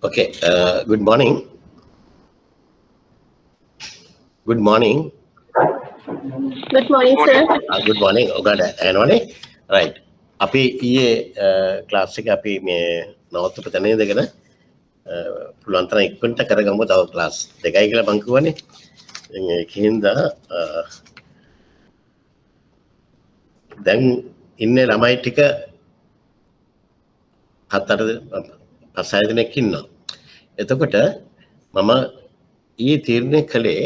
Okay, good morning. Good morning. Good morning, sir. Good morning. ඔගට ඇනවනේ right. අපි ඊයේ class එක අපි මේ නවත්තපු තැන ඉඳගෙන පුළුවන් තරම් ඉක්මනට කරගමු. තව ක්ලාස් දෙකයි කියලා මං කිව්වනේ. ඒකින්ද දැන් ඉන්නේ ළමයි ටික 7-8 දෙනෙක් ඉන්නවා. එතකොට මම ඊයේ තීරණය කළේ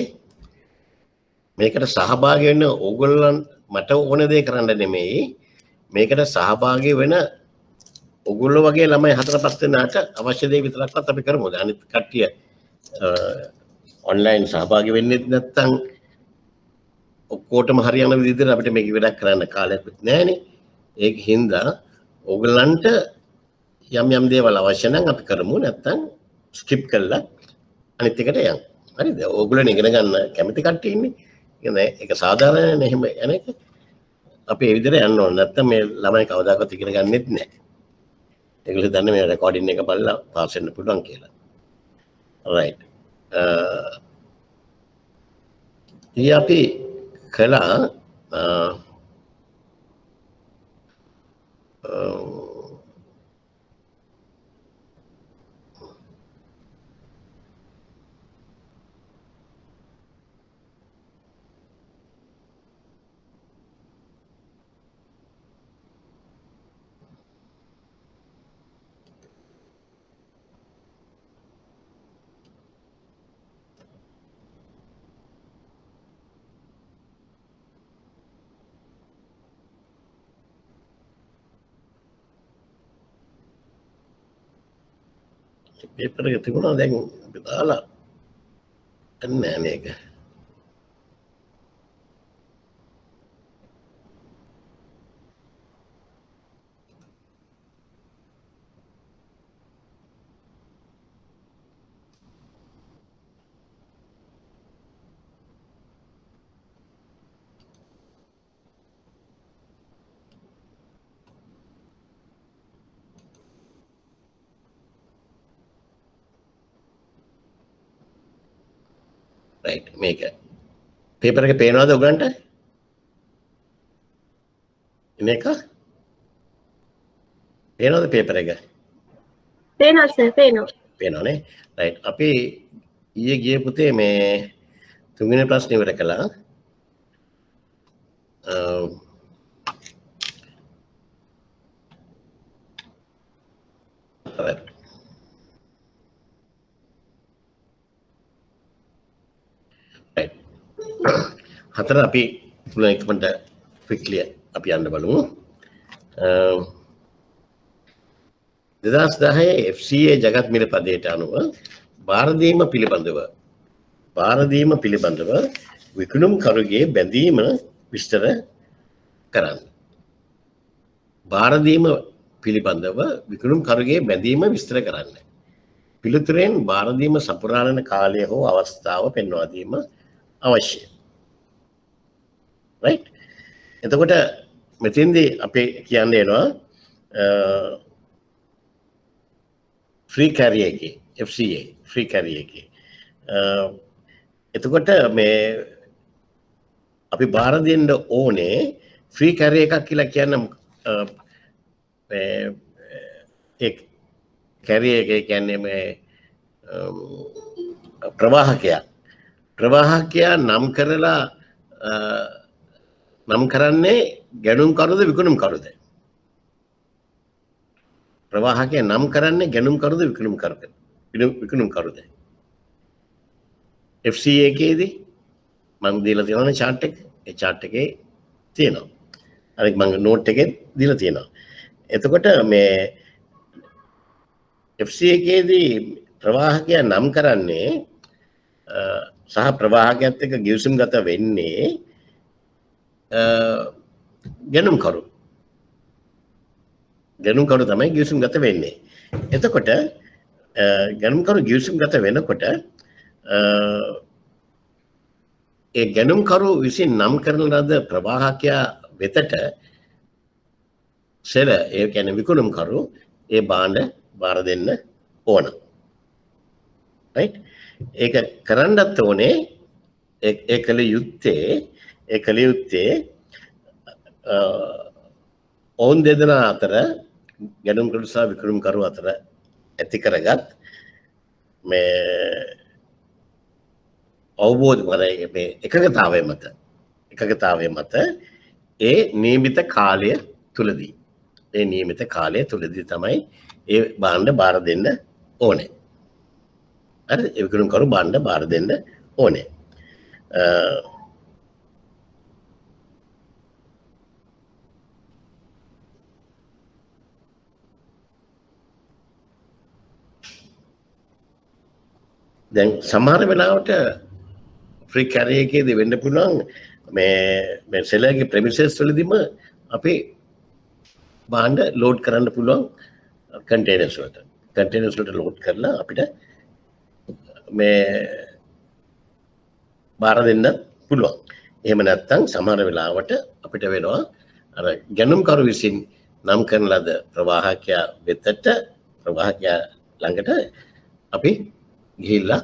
මේකට සහභාගී වෙන්න ඕගොල්ලන් මට ඕන දේ කරන්න නෙමෙයි මේකට සහභාගී වෙන ඕගොල්ලෝ වගේ ළමයි 4-5 දෙනාට අවශ්‍ය දේ විතරක්වත් අපි කරමු. අනිත් කට්ටිය ඔන්ලයින් සහභාගී වෙන්නේ නැත්නම් ඔක්කොටම හරියන විදිහට අපිට මේක වැඩක් කරන්න කාලයක් නැහැනේ. ඒක හින්දා ඕගොල්ලන්ට යම් දේවල් අවශ්‍ය නම් අපි කරමු නැත්නම් ස්කිප් කරලා අනිත් එකට යන්න. හරිද? ඕගොල්ලෝ ඉගෙන ගන්න කැමති කට්ටිය ඉන්නේ. ඒක සාධාරණ එහෙම යන එක අපි ඒ විදිහට යන්න ඕන. නැත්නම් මේ ළමයි කවදාකවත් ඉගෙන ගන්නෙත් නැහැ. ඒගොල්ලෝ දන්නේ මේ රෙකෝඩින් එක බලලා පාස් වෙන්න පුළුවන් කියලා. right. ඊ අපි කළා paper එක තිබුණා දැන් අපි දාලා නැහැ මේක. right මේක paper එක පේනවද ඔයගන්ට? මේක පේනවද paper එක? පේනවා sir, පේනවා. පේනවනේ. right අපි ඊයේ ගිය පුතේ මේ තුන්වෙනි ප්‍රශ්නේ ඉවර කළා. right. right. හතර අපි පුළුවන් ඉක්මනට quickly අපි යන්න බලමු. 2010 FCA ජගත් මිල පදයට අනුව භාරදීම පිළිබඳව විකුණුම් කරුගේ බැඳීම විස්තර කරන්න. භාරදීම පිළිබඳව විකුණුම් කරුගේ බැඳීම විස්තර කරන්න. පිළිතුරෙන් භාරදීම සපුරාලන කාලය හෝ අවස්ථාව පෙන්වා දීම අවශ්‍යයි. right. එතකොට මෙතෙන්දී අපි කියන්න එනවා ෆ්‍රී කැරිය එකේ FCA ෆ්‍රී කැරිය එකේ එතකොට මේ අපි බාර දෙන්න ඕනේ ෆ්‍රී කැරිය එකක් කියලා කියන්න ඒ කැරිය එක කියන්නේ මේ ප්‍රවාහකයා නම් කරලා නම් කරන්නේ ගැනුම් කරුද විකුණුම් කරුද? ප්‍රවාහකයා නම් කරන්නේ ගැනුම් කරුද විකුණුම් කරුද? FCA එකේදී මම දීලා තියෙනවනේ chart එක. ඒ chart එකේ තියෙනවා. අනික මම note එකේ දීලා තියෙනවා. එතකොට මේ FCA එකේදී ප්‍රවාහකයා නම් කරන්නේ සහ ප්‍රවාහකයත් එක්ක ගිවිසුම් ගත වෙන්නේ ගැනුම් කරු තමයි ගිවිසුම් ගත වෙන්නේ. එතකොට ගැනුම් කරු ගිවිසුම් ගත වෙනකොට ඒ ගැනුම් කරු විසින් නම් කරන ලද ප්‍රවාහකයා වෙතට සෙල ඒ කියන්නේ විකුණුම් කරු ඒ භාණ්ඩ බාර දෙන්න ඕන. right ඒක කරන්නත් ඕනේ ඒ කල යුත්තේ ඔවුන් දෙදෙනා අතර ගැනුම්කරු සහ විකරුම්කරු අතර ඇති කරගත් මේ අවබෝධ මේ එකගතාවය මත ඒ නියමිත කාලය තුලදී තමයි ඒ භාණ්ඩ බාර දෙන්න ඕනේ. හරි ඒ විකරුම්කරු භාණ්ඩ බාර දෙන්න ඕනේ. දැන් සමහර වෙලාවට ෆ්‍රී කැරිය එකේදී වෙන්න පුළුවන් මේ සෙලර්ගේ ප්‍රෙමිසස් වලදීම අපි භාණ්ඩ ලෝඩ් කරන්න පුළුවන් කන්ටේනර්ස් වලට ලෝඩ් කරලා අපිට මේ බාර දෙන්න පුළුවන්. එහෙම නැත්නම් සමහර වෙලාවට අපිට වෙනවා අර ගැනුම්කරු විසින් නම් කරන ලද ප්‍රවාහකයා ළඟට අපි ගිහිල්ලා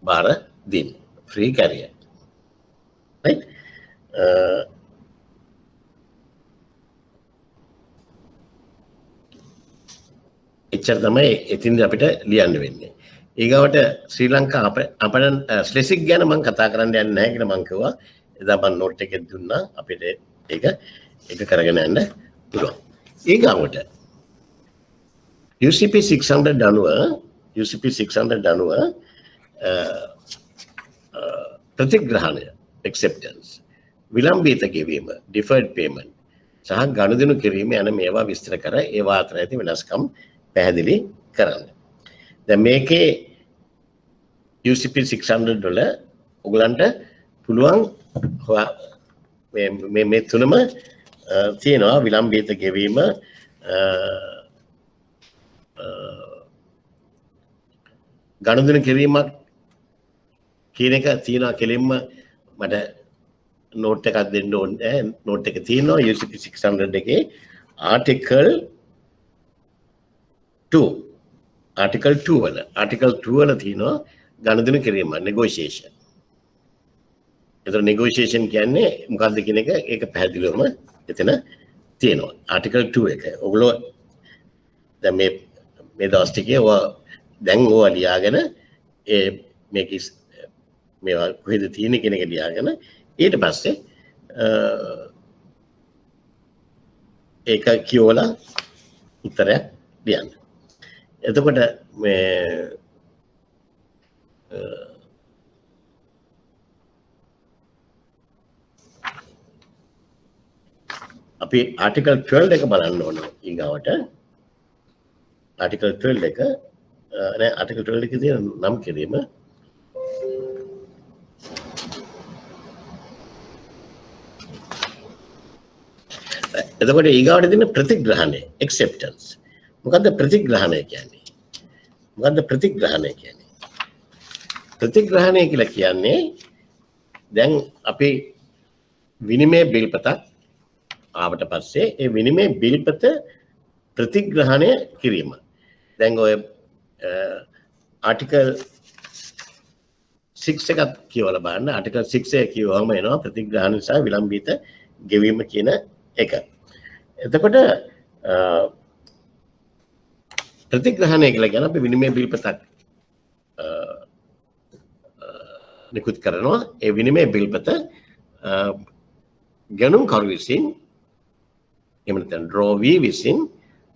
බාර දෙන්න ෆ්‍රී කැරියර් right එච්චර තමයි එතින්ද අපිට ලියන්න වෙන්නේ. ඊගවට ශ්‍රී ලංකා අපන ස්ලෙසික් ගැන මම කතා කරන්න යන්නේ නැහැ කියලා මම කිව්වා. එදා මම නෝට් එකක් දුන්නා අපිට ඒක කරගෙන යන්න පුළුවන්. ඊගවට UCP 600 අනුව ප්‍රතිග්‍රහණය acceptance විලම්බිත ගෙවීම deferred payment සහ ගනුදෙනු කිරීම යන මේවා විස්තර කර ඒවා අතර ඇති වෙනස්කම් පැහැදිලි කරන්න. දැන් මේකේ UCP 600 වල ඔයගලන්ට පුළුවන් මේ තුනම තියෙනවා විලම්බිත ගෙවීම ගනුදෙනු කිරීමක් කියන එක තියෙනවා කෙලින්ම මට නෝට් එකක් දෙන්න ඕනේ. නෝට් එක තියෙනවා UCP 600 එකේ ආටිකල් 2 වල තියෙනවා ගනුදෙනු කිරීම negotiation. ඒතර negotiation කියන්නේ මොකක්ද කියන එක ඒක පැහැදිලිවම එතන තියෙනවා. ආටිකල් 2 එක. ඔයගොල්ලෝ දැන් මේ දවස් ටිකේ දැන් ඕවා ලියාගෙන මේක මේවා කොහෙද තියෙන්නේ කියන එක ලියාගෙන ඊට පස්සේ ඒක කියවලා උත්තරයක් ලියන්න. එතකොට අපි ආටිකල් 12 එක බලන්න ඕන ඊගාවට. ආටිකල් 12 එක ආටිකල් 12 එකේ තියෙන නම් කිරීම එතකොට ඊගාවට දෙන ප්‍රතිග්‍රහණය acceptance. මොකද්ද ප්‍රතිග්‍රහණය කියන්නේ? ප්‍රතිග්‍රහණය කියලා කියන්නේ දැන් අපි විනිමය බිල්පතක් ආවට පස්සේ ඒ විනිමය බිල්පත ප්‍රතිග්‍රහණය කිරීම. දැන් ඔය ආටිකල් 6 එකත් කියවලා බලන්න. ආටිකල් 6 එක කියවම එනවා ප්‍රතිග්‍රහණ නිසා විලම්බිත ගෙවීම කියන එක. එතකොට ප්‍රතිග්‍රහණය කියලා කියන අපි විනිමය බිල්පතක් නිකුත් කරනවා. ඒ විනිමය බිල්පත ගැනුම්කරු විසින් එහෙම නැත්නම් ඩ්‍රෝවී විසින්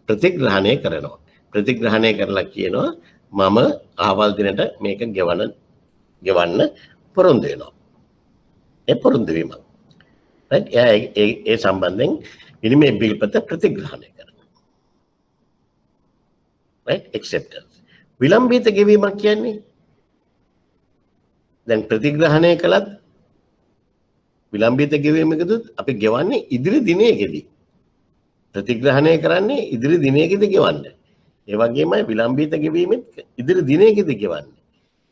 ප්‍රතිග්‍රහණය කරනවා. ප්‍රතිග්‍රහණය කරලා කියනවා මම ආවල් දිනට මේක ගෙවන්න පොරොන්දු වෙනවා. ඒ පොරොන්දු වීම. right ඒ සම්බන්ධයෙන් විනිමය බිල්පත ප්‍රතිග්‍රහණය කරනවා. right acceptance. විලම්බිත ගෙවීමක් කියන්නේ දැන් ප්‍රතිග්‍රහණය කළත් විලම්බිත ගෙවීමකදුත් අපි ගෙවන්නේ ඉදිරි දිනයකදී. ප්‍රතිග්‍රහණය කරන්නේ ඉදිරි දිනයකදී ගෙවන්නේ. ඒ වගේමයි විලම්බිත ගෙවීමෙත් ඉදිරි දිනයකදී ගෙවන්නේ.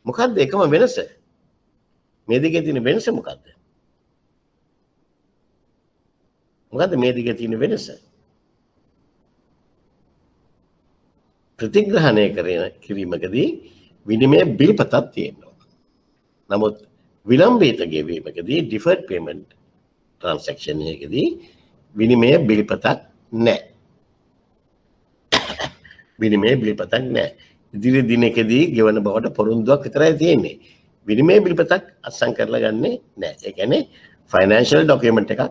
මොකද්ද එකම වෙනස? මේ දෙකේ තියෙන වෙනස මොකද්ද? මේ දෙකේ තියෙන වෙනස? ප්‍රතිග්‍රහණය කිරීමකදී විනිමය බිල්පතක් තියෙනවා. නමුත් විලම්බිත ගෙවීමකදී deferred payment transaction එකකදී විනිමය බිල්පතක් නැහැ. විනිමය බිල්පතක් නැහැ. ඉදිරි දිනකදී ගෙවන බවට පොරොන්දුවක් විතරයි තියෙන්නේ. විනිමය බිල්පතක් අත්සන් කරලා ගන්නෙ නැහැ. ඒ කියන්නේ ෆයිනෑන්ෂල් ඩොකියුමන්ට් එකක්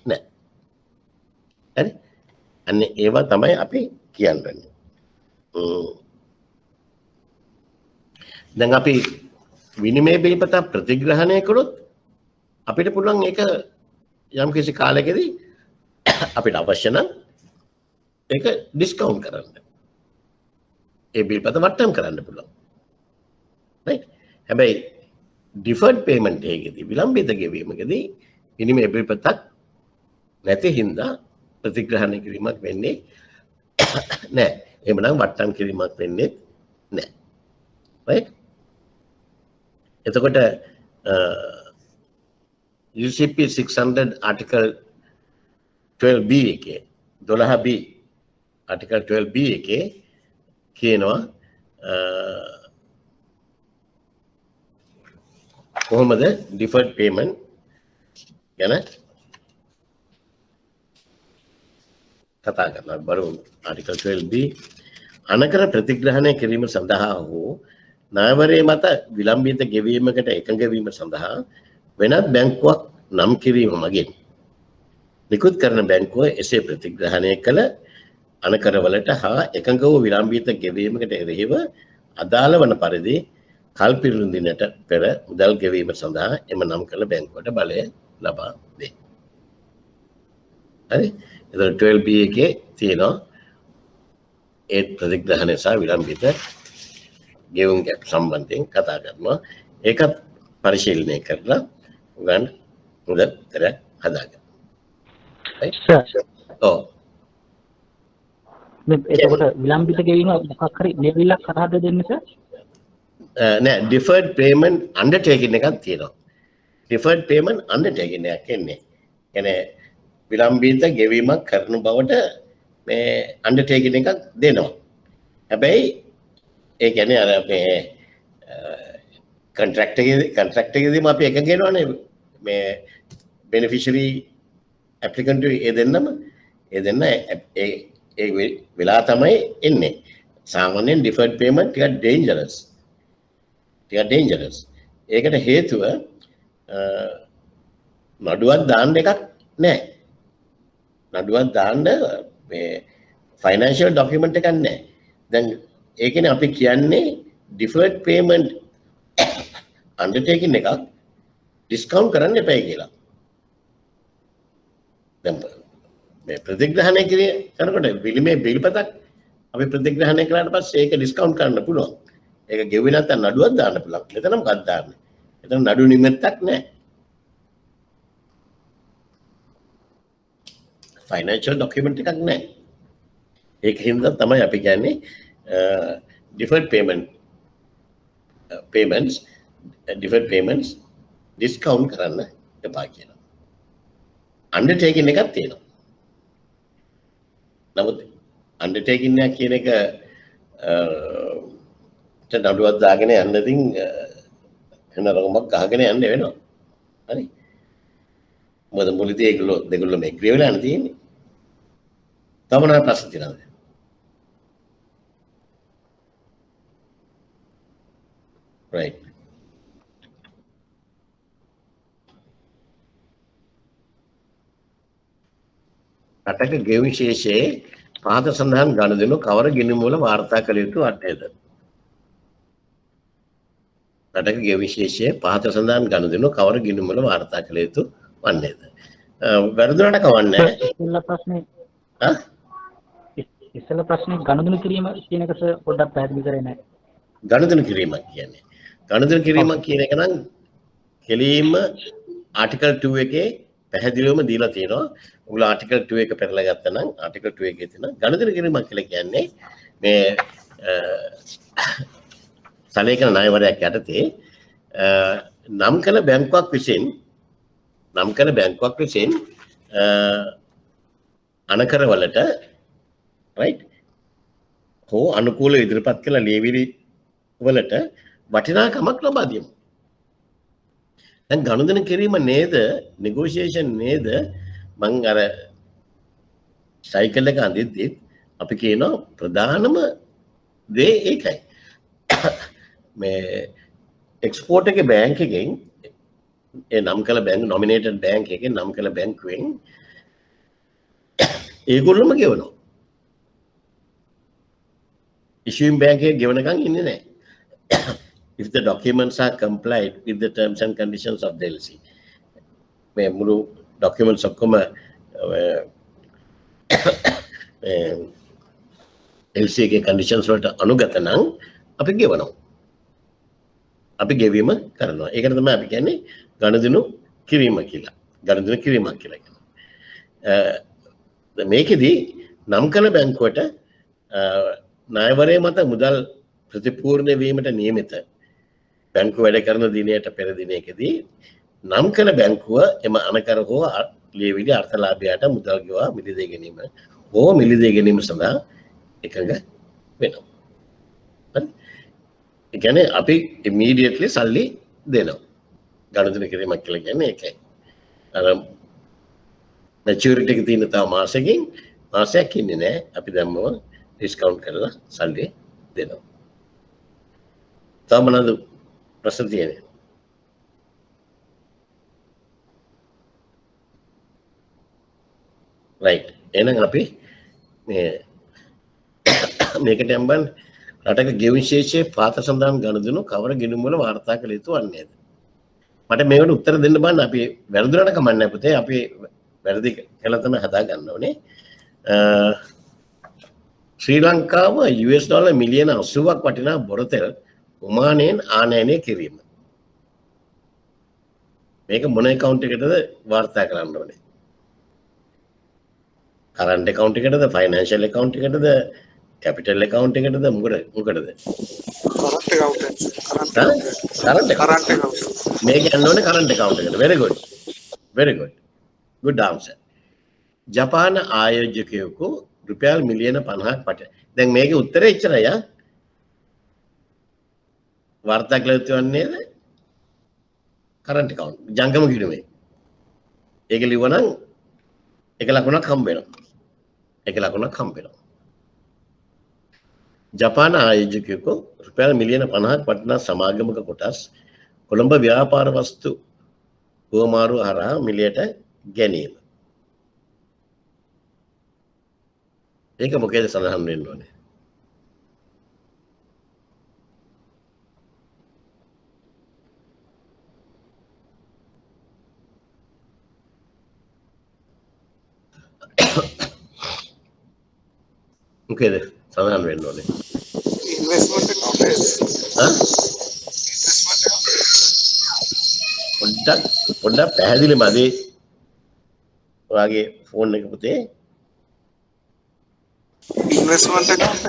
නැහැ. හරි? අන්න ඒවා තමයි අපි කියන්නේ. දැන් අපි විනිමය බිල්පත ප්‍රතිග්‍රහණය කළොත් අපිට පුළුවන් ඒක යම් කිසි කාලයකදී අපිට අවශ්‍ය නම් ඒක ඩිස්කවුන්ට් කරන්න. ඒ බිල්පත වට්ටම් කරන්න පුළුවන්. right? හැබැයි deferred payment එකේදී විලම්බිත ගෙවීමකදී විනිමය බිල්පතක් නැති හින්දා ප්‍රතිග්‍රහණය කිරීමක් වෙන්නේ නැහැ. එහෙමනම් වට්ටම් කිරීමක් වෙන්නේ නැහැ. right? එතකොට UCP 600 article 12B එකේ 12B article 12B එකේ කියනවා කොහොමද deferred payment ගැන කතා කරනවා. බලමු article 12B අනකර ප්‍රතිග්‍රහණය කිරීම සඳහා හෝ ණයවරේ මත විලම්බිත ගෙවීමකට එකඟ වීම සඳහා වෙනත් බැංකුවක් නම් කිරීම මගින් නිකුත් කරන බැංකුව එසේ ප්‍රතිග්‍රහණය කළ අනකරවලට හා එකඟ වූ විලම්බිත ගෙවීමකට එරෙහිව අදාළ වන පරිදි කල්පිරුම් දිනට පෙර මුදල් ගෙවීම සඳහා එම නම් කළ බැංකුවට බලය ලබා දෙයි. හරි? එතකොට 12B එකේ තියෙනවා ඒ ප්‍රතිග්‍රහණය සහ විලම්බිත ගෙවුම් ගැප් සම්බන්ධයෙන් කතා කරනවා. ඒකත් පරිශීලනය කරලා උගන් මුදතර හදාගන්න. ඔව්. එතකොට විලම්බිත ගෙවීම මොකක් හරි ලෙවලක් කරහද දෙන්න සර්? නෑ deferred payment undertaking එකක් තියෙනවා. deferred payment undertaking එකක් එන්නේ. කියන්නේ විලම්බිත ගෙවීමක් කරන බවට මේ undertaking එකක් දෙනවා. හැබැයි ඒ කියන්නේ අර මේ contract එකේදීම අපි එකඟ වෙනවනේ මේ beneficiary applicant ඒ දෙන්න ඒ වෙලා තමයි එන්නේ. සාමාන්‍යයෙන් deferred payment ටිකක් dangerous. ඒකට හේතුව නඩුවක් දාන්න එකක් නැහැ. නඩුවක් දාන්න මේ financial document එකක් නැහැ. දැන් ඒකනේ අපි කියන්නේ deferred payment undertaking එකක් discount කරන්න එපා කියලා. දැන් මේ ප්‍රතිග්‍රහණය කරනකොට විලිමේ බිල්පතක් අපි ප්‍රතිග්‍රහණය කළාට පස්සේ ඒක discount කරන්න පුළුවන්. ඒක ගෙවුවේ නැත්නම් නඩුවක් දාන්න පුළුවන්. මෙතන මොකක්ද දාන්නේ? එතන නඩු නිමිත්තක් නැහැ. financial document එකක් නැහැ. ඒක හින්දා තමයි අපි කියන්නේ deferred payments discount කරන්න එපා කියලා. undertaking එකක් තියෙනවා. නමුත් undertaking එක කියන එක නඩුවක් දාගෙන යන්න ඉතින් වෙන රකමක් ගහගෙන යන්න වෙනවා. හරි. මොකද මුලදී දෙගොල්ලෝ මේ ග්‍රේ වෙලා තියෙන්නේ. තව මොනවා ප්‍රශ්න තියෙනවද? right. රටක ගෙව් විශේෂයේ පහත සඳහන් ගනුදෙනු කවර ගිණුම් වල වාර්තා කළ යුතු වන්නේද? රටක ගෙව් විශේෂයේ පහත සඳහන් ගනුදෙනු කවර ගිණුම් වල වාර්තා කළ යුතු වන්නේද? වැරදුනට කවන්නේ නැහැ. ඉස්සෙල්ලා ප්‍රශ්නේ ගනුදෙනු කිරීම කියන එක පොඩ්ඩක් පැහැදිලි කරේ නැහැ. ගනුදෙනු කිරීමක් කියන්නේ ගනුදෙනු කිරීමක් කියන එක නම් කෙලින්ම ආටිකල් 2 එකේ පැහැදිලිවම දීලා තියෙනවා. ඔයගොල්ලෝ ආටිකල් 2 එක පෙරලා ගත්තා නම් ආටිකල් 2 එකේ තියෙන ගනුදෙනු කිරීමක් කියලා කියන්නේ මේ සලේකන ණයවරයක් යටතේ නම් කළ බැංකුවක් විසින් අනකරවලට right හෝ අනුකූල ඉදිරිපත් කළ ලියවිලි වලට වටිනාකමක් ලබා දෙමු. දැන් ගනුදෙනු කිරීම නේද negotiation නේද මං අර සයිකල් එක අඳිද්දි අපි කියනවා ප්‍රධානම දේ ඒකයි. මේ එක්ස්පෝර්ට් එකේ බැංක් එකෙන් ඒ නම් කළ බැංක් නොමිනේටඩ් බැංක් එකෙන් නම් කළ බැංකුවෙන් ඒගොල්ලොම ගෙවනවා. issuing bank එකේ ගෙවනකන් ඉන්නේ නැහැ. If the documents are complied with the terms and conditions of the LC. මේ මුළු documents ඔක්කොම LC එකේ conditions වලට අනුගත නම් අපි ගෙවනවා. අපි ගෙවීම කරනවා. ඒකට තමයි අපි කියන්නේ ගනුදෙනු කිරීම කියලා. ගනුදෙනු කිරීමක් කියලා කියනවා. මේකෙදී නම් කළ බැංකුවට ණයවරය මත මුදල් ප්‍රතිපූර්ණ වීමට නියමිත බැංකුව වැඩ කරන දිනයට පෙර දිනයකදී නම් කළ බැංකුව එම අනකර හෝ ලියවිලි අර්ථලාභයට මුදල් ගෙවා මිලදී ගැනීම හෝ මිලදී ගැනීම සඳහා එකඟ වෙනවා. හරි? ඒ කියන්නේ අපි immediately සල්ලි දෙනවා. ගනුදෙනු කිරීමක් කියලා කියන්නේ ඒකයි. අර maturity එක තියෙන තව මාසයක් ඉන්නේ නැහැ. අපි දැම්මම ඩිස්කවුන්ට් කරලා සල්ලි දෙනවා. තව මොනවද ප්‍රශ්න තියෙන්නේ? right. එහෙනම් අපි මේකට යම්බන් රටක ගෙවුම් ශේෂයේ පාත සඳහන් ගනුදෙනු කවර ගිණුම් වල වාර්තා කළ යුතු වන්නේද? මට මේකට උත්තර දෙන්න බෑ. අපි වැරදුනට කමන්නේ නැහැ පුතේ. අපි වැරදි කළා තමයි හදා ගන්න ඕනේ. ශ්‍රී ලංකාව US ඩොලර් මිලියන 80ක් වටිනා බොරතෙල් ඔමානයෙන් ආනයනය කිරීම. මේක මොන account එකටද වාර්තා කරන්න ඕනේ? current account එකටද, financial account එකටද, capital account එකටද, මොකටද? current account. මේක යන්න ඕනේ current account එකට. very good answer. ජපාන ආයෝජකයෙකු රුපියල් මිලියන 50ක් පට. දැන් මේකේ උත්තරේ එච්චරයි ආ. වාර්තා කළ යුතු වන්නේද? current account. ජංගම කිරුමේ. ඒක ලිව්වනම් එක ලකුණක් හම්බ වෙනවා. ජපාන ආයෝජකයෙකු රුපියල් මිලියන 50ක් වටිනා සමාගමක කොටස් කොළඹ ව්‍යාපාර වස්තු හුවමාරු හරහා මිලයට ගැනීම. ඒක මොකේද සඳහන් වෙන්න ඕනේ? මොකේද සඳහන් වෙන්න ඕනේ? investment account. පොඩ්ඩක් පැහැදිලි මදි. ඔයාගේ ෆෝන් එක පුතේ. investment account.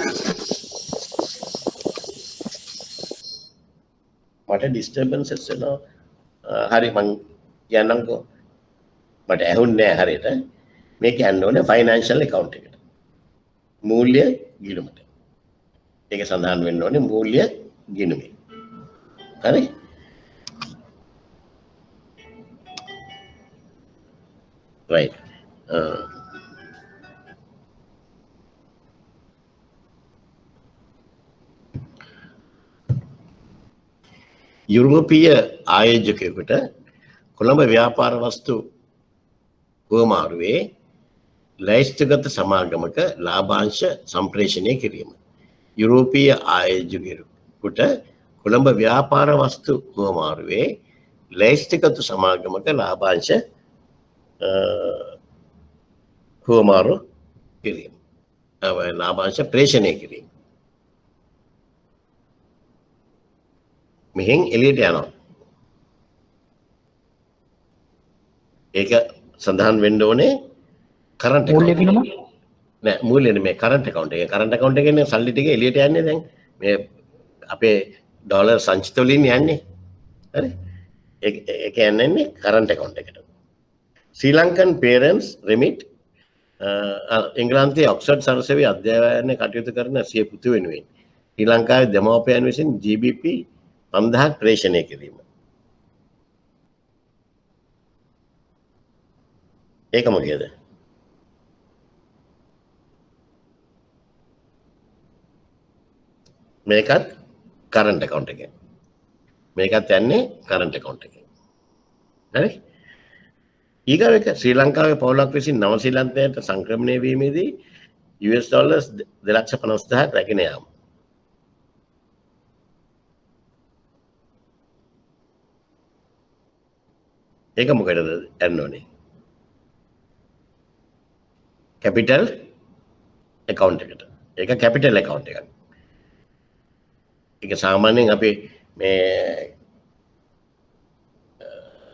මට ඩිස්ටර්බන්සස් වෙනවා. හරි මං කියන්නම්කෝ. මට ඇහුන්නේ නැහැ හරියට. මේක යන්න ඕනේ ෆයිනෑන්ෂල් account එකට. මූල්‍ය ගිණුමට. ඒක සඳහන් වෙන්න ඕනේ මූල්‍ය ගිණුමේ. හරි? right. යුරෝපීය ආයෝජකයෙකුට කොළඹ ව්‍යාපාර වස්තු හුවමාරුවේ ලැයිස්තුගත සමාගමක ලාභාංශ සම්ප්‍රේෂණය කිරීම. යුරෝපීය ආයෝජකයෙකුට කොළඹ ව්‍යාපාර වස්තු හුවමාරුවේ ලැයිස්තුගත සමාගමක ලාභාංශ හුවමාරු කිරීම. ලාභාංශ ප්‍රේෂණය කිරීම. මෙහෙන් එළියට යනවා. ඒක සඳහන් වෙන්න ඕනේ කරන්ට් මූල්‍ය ගිණුම නෑ මූල්‍ය නෙමෙයි කරන්ට් account එක. කරන්ට් account එකේ සල්ලි ටික එළියට යන්නේ දැන්. මේ අපේ ඩොලර් සංචිත වලින් යන්නේ. හරි? ඒක යන්නේ කරන්ට් account එකට. ශ්‍රී ලංකන් parents remit එංගලන්තයේ ඔක්ස්ෆර්ඩ් සරසවියේ අධ්‍යයනය කටයුතු කරන සිය පුතු වෙනුවෙන් ශ්‍රී ලංකාවේ දෙමව්පියන් විසින් GBP 5000ක් ප්‍රේෂණය කිරීම. ඒක මොකේද? මේකත් කරන්ට් account එකෙන්. මේකත් යන්නේ කරන්ට් account එකෙන්. හරි? ඊගව එක ශ්‍රී ලංකාවේ පවුලක් විසින් නවසීලන්තයට සංක්‍රමණය වීමේදී US ඩොලර්ස් 2,50,000ක් රැගෙන යාම. ඒක මොකටද යන්න ඕනේ? කැපිටල් account එකට. ඒක කැපිටල් account එකක්. ඒක සාමාන්‍යයෙන් අපි මේ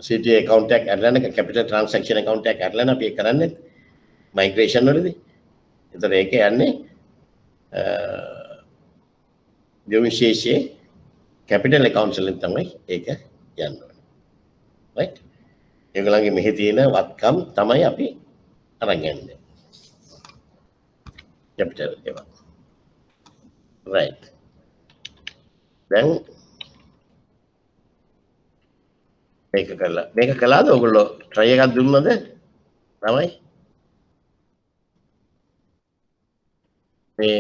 CTA account එකක් අරගෙන capital transaction account එකක් අරගෙන අපි ඒක කරන්නේ migration වලදී. ඒතර ඒක යන්නේ විශේෂයේ capital accounts වලින් තමයි ඒක යන්නේ. right? ඒගොල්ලන්ගේ මෙහි තියෙන වත්කම් තමයි අපි අරන් යන්නේ. capital ඒවා. right. දැන් මේක කළාද ඔයගොල්ලෝ try එකක් දුන්නද? තමයි මේ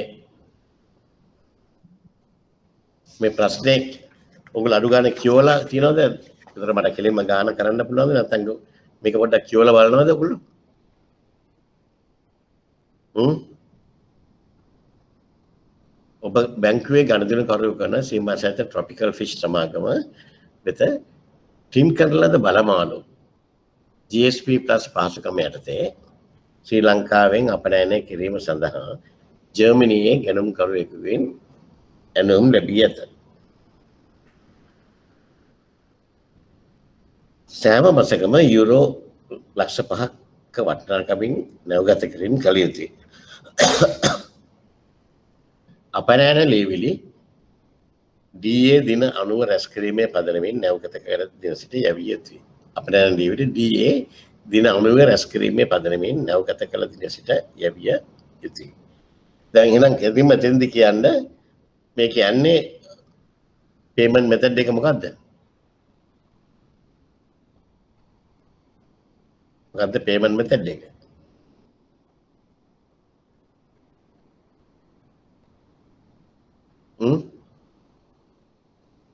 ප්‍රශ්නේ ඔයගොල්ලෝ අඩු ගානේ කියවලා තියනවද? ඒතර මට කෙලින්ම ගාන කරන්න පුළුවන්ද නැත්නම් මේක පොඩ්ඩක් කියවලා බලනවද ඔයගොල්ලෝ? ඔබ බැංකුවේ ගණදෙනු කරු කරන සීමා සහිත ට්‍රොපිකල් ෆිෂ් සමාගම වෙත ට්‍රිම් කරන ලද බලමාලු GSP+ පහසුකම යටතේ ශ්‍රී ලංකාවෙන් අපනයනය කිරීම සඳහා ජර්මනියේ ගැනුම් කරුවෙකුගෙන් ඇනුම් ලැබී ඇත. සෑම මාසකම යුරෝ ලක්ෂ 5ක වටිනාකමින් නැවගත කිරීම කළ යුතුයි. අපනයන ලේවිලි DA දින 90 රැස් කිරීමේ පදනමින් නැවගත කර දින සිට යැවිය යුතුයි. අපනයන ලේවිලි DA දින 90 රැස් කිරීමේ පදනමින් නැවගත කළ දින සිට යැවිය යුතුයි. දැන් එහෙනම් කෙලින්ම තෙන්දි කියන්න මේ කියන්නේ payment method එක මොකක්ද? මොකක්ද payment method එක?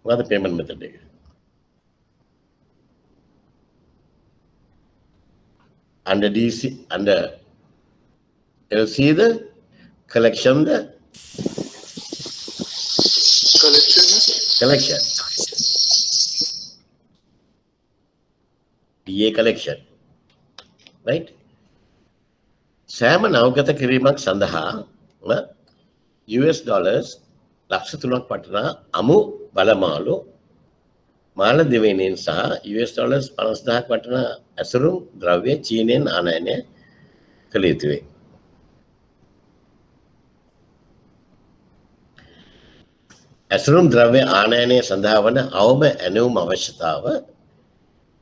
What the payment method is? Under DC, under LC the collection the collection. DA collection. Right? සෑම නවගත කිරීමක් සඳහා US dollars ලක්ෂ 3ක් වටිනා අමු බලමාලු මාලදිවයිනෙන් සහ US dollars 50,000ක් වටිනා ඇසුරුම් ද්‍රව්‍ය චීනයෙන් ආනයනය කළ යුතුයි. ඇසුරුම් ද්‍රව්‍ය ආනයනය සඳහා වන අවම ඇනවුම් අවශ්‍යතාව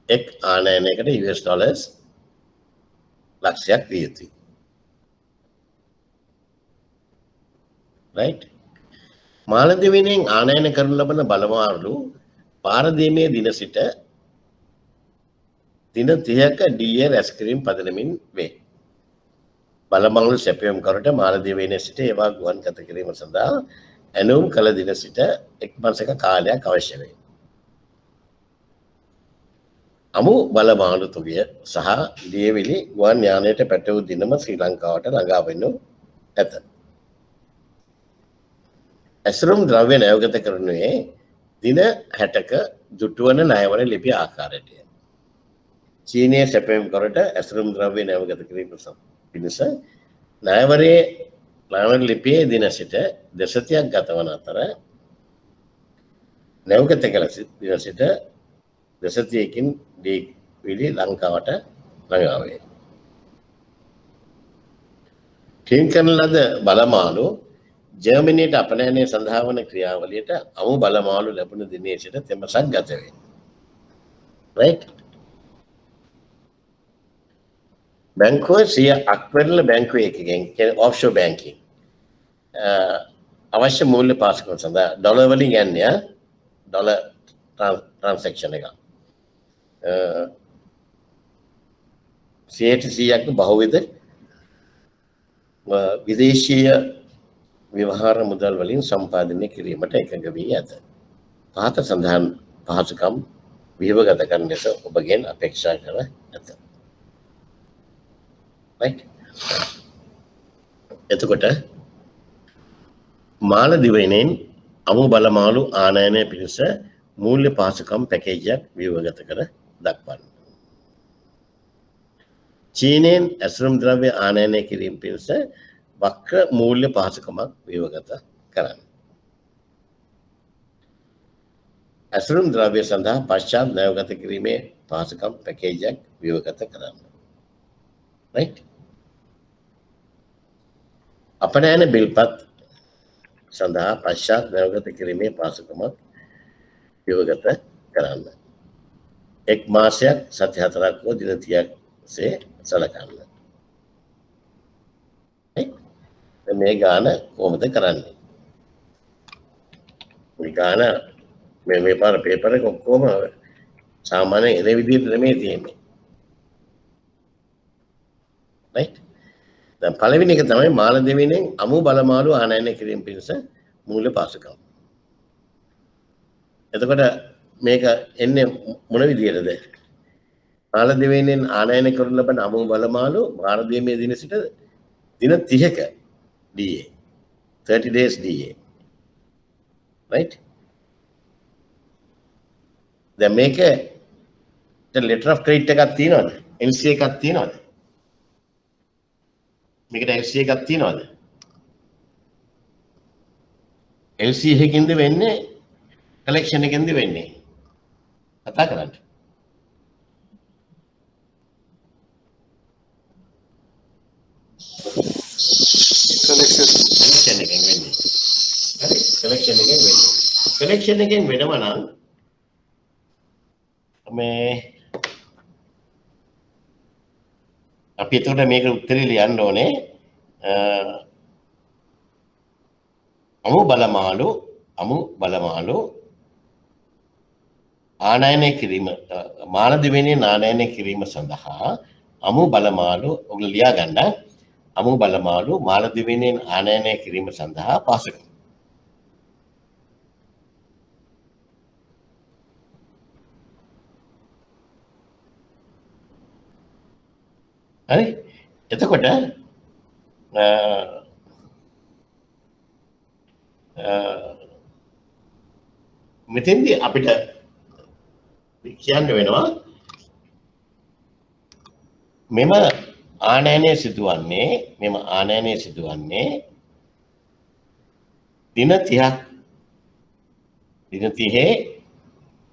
එක් ආනයනයකට US dollars ලක්ෂයක් විය යුතුයි. right? මාලදිවයිනෙන් ආනයන කරනු ලබන බලමාලු පාරදීමේ දින සිට දින 30ක DA රැස් කිරීම පදනමින් වේ. බලමාලු සැපයුම් කරුට මාලදිවයිනේ සිට ඒවා ගුවන් ගත කිරීම සඳහා ඇනුම් කළ දින සිට එක් මාසයක කාලයක් අවශ්‍ය වේ. අමු බලමාලු තුගය සහ දියවිලි ගුවන් යානයට පැටවූ දිනම ශ්‍රී ලංකාවට ළඟා වෙනු ඇත. ඇසුරුම් ද්‍රව්‍ය නැවගත කරනුයේ දින 60ක දුටුවන ණයවර ලිපි ආකාරයටය. චීනයේ සැපයුම් කරට ඇසුරුම් ද්‍රව්‍ය නැවගත කිරීම පිණිස ණයවරයේ ණයවර ලිපියේ දින සිට දසතියක් ගත වන අතර නැවගත කළ දින සිට දසතියකින් දී ලංකාවට ළඟා වේ. ට්‍රිම් කරන ලද බලමාලු ජර්මනියට අපනයනය සඳහා වන ක්‍රියාවලියට අමු බලමාලු ලැබුණු දිනේ සිට තෙමසක් ගත වේ. right? බැංකුව සිය අක්වැරල බැංකුව එකකින් කියන්නේ offshore banking අවශ්‍ය මූල්‍ය පාසුකම් සඳහා ඩොලර් වලින් යන්නේ ඩොලර් ට්‍රාන්සැක්ෂන් එක 100%ක් බහුවිධ විදේශීය ව්‍යවහාර මුදල් වලින් සම්පාදනය කිරීමට එකඟ වී ඇත. පහත සඳහන් පහසුකම් විහිවගත කරන ලෙස ඔබගෙන් අපේක්ෂා කර ඇත. right? එතකොට මාලදිවයිනෙන් අමු බලමාලු ආනයනය පිණිස මූල්‍ය පහසුකම් පැකේජයක් විවගත කර දක්වන්න. චීනයෙන් ඇසුරුම් ද්‍රව්‍ය ආනයනය කිරීම පිණිස වක්‍ර මූල්‍ය පහසුකමක් විවගත කරන්න. ඇසුරුම් ද්‍රව්‍ය සඳහා පශ්චාත් නැවගත කිරීමේ පහසුකම් පැකේජයක් විවගත කරන්න. right? අපනයන බිල්පත් සඳහා පශ්චාත් නැවගත කිරීමේ පහසුකමක් විවගත කරන්න. එක් මාසයක් සති 4ක් හෝ දින 30ක් සේ සලකන්න. මේ ගාන කොහොමද කරන්නේ? මේ ගාන මේ පාර පේපර් එක ඔක්කොම සාමාන්‍ය එන විදිහට නෙමෙයි තියෙන්නේ. right? දැන් පළවෙනි එක තමයි මාලදිවයිනෙන් අමු බලමාලු ආනයනය කිරීම පිණිස මූල්‍ය පහසුකම්. එතකොට මේක එන්නේ මොන විදිහටද? මාලදිවයිනෙන් ආනයනය කරන ලබන අමු බලමාලු ಭಾರತೀಯ දින සිට දින 30ක DA 30 days DA. right? දැන් මේක letter of credit එකක් තියෙනවද? LC එකක් තියෙනවද? මේකට LC එකක් තියෙනවද? LC එකකින්ද වෙන්නේ collection එකකින්ද වෙන්නේ? කතා කරන්න. collection එකෙන් වෙන්නේ. හරි collection එකෙන් වෙන්නේ. collection එකෙන් වෙනව නම් මේ අපි එතකොට මේක උත්තරේ ලියන්න ඕනේ අමු බලමාලු ආනයනය කිරීම මාලදිවයිනෙන් ආනයනය කිරීම සඳහා අමු බලමාලු ඔයගොල්ලෝ ලියා ගන්න අමු බලමාලු මාලදිවයිනෙන් ආනයනය කිරීම සඳහා පහසුකම්. හරි එතකොට මෙතෙන්දී අපිට කියන්න වෙනවා මෙම ආනයනය සිදුවන්නේ දින 30ක් දින 30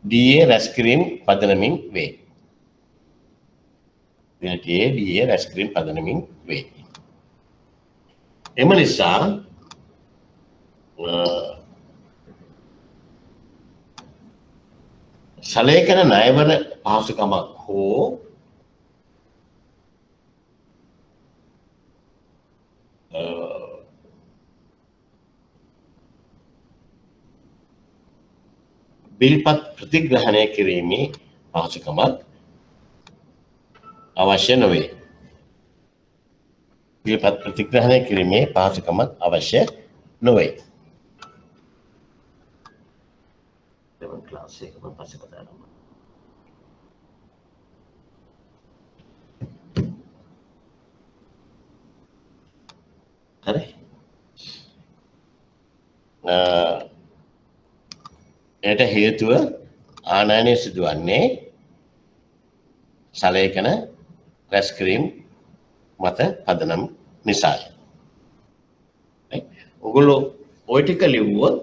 DA රැස් කිරීම පදනමින් වේ. දින 30 DA රැස් කිරීම පදනමින් වේ. එම නිසා සලේකන ණයවර පහසුකමක් හෝ බිල්පත් ප්‍රතිග්‍රහණය කිරීමේ පහසුකමක් අවශ්‍ය නොවේ. බිල්පත් ප්‍රතිග්‍රහණය කිරීමේ පහසුකමක් අවශ්‍ය නොවේ. දෙවන ක්ලාස් එකම පස්සේ කතා කරමු. හරි. එයට හේතුව ආනයනය සිදුවන්නේ සලේකන රැස් කිරීම මත පදනම් නිසාය. ඔයගොල්ලෝ ඔය ටික ලිව්වොත්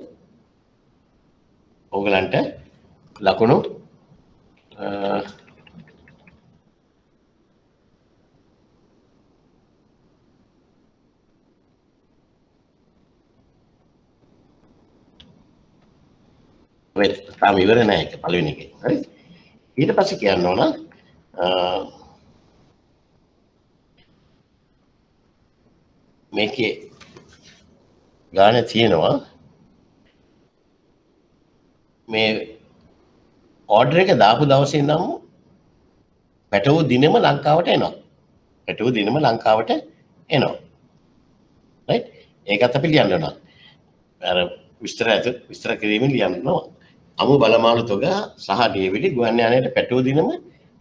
ඔයගලන්ට ලකුණු තාම ඉවර නැහැ ඒක පළවෙනි එකේ. හරි. ඊට පස්සේ කියන්න ඕන මේකේ ගානේ තියෙනවා මේ ඕඩර් එක දාපු දවසේ ඉඳන්ම පැටවු දිනෙම ලංකාවට එනවා. පැටවු දිනෙම ලංකාවට එනවා. රයිට්? ඒකත් අපි ලියන්න ඕන. අර විස්තර කිරීමෙන් ලියන්න ඕන. අමු බලමාළු තොග සහ ඩේවිඩි ගුවන් යානයට පැටවු දිනම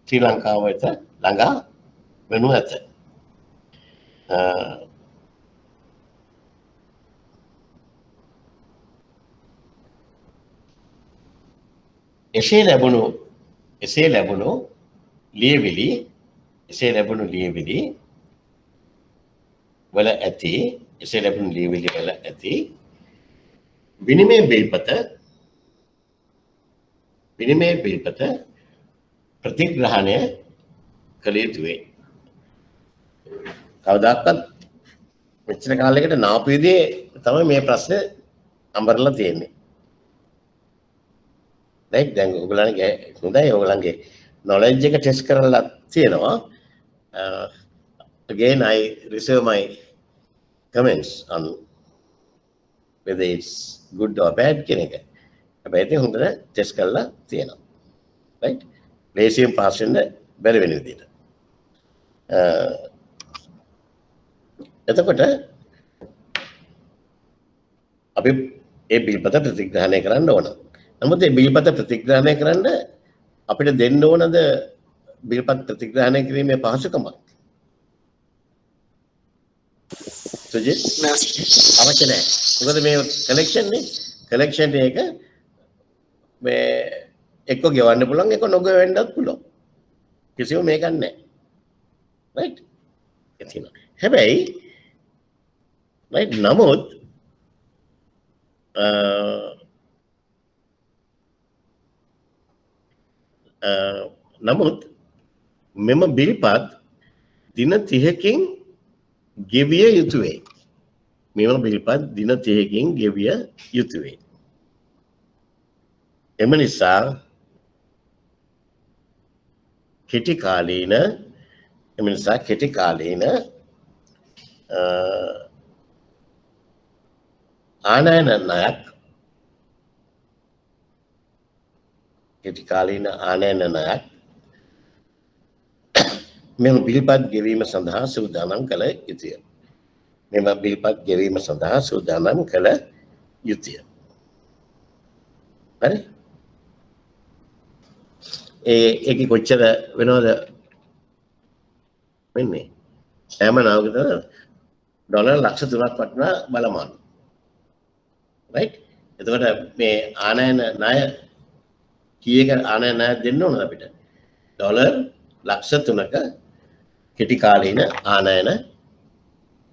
ශ්‍රී ලංකාව වෙත ළඟා වෙනු ඇත. එසේ ලැබුණු ලියවිලි වල ඇති විනිමය බිල්පත ප්‍රතිග්‍රහණය කළ යුතුවේ. කවදාකවත් මෙච්චර කාලයකට නාපු විදිහේ තමයි මේ ප්‍රශ්නේ අඹරලා තියෙන්නේ. right? දැන් ඔයගොල්ලන්ගේ හොඳයි ඔයගොල්ලන්ගේ knowledge එක test කරලා තියෙනවා. Again I reserve my comments on whether it's good or bad කියන එක. හැබැයි ඉතින් හොඳට test කරලා තියෙනවා. right? ලේසියෙන් පාස් වෙන්න බැරි වෙන විදිහට. එතකොට අපි ඒ බිල්පත ප්‍රතිග්‍රහණය කරන්න ඕන. නමුත් ඒ බිල්පත ප්‍රතිග්‍රහණය කරන්න අපිට දෙන්න ඕනද බිල්පත් ප්‍රතිග්‍රහණය කිරීමේ පහසුකමක්? සුජිත් අවශ්‍ය නැහැ. මොකද මේ කලෙක්ෂන් එක මේ එක්ක ගෙවන්න පුළුවන් එක්ක නොගෙවෙන්නත් පුළුවන්. කිසිම මේකක් නැහැ. right? එතින. හැබැයි right නමුත් මෙම බිල්පත් දින 30කින් ගෙවිය යුතුය. එම නිසා කෙටි කාලීන ආනයන ණයක් මෙම බිල්පත් ගෙවීම සඳහා සූදානම් කළ යුතුය. හරි? ඒක කොච්චර වෙනවද වෙන්නේ? සෑම නාවකද ඩොලර් ලක්ෂ 3ක් වටිනා බලමාන. right? එතකොට මේ ආනයන ණය කීයක ආනයන ණය දෙන්න ඕනද අපිට? ඩොලර් ලක්ෂ 3ක කෙටි කාලීන ආනයන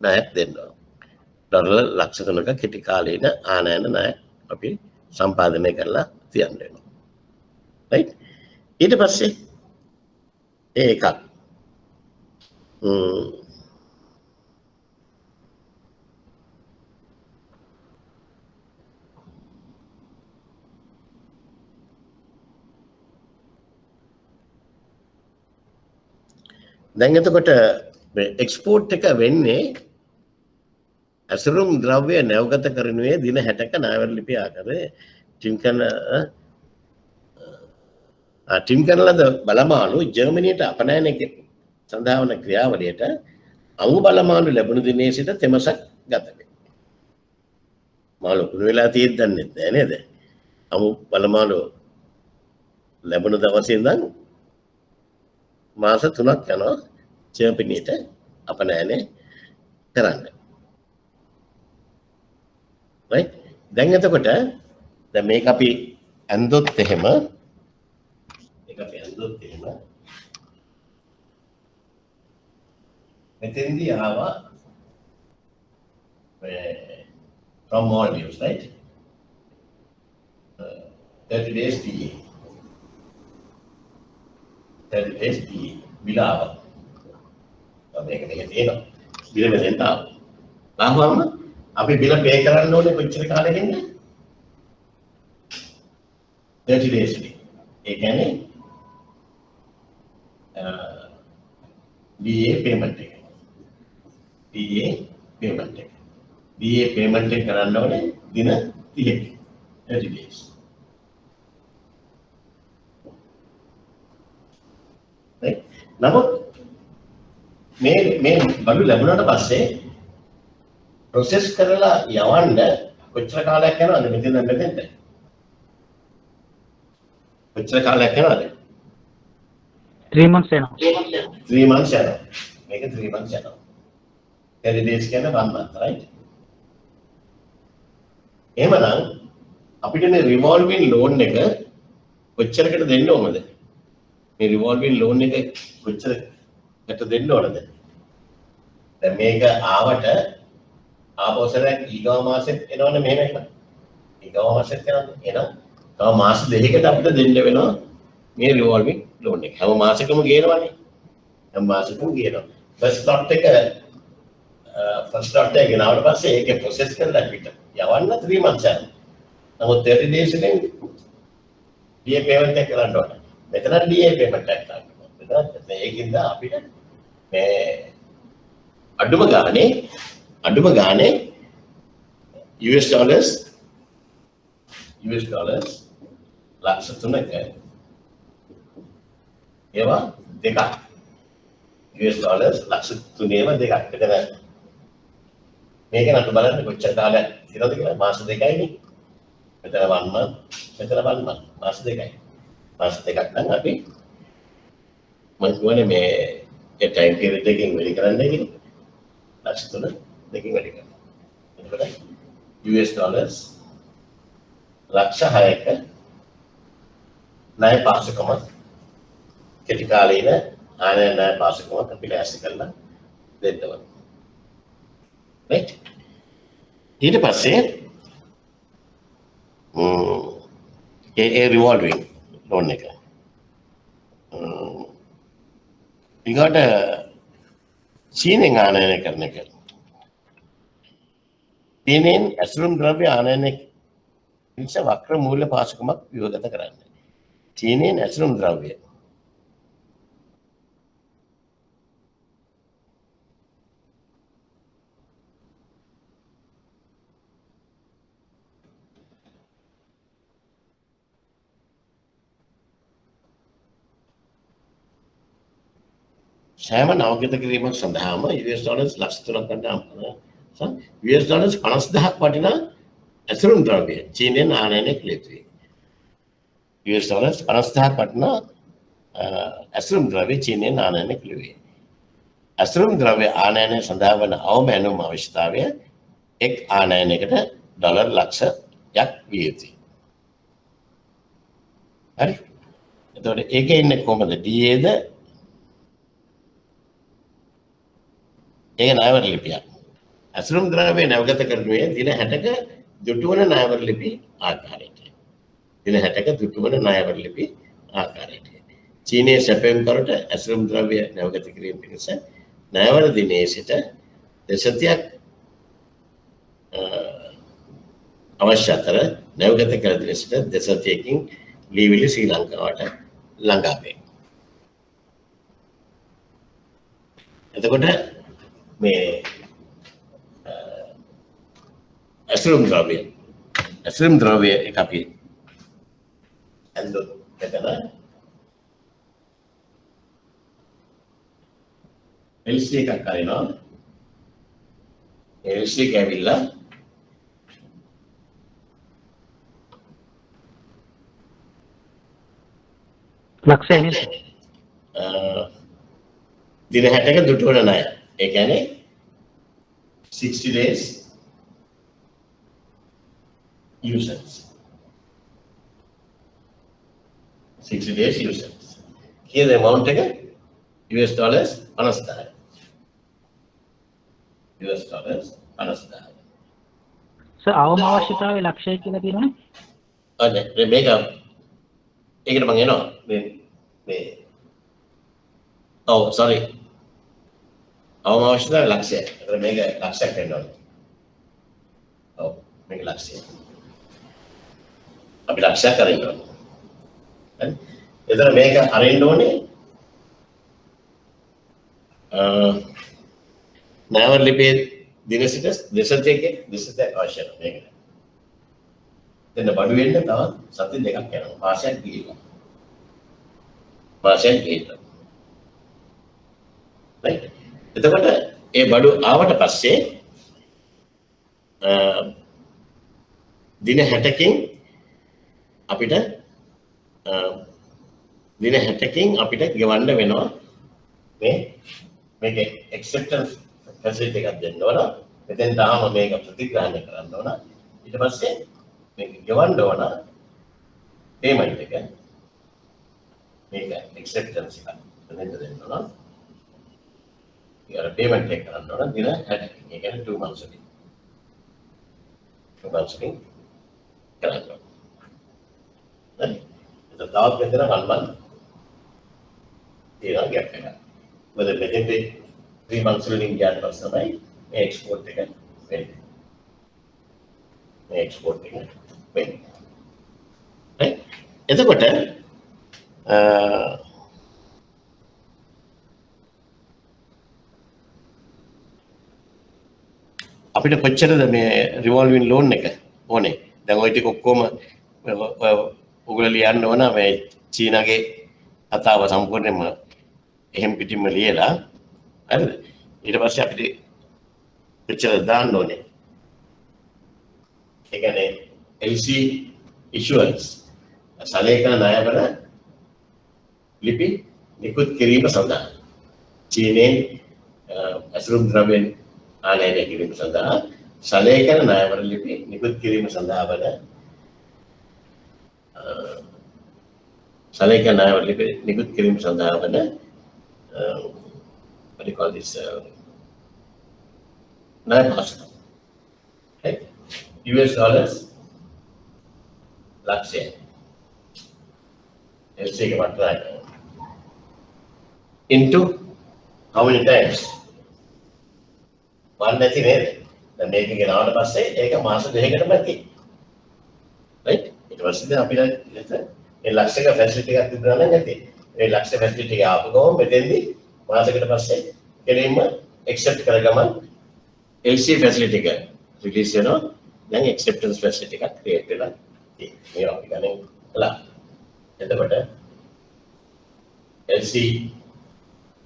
ණයක් දෙන්න ඕන. ඩොලර් ලක්ෂ 3ක කෙටි කාලීන ආනයන ණය අපි සම්පාදනය කරලා තියන්න වෙනවා. right? ඊට පස්සේ ඒකක් දැන් එතකොට එක්ස්පෝර්ට් එක වෙන්නේ අසුරුම් ද්‍රව්‍ය නැවගත කරනුයේ දින 60ක නායවර ලිපි ආකාරයේ ටින් කරන ලද බලමාළු ජර්මනියට අපනයන සඳහා වන ක්‍රියාවලියට අමු බලමාළු ලැබුණු දිනේ සිට තෙමසක් ගත වේ. මාළු කුණු වෙලා තියෙද්දි දන්නේ නැහැ නේද? අමු බලමාළු ලැබුණු දවසේ ඉඳන් මාස 3ක් යනවා ජර්මනියට අපනයන කරන්න. right? දැන් එතකොට දැන් මේක අපි ඇන්දොත් එහෙම මෙතෙන්දී ආවා from Maldives, right? 30 days DA. 30 days DA. Bila ආවා. මේක තියෙනවා. බිල මෙතෙන්ට ආවා. ආවම අපි බිල පේ කරන්න ඕනේ කොච්චර කාලෙකින්ද? 30 days. ඒ කියන්නේ DA payment එක. DA payment එක කරන්න ඕනේ දින 30ක 30 days. right? නමුත් මේ බඩු ලැබුණාට පස්සේ process කරලා යවන්න කොච්චර කාලයක් යනවද මෙතෙන්ට? කොච්චර කාලයක් යනවද? 3 months එනවා. 3 months යනවා. මේක 3 months යනවා. 30 days කියන්නේ 1 month, right? එහෙමනම් අපිට මේ revolving loan එක කොච්චරකට දෙන්න ඕනද? මේ revolving loan එක කොච්චරකට දෙන්න ඕනද? දැන් මේක ආවට ආපස්සට ඊගව මාසෙත් එනවනේ මෙහෙම එක. ඊගව මාසෙත් එනවා. තව මාස දෙකකට අපිට දෙන්න වෙනවා මේ revolving loan එක. හැම මාසෙකම ගේනවනේ. හැම මාසෙකම ගේනවා. first lot එක ගෙනාවට පස්සේ ඒක process කරලා අපිට යවන්න 3 months යනවා. නමුත් 30 days එකෙන් DA payment එක කරන්න ඕනේ. මෙතන DA payment එක කරන්න ඕනේ. මෙතන ඒකින්ද අපිට මේ අඩුම ගානේ US dollars ලක්ෂ 3ක ඒවා දෙකක් US dollars ලක්ෂ 3ේම දෙකක්. එතන මේක නතු බලන්න කොච්චර කාලයක් තියෙනවද කියලා. මාස දෙකයිනේ. මෙතන 1 month, මෙතන 1 month. මාස දෙකයි. මාස දෙකක් නම් අපි මම කියන්නේ මේ ඒ ටයිම් පීරියඩ් එකකින් වැඩි කරන්නයි කියන්නේ. ලක්ෂ 3 දෙකකින් වැඩි කරනවා. එතකොට US dollars ලක්ෂ 6ක ණය පාසුකම කෙටි කාලීන ආනය ණය පාසුකම අපිට ඇස්ති කරලා දෙන්න ඕනේ. right? ඊට පස්සේ ඒ revolving loan එක ඊගොඩ චීනෙන් ආනයනය කරන එක. චීනෙන් ඇසුරුම් ද්‍රව්‍ය ආනයනය පිණිස වක්‍ර මූල්‍ය පාසුකමක් ව්‍යුහගත කරන්න. චීනෙන් ඇසුරුම් ද්‍රව්‍ය සෑම නවගත කිරීමක් සඳහාම US dollars ලක්ෂ 3ක් ගන්න US dollars 50000ක් වටිනා ඇසුරුම් ද්‍රව්‍ය චීනෙන් ආනයනය කළ යුතුයි. US dollars 50000ක් වටිනා ඇසුරුම් ද්‍රව්‍ය චීනෙන් ආනයනය කළ යුතුයි. ඇසුරුම් ද්‍රව්‍ය ආනයනය සඳහා වන අවම ඇනුම් අවශ්‍යතාවය එක් ආනයනයකට ඩොලර් ලක්ෂයක් විය යුතුයි. හරි? එතකොට ඒකේ ඉන්නේ කොහමද? DA ද ඒක ණයවර ලිපියක්. ඇසුරුම් ද්‍රව්‍ය නැවගත කරනුයේ දින 60ක දුටුවන ණයවර ලිපි ආකාරයට. දින 60ක දුටුවන ණයවර ලිපි ආකාරයට. චීනයේ සැපයුම් කරට ඇසුරුම් ද්‍රව්‍ය නැවගත කිරීම පිණිස ණයවර දිනයේ සිට දෙසතියක් අවශ්‍ය අතර නැවගත කර දින සිට දෙසතියකින් ලීවිලි ශ්‍රී ලංකාවට ළඟා වේ. එතකොට මේ ඇසුරුම් ද්‍රව්‍ය එක අපි ඇන්දොත් මෙතන LC එකක් කරනවා. LC එක ඇවිල්ලා ලක්ෂය නේද? දින 60ක දුටුවන ණය. ඒ කියන්නේ 60 days usage. 60 days usage. Here the amount එක US dollars 50000. US dollars 50000. Sir අවම අවශ්‍යතාවය ලක්ෂය කියලා තියෙනවනේ. අනේ මේක ඒකට මම එනවා මේ ඔව් sorry අවම අවශ්‍යතාවය ලක්ෂය. ඒතර මේක ලක්ෂයක් වෙන්න ඕනේ. ඔව් මේක ලක්ෂය. අපි ලක්ෂයක් අරින්න ඕනේ. හරි? එතන මේක අරින්න ඕනේ ණයවර ලිපියේ දින සිට දෙසතේකේ දෙසත අවශ්‍ය නැහැ මේකට. දැන් බඩු වෙන්න තව සති දෙකක් යනවා. මාසයක් ගිහිල්ලා. මාසයක් ගිහිල්ලා. right. එතකොට ඒ බඩු ආවට පස්සේ දින 60කින් අපිට දින 60කින් අපිට ගෙවන්න වෙනවා මේක acceptance facility එකක් දෙන්න ඕන. මෙතෙන් තාම මේක ප්‍රතිග්‍රහණය කරන්න ඕන. ඊට පස්සේ මේක ගෙවන්න ඕන payment එක. මේක acceptance එක දෙන්න ඕන. ඊට payment එක කරන්න ඕන දින 60කින්. ඒ කියන්නේ 2 months එකකින්. 2 months එකකින් කරන්න ඕන. හරි. එතකොට තවත් මෙතන 1 month තියෙනවා gap එක. මොකද මෙතෙන්දී 3 months වලින් ගියාට පස්සේ තමයි මේ export එක වෙන්නේ. මේ export එක වෙන්නේ. right. එතකොට අපිට කොච්චරද මේ revolving loan එක ඕනේ? දැන් ওই ටික ඔක්කොම ඔයගොල්ලෝ ලියන්න ඕන මේ චීනාගේ කතාව සම්පූර්ණයෙන්ම එහෙම් පිටින්ම ලියලා හරිද? ඊට පස්සේ අපිට කොච්චර දාන්න ඕනේ? ඒ කියන්නේ LC issuance සලේකන ණයවල ලිපි නිකුත් කිරීම සඳහා චීනයෙන් අසුරුම් ද්‍රව්‍යයන් ආනයනය කිරීම සඳහා සලේකන ණයවල ලිපි නිකුත් කිරීම සඳහා වන සලේකන ණයවල ලිපි නිකුත් කිරීම සඳහා වන what do you call this ණය පාසුකම් right US dollars ලක්ෂය LC එක වටලා into how many times one නැති නේද? දැන් මේක ගෙනාවට පස්සේ ඒක මාස දෙකකටම ඇති. right ඊට පස්සේ අපිට මේ ලක්ෂයක ෆැසිලිටි එකක් තිබුණා නම් ඇති. මේ ලක්ෂ ෆැසිලිටි එක ආපු ගමන් මෙතෙන්දී මාසයකට පස්සේ කෙලින්ම accept කරගමන් LC ෆැසිලිටි එක රිලීස් වෙනවා. දැන් acceptance ෆැසිලිටි එකක් ක්‍රියේට් වෙලා තියෙනවා. මේ අපි ගන්නේ කළා. එතකොට LC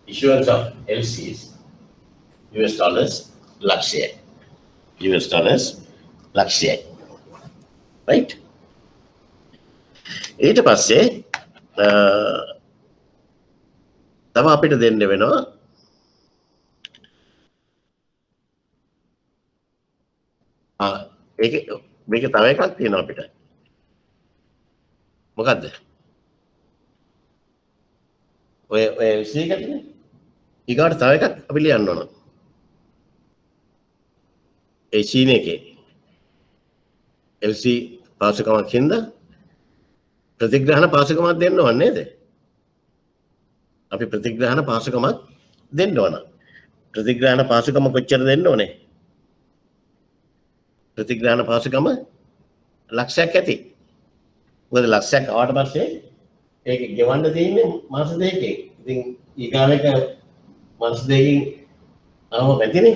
issuance of LCs US dollars ලක්ෂයයි. US dollars ලක්ෂයයි. right ඊට පස්සේ තව අපිට දෙන්න වෙනවා මේක තව එකක් තියෙනවා අපිට. මොකද්ද? ඔය LC එකනේ. ඊගාට තව එකක් අපි ලියන්න ඕන. ඒ චීන එකේ LC පාසුකමක් හින්දා ප්‍රතිග්‍රහණ පාසුකමක් දෙන්න ඕන නේද? අපි ප්‍රතිග්‍රහණ පාසුකමක් දෙන්න ඕන. ප්‍රතිග්‍රහණ පාසුකම කොච්චර දෙන්න ඕනේ? ප්‍රතිග්‍රහණ පාසුකම ලක්ෂයක් ඇති. මොකද ලක්ෂයක් ආවට පස්සේ ඒක ගෙවන්න තියෙන්නේ මාස දෙකකින්. ඉතින් ඊගාව එක මාස දෙකකින් ආව නැතිනේ.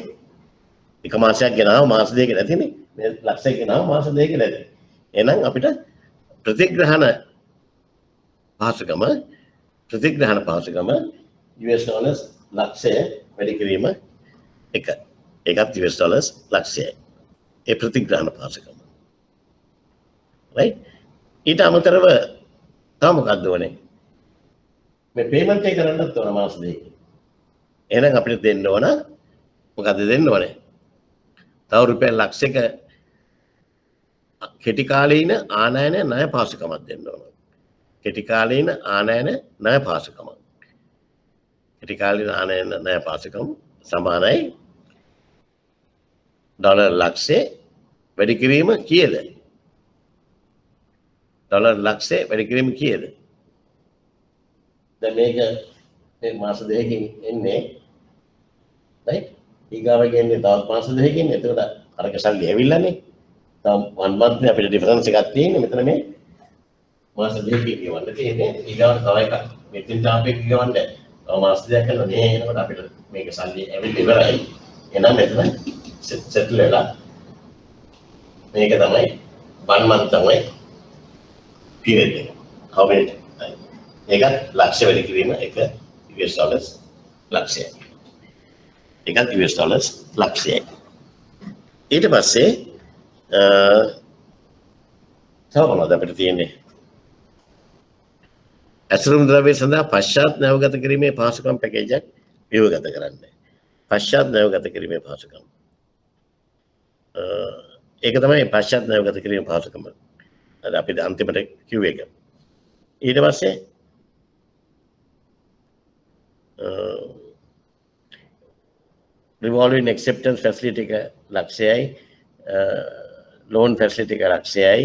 එක මාසයක් ගෙනාව මාස දෙකක නැතිනේ. මේ ලක්ෂයක් ගෙනාව මාස දෙකක නැති. එහෙනම් අපිට ප්‍රතිග්‍රහණ පාසුකම US dollars ලක්ෂය වැඩි කිරීම එක. ඒකත් US dollars ලක්ෂයයි. ඒ ප්‍රතිග්‍රහණ පාසුකම. right ඊට අමතරව තව මොකක්ද ඕනේ? මේ පේමන්ට් එක කරන්නත් ඕන මාස දෙකකින්. එහෙනම් අපිට දෙන්න ඕන මොකද්ද දෙන්න ඕනේ? තව රුපියල් ලක්ෂයක කෙටි කාලීන ආනයන ණය පාසුකමක් දෙන්න ඕන. කෙටි කාලීන ආනයන ණය පාසුකම. කෙටි කාලීන ආනයන ණය පාසුකම සමානයි ඩොලර් ලක්ෂය වැඩි කිරීම කීයද? ඩොලර් ලක්ෂය වැඩි කිරීම කීයද? දැන් මේක මේ මාස දෙකකින් එන්නේ right ඊගාව කියන්නේ තවත් මාස දෙකකින්. එතකොට අරක සල්ලි ඇවිල්ලානේ. තව 1 month නේ අපිට ඩිෆරන්ස් එකක් තියෙන්නේ. මෙතන මේ මාස දෙකකින් ගෙවන්න තියෙන්නේ. ඊගාවට තව එකක් මෙතෙන් තාපෙක ගෙවන්න. තව මාස දෙකක් කරලා මේ එනකොට අපිට මේක සල්ලි ඇවිල්ලා ඉවරයි. එහෙනම් මෙතන සෙටල් වෙලා මේක තමයි 1 month තමයි period එක. how many ඒකත් ලක්ෂ වැඩි කිරීම එක US dollars ලක්ෂයයි. ඒකත් US dollars ලක්ෂයයි. ඊට පස්සේ තව මොනවද අපිට තියෙන්නේ? ඇසුරුම් ද්‍රව්‍ය සඳහා පශ්චාත් නැවගත කිරීමේ පහසුකම් පැකේජයක් ව්‍යුහගත කරන්න. පශ්චාත් නැවගත කිරීමේ පහසුකම්. ඒක තමයි පශ්චාත් නැවගත කිරීමේ පහසුකම. අද අපි අන්තිමට කිව්ව එක. ඊට පස්සේ revolving acceptance facility එක ලක්ෂයයි, loan facility එක ලක්ෂයයි,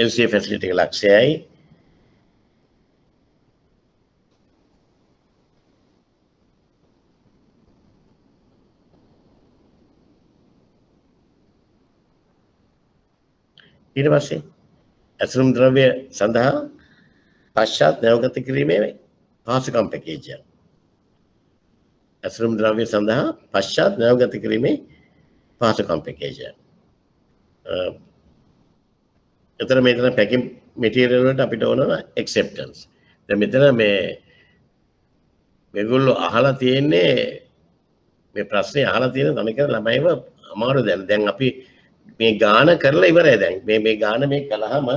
LCA facility එක ලක්ෂයයි. ඊට පස්සේ ඇසුරුම් ද්‍රව්‍ය සඳහා පශ්චාත් නැවගත කිරීමේ පහසුකම් පැකේජ් එක. ඇසුරුම් ද්‍රව්‍ය සඳහා පශ්චාත් නැවගත කිරීමේ පහසුකම් පැකේජ් එක. එතන මෙතන පැකින් මැටීරියල් වලට අපිට ඕන ඇක්සෙප්ටන්ස්. දැන් මෙතන මේගොල්ලෝ අහලා තියෙන්නේ මේ ප්‍රශ්නේ අහලා තියෙන තනිකර ළමයිව අමාරු දැන් අපි මේ ගාන කරලා ඉවරයි දැන් මේ ගාන මේ කළාම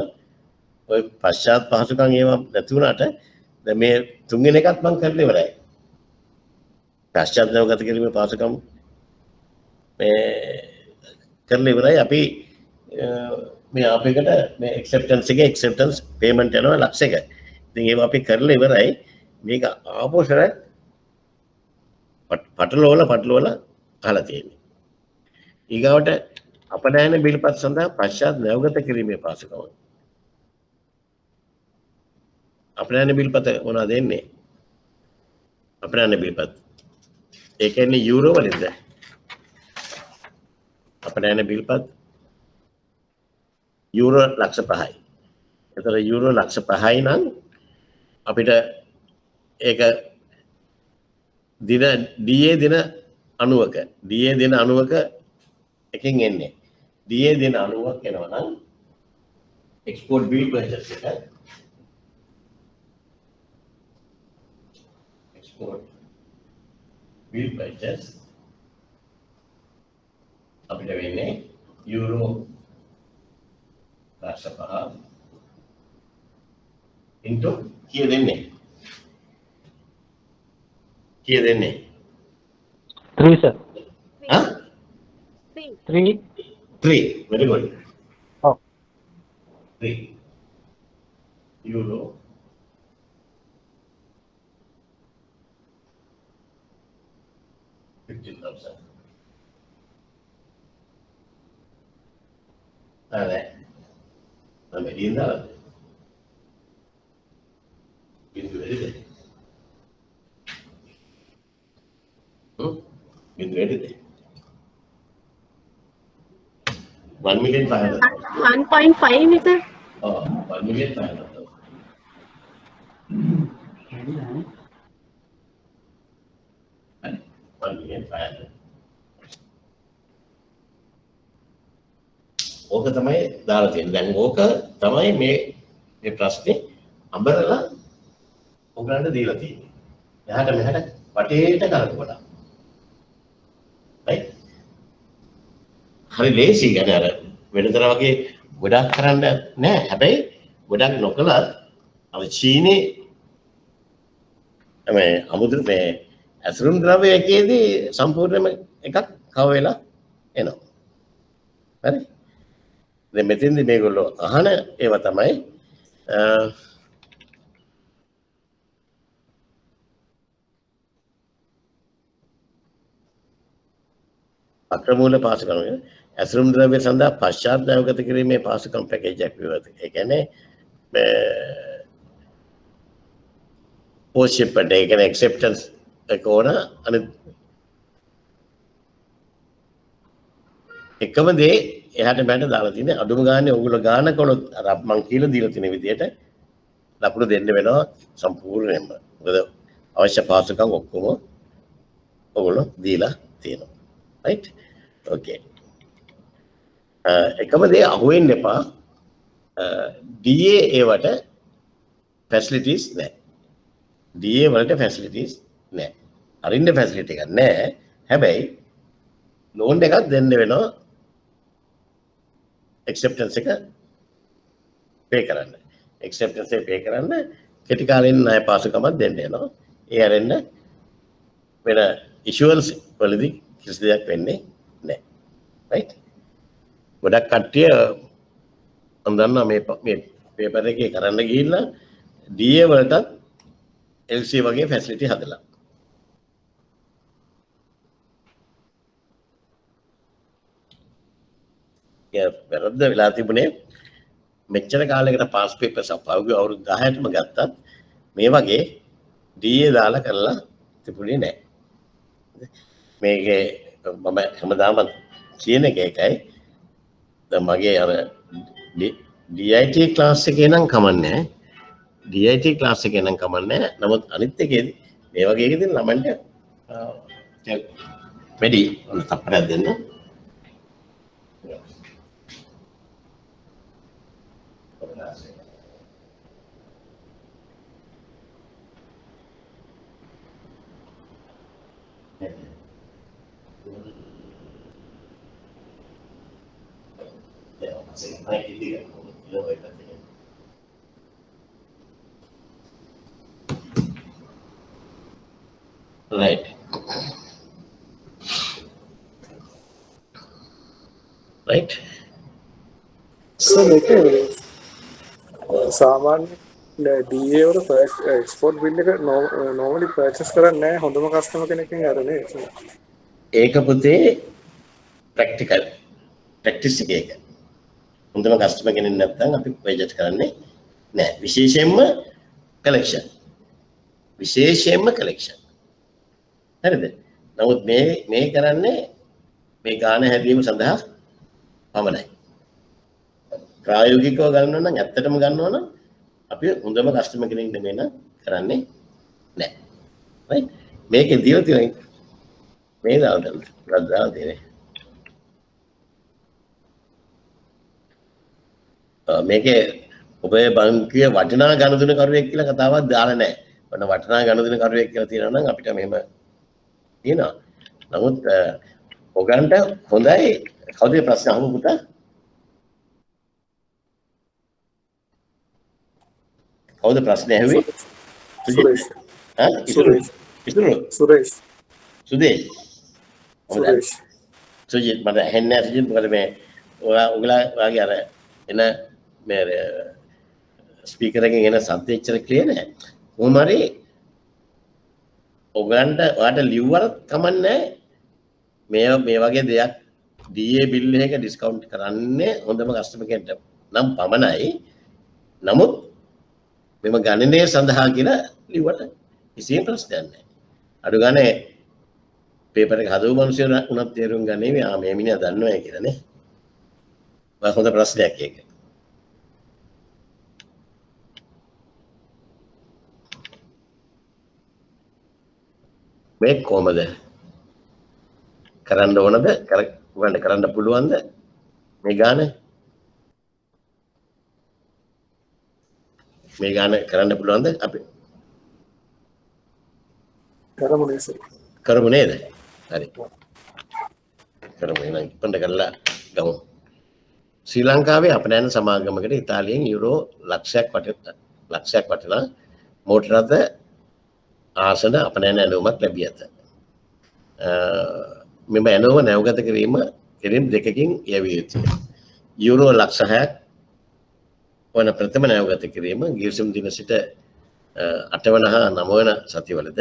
ඔය පශ්චාත් පහසුකම් ඒවා නැති වුණාට දැන් මේ තුන්වෙනි එකත් මම කරලා ඉවරයි. පශ්චාත් නැවගත කිරීමේ පහසුකම් මේ කරලා ඉවරයි. අපි මේ අපේකට මේ ඇක්සෙප්ටන්ස් එකේ ඇක්සෙප්ටන්ස් පේමන්ට් යනවා ලක්ෂයක. ඉතින් ඒවා අපි කරලා ඉවරයි. මේක ආපෝෂර පටලවලා අහලා තියෙන්නේ. ඊගාවට අපනයන බිල්පත් සඳහා පශ්චාත් නැවගත කිරීමේ පහසුකම. අපනයන බිල්පත මොනවද දෙන්නේ? අපනයන බිල්පත්. ඒ කියන්නේ යූරෝ වලින්ද? අපනයන බිල්පත් යූරෝ ලක්ෂ 5යි. ඒතර යූරෝ ලක්ෂ 5යි නම් අපිට ඒක දින DA දින 90ක DA දින 90ක එකකින් එන්නේ. DA දින 90ක් එනවා නම් export bill purchase එක export bill purchase අපිට වෙන්නේ යූරෝ ලක්ෂ 5 into කීය දෙන්නේ? 3 sir. Huh? 3. 3. Very good. Oh. 3 euro $15,000. Alright. Nama dia dah. Bindu edit. Bindu edit. 1,500,000. 1.5 is it? Oh, 1,500,000. And 1,500,000. ඕක තමයි දාලා තියෙන්නේ. දැන් ඕක තමයි මේ ප්‍රශ්නේ අඹරලා ඔයගලන්ට දීලා තියෙන්නේ. එහාට මෙහාට වටේට කරකවලා. right? හරි ලේසි ගන්න අර වෙනතර වගේ ගොඩක් කරන්න නෑ. හැබැයි ගොඩක් නොකලත් අර චීනේ මේ අමුද්‍ර මේ ඇසුරුම් ද්‍රව්‍ය එකේදී සම්පූර්ණයෙන්ම එකක් කව වෙලා එනවා. හරි? දැන් මෙතෙන්දී මේගොල්ලෝ අහන ඒවා තමයි අක්‍රමූල පාසුකම් ඇසුරුම් ද්‍රව්‍ය සඳහා පශ්චාත් නැවගත කිරීමේ පාසුකම් පැකේජ් එකක් විවෘත. ඒ කියන්නේ post shipment ඒ කියන්නේ acceptance එක ඕන අනිත් එකම දේ එහාට මෙහාට දාලා තියෙන්නේ අඩුම ගානේ ඕගොල්ලෝ ගාන කළොත් අර මං කියලා දීලා තියෙන විදිහට ලකුණු දෙන්න වෙනවා සම්පූර්ණයෙන්ම. මොකද අවශ්‍ය පාසුකම් ඔක්කොම ඕගොල්ලෝ දීලා තියෙනවා. right okay එකම දේ අහුවෙන්න එපා DA ඒවට facilities නැහැ DA වලට facilities නැහැ අරින්න facility එකක් නැහැ හැබැයි loan එකක් දෙන්න වෙනවා acceptance එක pay කරන්න acceptance එක pay කරන්න කෙටි කාලෙන් ණය පාසුකමක් දෙන්න වෙනවා ඒ අරෙන්න වෙන issuance වලදී කිසි දෙයක් වෙන්නේ නැහැ right ගොඩක් කට්ටිය මම දන්නවා මේ පේපර් එකේ කරන්න ගිහිල්ලා DA වලටත් LC වගේ facility හදලා වැරද්ද වෙලා තිබුණේ මෙච්චර කාලයකට පාස් පේපර්ස් අපවගේ අවුරුදු 10ටම ගත්තත් මේ වගේ DA දාලා කරලා තිබුණේ නැහැ. මේකේ මම හැමදාම කියන එක එකයි දැන් මගේ අර DIT ක්ලාස් එකේ නම් කමන්නේ DIT ක්ලාස් එකේ නම් කමන්නේ නමුත් අනිත් එකේදී මේ වගේ එකකින් ළමන්ට වැඩි තප්පරයක් දෙන්න right right so මේක සාමාන්‍ය DA වල export bill එක normally purchase කරන්නේ නැහැ හොඳම customer කෙනෙක්ගෙන් අරනේ ඒක පුතේ practical practice එකක හොඳම customer කෙනෙක් නැත්නම් අපි budget කරන්නේ නැහැ විශේෂයෙන්ම collection හරිද නමුත් මේ කරන්නේ මේ ගාන හැදීම සඳහා පමණයි ප්‍රායෝගිකව ගන්නවා නම් ඇත්තටම ගන්නවා නම් අපි හොඳම කස්ටමර් කෙනෙක් දෙන්න කරන්නේ නැහැ right මේකේ දීලා තියෙන මේ දාලා දෙන්නේ මේකේ ඔබේ බංකුවේ වටිනා ගනුදෙනු කරුවෙක් කියලා කතාවක් දාලා නැහැ. වන්න වටිනා ගනුදෙනු කරුවෙක් කියලා තියෙනවා නම් අපිට මෙහෙම තියෙනවා. නමුත් ඔයගන්ට හොඳයි කවුද ප්‍රශ්න අහමු පුතා? කවුද ප්‍රශ්න ඇහුවේ? සුරේෂ් සුරේෂ් සුරේෂ් සුජිත් මට ඇහෙන්නේ නැහැ සුජිත් මොකද මේ ඔයගලා වාගේ අර එන මේ ස්පීකර් එකෙන් එන සද්ද එච්චර ක්ලියර් නැහැ. කොහොම හරි ඔයගලන්ට ඔයාලට ලිව්වරත් කමන්නේ මේ වගේ දෙයක් DA බිල් එක ඩිස්කවුන්ට් කරන්නේ හොඳම කස්ටමර් කෙනෙක්ට නම් පමණයි. නමුත් මෙම ගණනය සඳහා කියලා ලිව්වට කිසිම ප්‍රශ්නයක් නැහැ. අඩු ගානේ පේපර් එක හදපු මිනිස්සු උනත් තේරුම් ගන්නේ මේ මිනිහා දන්නවා කියලා නේ. හොඳ ප්‍රශ්නයක් ඒක. මේ කොහමද කරන්න ඕනද උගන්ට කරන්න පුළුවන්ද මේ ගාන කරන්න පුළුවන්ද අපි කරමු නේද හරි කරමු එහෙනම් ඉක්මනට කරලා ගමු ශ්‍රී ලංකාවේ අපනයන සමාගමකට ඉතාලියෙන් යුරෝ ලක්ෂයක් වටිනා මෝටර රථ ආසන අපනයන ඇනුමක් ලැබී ඇත. මෙම ඇනුම නැවගත කිරීම දෙකකින් යැවිය යුතුය. යුරෝ ලක්ෂ 6ක් වන ප්‍රථම නැවගත කිරීම ගිවිසුම් දින සිට 8 වන හා 9 වන සතිවලද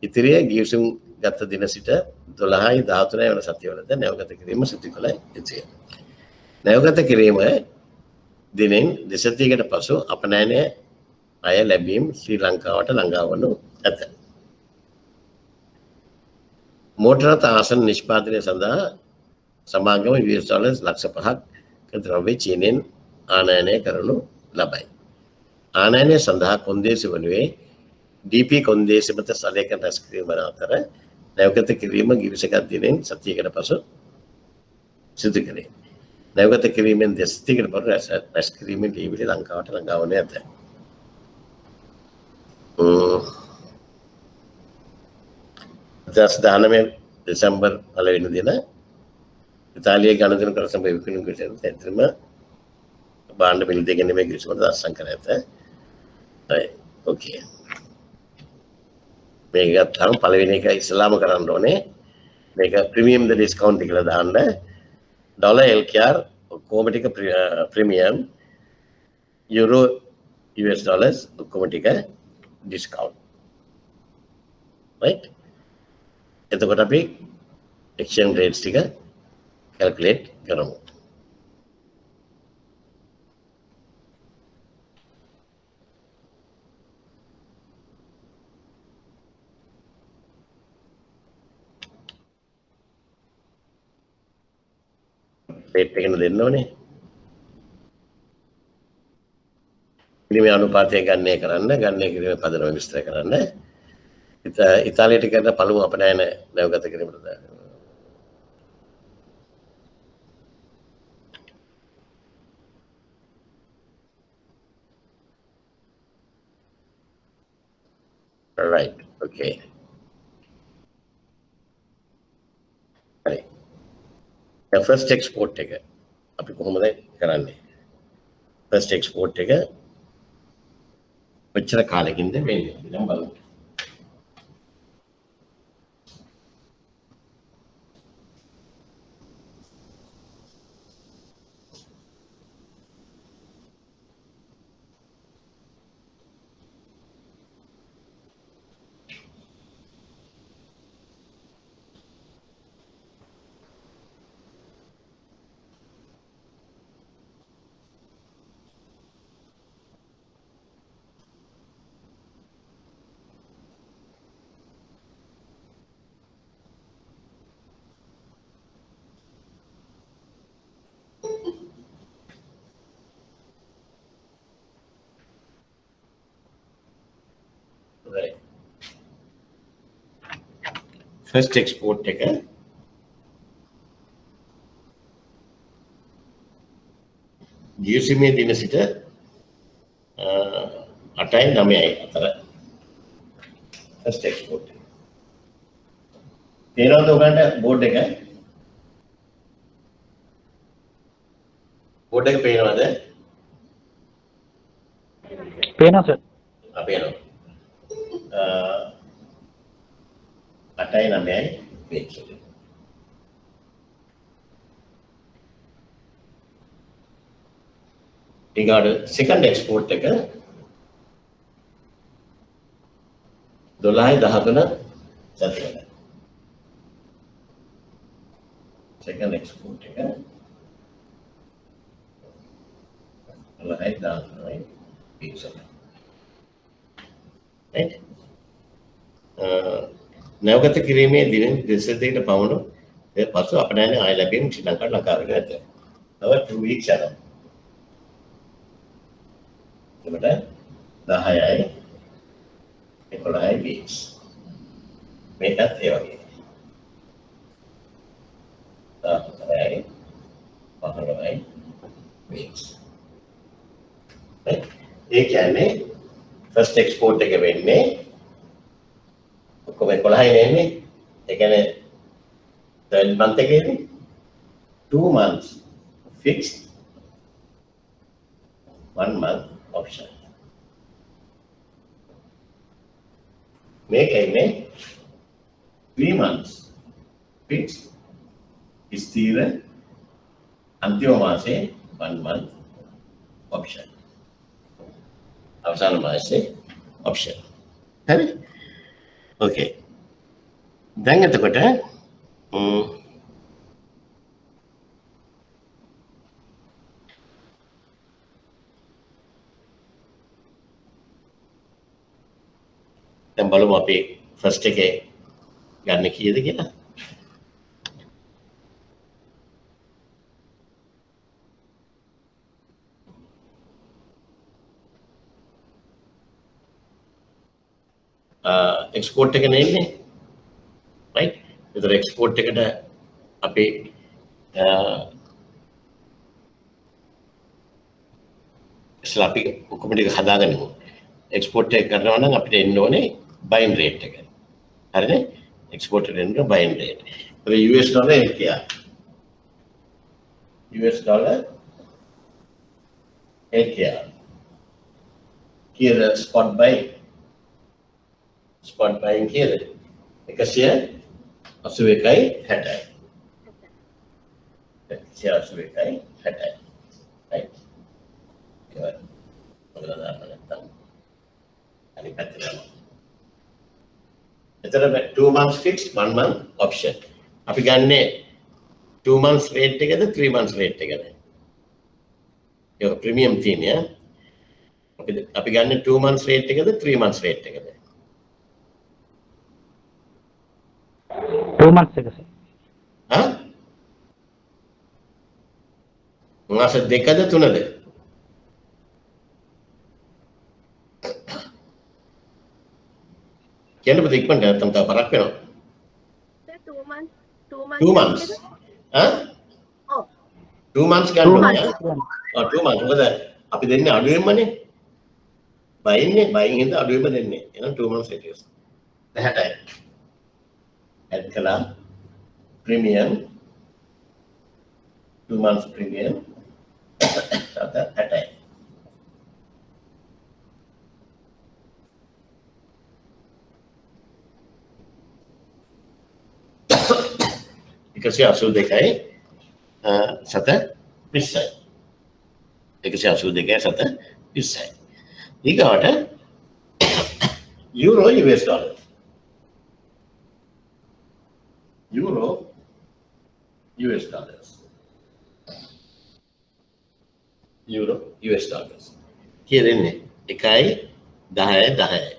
ඉතිරිය ගිවිසුම් ගත දින සිට 12යි 13 වන සතිවලද නැවගත කිරීම සිදු කළ යුතුය. නැවගත කිරීම දිනෙන් දෙසතියකට පසු අපනයන අය ලැබීම් ශ්‍රී ලංකාවට ළඟා වනු ඇත. මෝටර රථ ආසන නිෂ්පාදනය සඳහා සමාගම US ලක්ෂ 5ක ද්‍රව්‍ය චීනෙන් ආනයනය කරනු ලබයි. ආනයනය සඳහා කොන්දේසි වනුයේ DP කොන්දේසි මත සලේකන රැස් කිරීම වන අතර නැවගත කිරීම ගිවිසගත් දිනෙන් සතියකට පසු සිදු කරේ. නැවගත කිරීමෙන් දෙසතියකට පසු රැස් කිරීමෙන් ඩීවිඩි ලංකාවට ළඟා වනු ඇත. දෙසැම්බර් 1 වෙනි දින ඉතාලියේ ගණදෙනු කර සභාවේ විකුණු කිරීම ඇතුළම භාණ්ඩ මිලදී ගැනීමේ ගිවිසුමට අත්සන් කර ඇත. හරි. ඕකේ. මේක ගත්තාම පළවෙනි එක ඉස්ලාම කරන්න ඕනේ. මේක ප්‍රීමියම් ද ඩිස්කවුන්ට් කියලා දාන්න. ඩොලර් LKR ඔක්කොම ටික ප්‍රීමියම් යුරෝ US dollars ඔක්කොම ටික ඩිස්කවුන්ට්. right? එතකොට අපි exchange rates ටික calculate කරමු. rate එකන දෙන්න ඕනේ. විනිමය අනුපාතය ගණනය කරන්න, ගණනය කිරීමේ පදනම විස්තර කරන්න. ඉතාලියට කරන පළමු අපනයන නැවගත කිරීමට right, okay. හරි. දැන් first export එක අපි කොහොමද කරන්නේ? first export එක කොච්චර කාලෙකින්ද වෙන්නේ? දැන් බලමු. Right. First export එක ජියුසිමේ දින සිට 8යි 9යි අතර first export. තේරෙනවද ඔයගන්ට බෝඩ් එක? බෝඩ් එක පේනවද? පේනවා සර්. පේනවා. 8යි 9යි weeks. ඊගාට second export එක 12යි 13 සතියකට. second export එක 12යි 13යි weeks. right? නැවගත කිරීමේ දින 22කට පමණ පසු අපනයන ආය ලැබීම ශ්‍රී ලංකාවට ලංකාවට ඇත. තව 2 weeks යනවා. එතකොට 10යි 11යි weeks. මේකත් ඒ වගේ. 10යි 15යි weeks. ඒ කියන්නේ first export එක වෙන්නේ ඔක්කොම 11යි නෙන්නේ. ඒ කියන්නේ 12 month එකේදී 2 months fixed, 1 month option. මේකෙන්නේ 3 months fixed, ස්ථිර, අන්තිම මාසේ 1 month option. අවසාන මාසේ option. හරි? Okay. දැන් එතකොට දැන් බලමු අපි ෆස්ට් එකේ ගන්න කීයද කියලා. එක්ස්පෝර්ට් එක නෙන්නේ. right? ඒතර එක්ස්පෝර්ට් එකට අපි ඉස්සලා අපි ඔක්කොම ටික හදාගනිමු. එක්ස්පෝර්ට් එක කරනවා නම් අපිට එන්න ඕනේ බයින් රේට් එක. හරිනේ? එක්ස්පෝර්ට් එකට එන්න බයින් රේට්. ඒතර US dollar LKR. US dollar LKR. Kira spot buy. Spot buying kira. Ekasiya 81.60. Ekasiya 81.60. Right. Kira. Maganda naman. Ani patila. එතන 2 months fixed 1 month option. අපි ගන්නේ 2 months rate එකද 3 months rate එකද? ඒක ප්‍රීමියම් තියෙන්නේ ඈ. අපි ගන්න 2 months rate එකද 3 months rate එකද? 2 months එක සර්. හා? මාස දෙකද තුනද? කියන්න බෑ ඉක්මනට නැත්තම් තව පරක් වෙනවා. Sir, 2 months. 2 months. හා? Oh, 2 months ගන්න ඕනේ. ඔව් 2 months. මොකද අපි දෙන්නේ අඩුවෙන්මනේ. බයින්නේ බයින් හින්දා අඩුවෙන්ම දෙන්නේ. එහෙනම් 2 months rate එක. 60යි. add කළා premium 2 months premium 60යි. එකසිය 82යි 7.20යි. 182යි 7.20යි. ඊගාට euro US dollar. Euro, US dollars. Euro, US dollars. Here ඉන්නේ 1.10.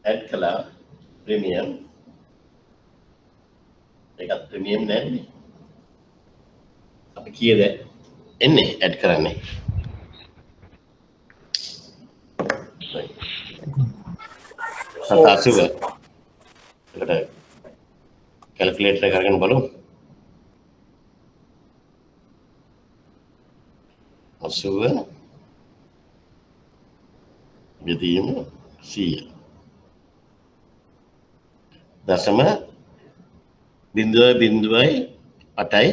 add කළා premium. ඒකත් premium නෑනේ. අපි කීයද එන්නේ add කරන්නේ? සතාසුව එකට කැල්කියුලේටර් එක අරගෙන බලමු. 80 බෙදීම 100 දශම 0.8යි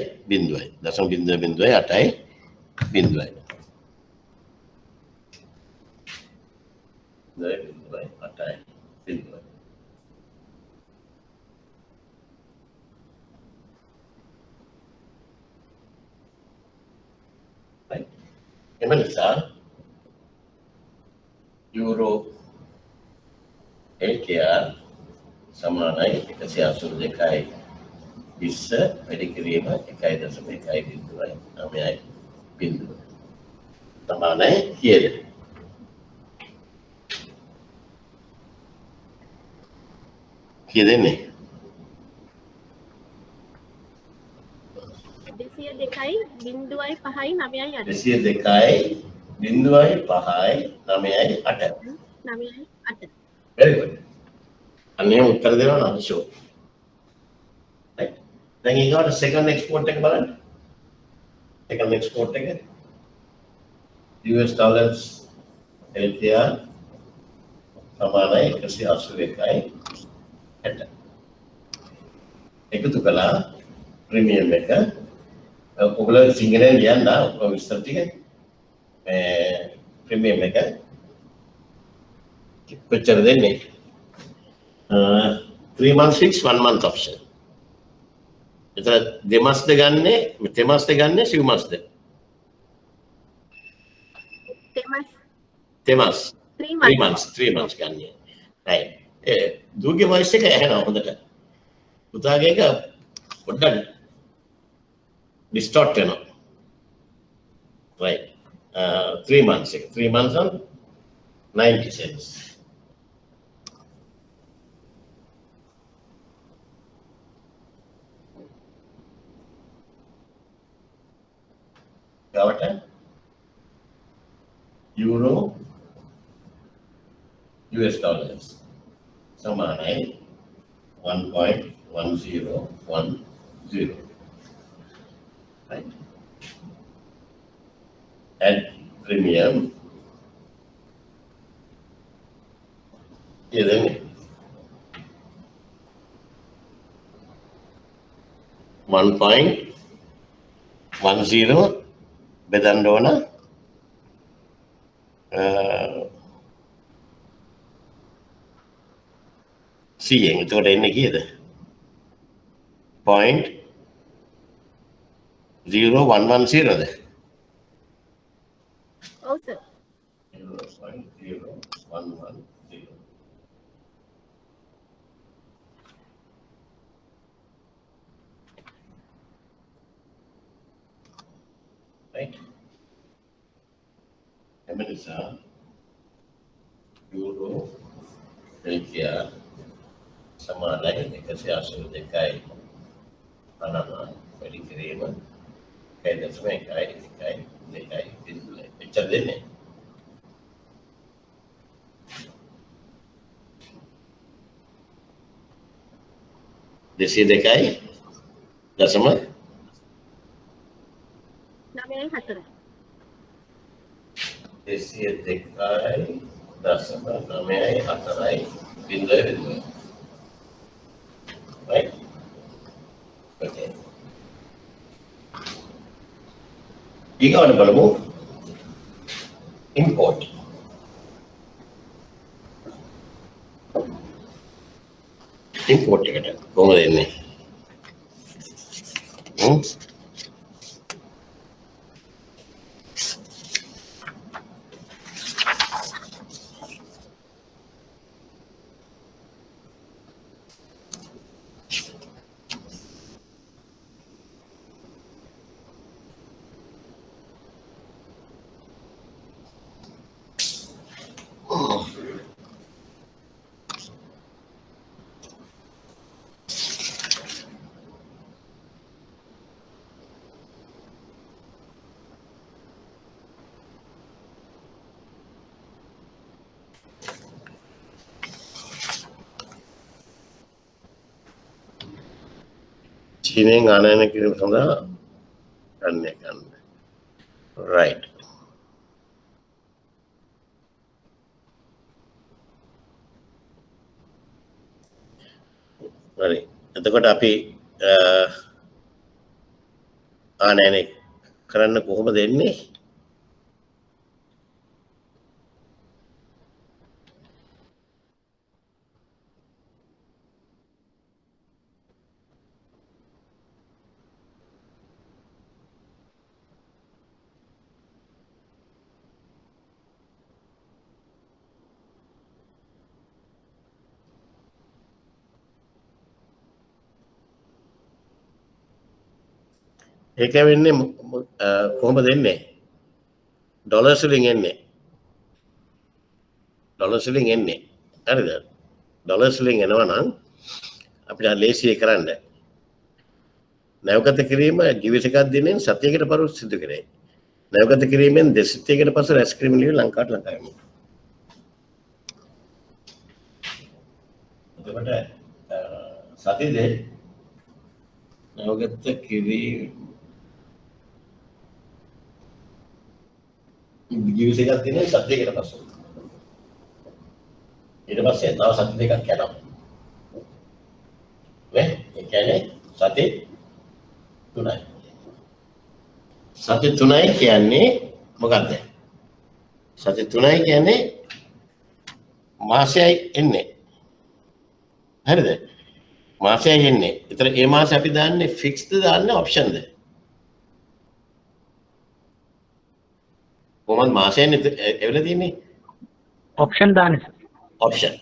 දශම 0.8යි 0.8යි එම නිසා යුරෝ LKR සමානයි 182යි 20 වැඩි කිරීම 1.1යි 9යි බිඳුව සමානයි කීයද? කීයද එන්නේ? 202යි 0.5යි 9යි 8. 202යි 0.5යි 9යි 8. 9යි 8. very good. අනේ උත්තර දෙනවා නම් ෂෝ. right. දැන් ඊගොල්ලෝ second export එක බලන්න. second export එක US dollars LKR සමානයි 181යි 60. එකතු කළා ප්‍රීමියම් එක ඔයගොල්ලෝ සිංහලෙන් ලියන්න ඔක්කොම විස්තර ටික ප්‍රීමියම් එක කොච්චර දෙන්නේ 3 months fix 1 month option. එතන දෙමාස්ද ගන්නේ තෙමාස්ද ගන්නේ සිව්මාස්ද? තෙමාස් 3 months ගන්නේ. right. දුර්ගේ වොයිස් එක ඇහෙනවා හොඳට. පුතාගේ එක පොඩ්ඩක් distort වෙනවා. right. 3 months එක 3 months on 90 cents. ගාවට යුරෝ US dollars සමානයි 1.1010 right add premium ඉතින් 1.10 බෙදන්න ඕන 100 එතකොට එන්නේ කීයද 0.0110ද ඔව් සර් 0.0110 right එම නිසා යුරෝ රුපියල් සමානයි 182යි අනම වැඩි කිරීම 1.1 එච්චර දෙන්නේ 202යි දශම 9.4 202යි දශම 9.4යි බිඳුවයි right okay ඊගොල්ලෝ බලමු import එකට කොහොමද එන්නේ චීනෙන් ආනයන කිරීම සඳහා ගන්න right හරි එතකොට අපි ආනයන කරන්න කොහොමද එන්නේ ඒක වෙන්නේ කොහොමද එන්නේ ඩොලර්ස් වලින් එන්නේ හරිද ඩොලර්ස් වලින් එනවා නම් අපිට ලේසියි කරන්න නැවගත කිරීම ජීවිතයක් දිනෙන් සතියකට පසු සිදු කරේ නැවගත කිරීමෙන් දෙසිතයකට පසු රැස් කිරීම ලියන ලංකාවට ලංකාවෙම එතකොට සතියේ නැවගත කිරීම ජීවිතයක් දිනේ සතියකට පසු ඊට පස්සේ තව සති දෙකක් යනවා නේ ඒ කියන්නේ සති 3යි සති 3යි කියන්නේ මොකක්ද සති 3යි කියන්නේ මාසයයි එන්නේ හරිද මාසයයි එන්නේ ඒතර ඒ මාසේ අපි දාන්නේ ෆික්ස්ඩ් දාන්නේ ඔප්ෂන්ද කොහොමද මාසයෙන් එවල තියෙන්නේ ऑप्शन දාන්නේ ऑप्शन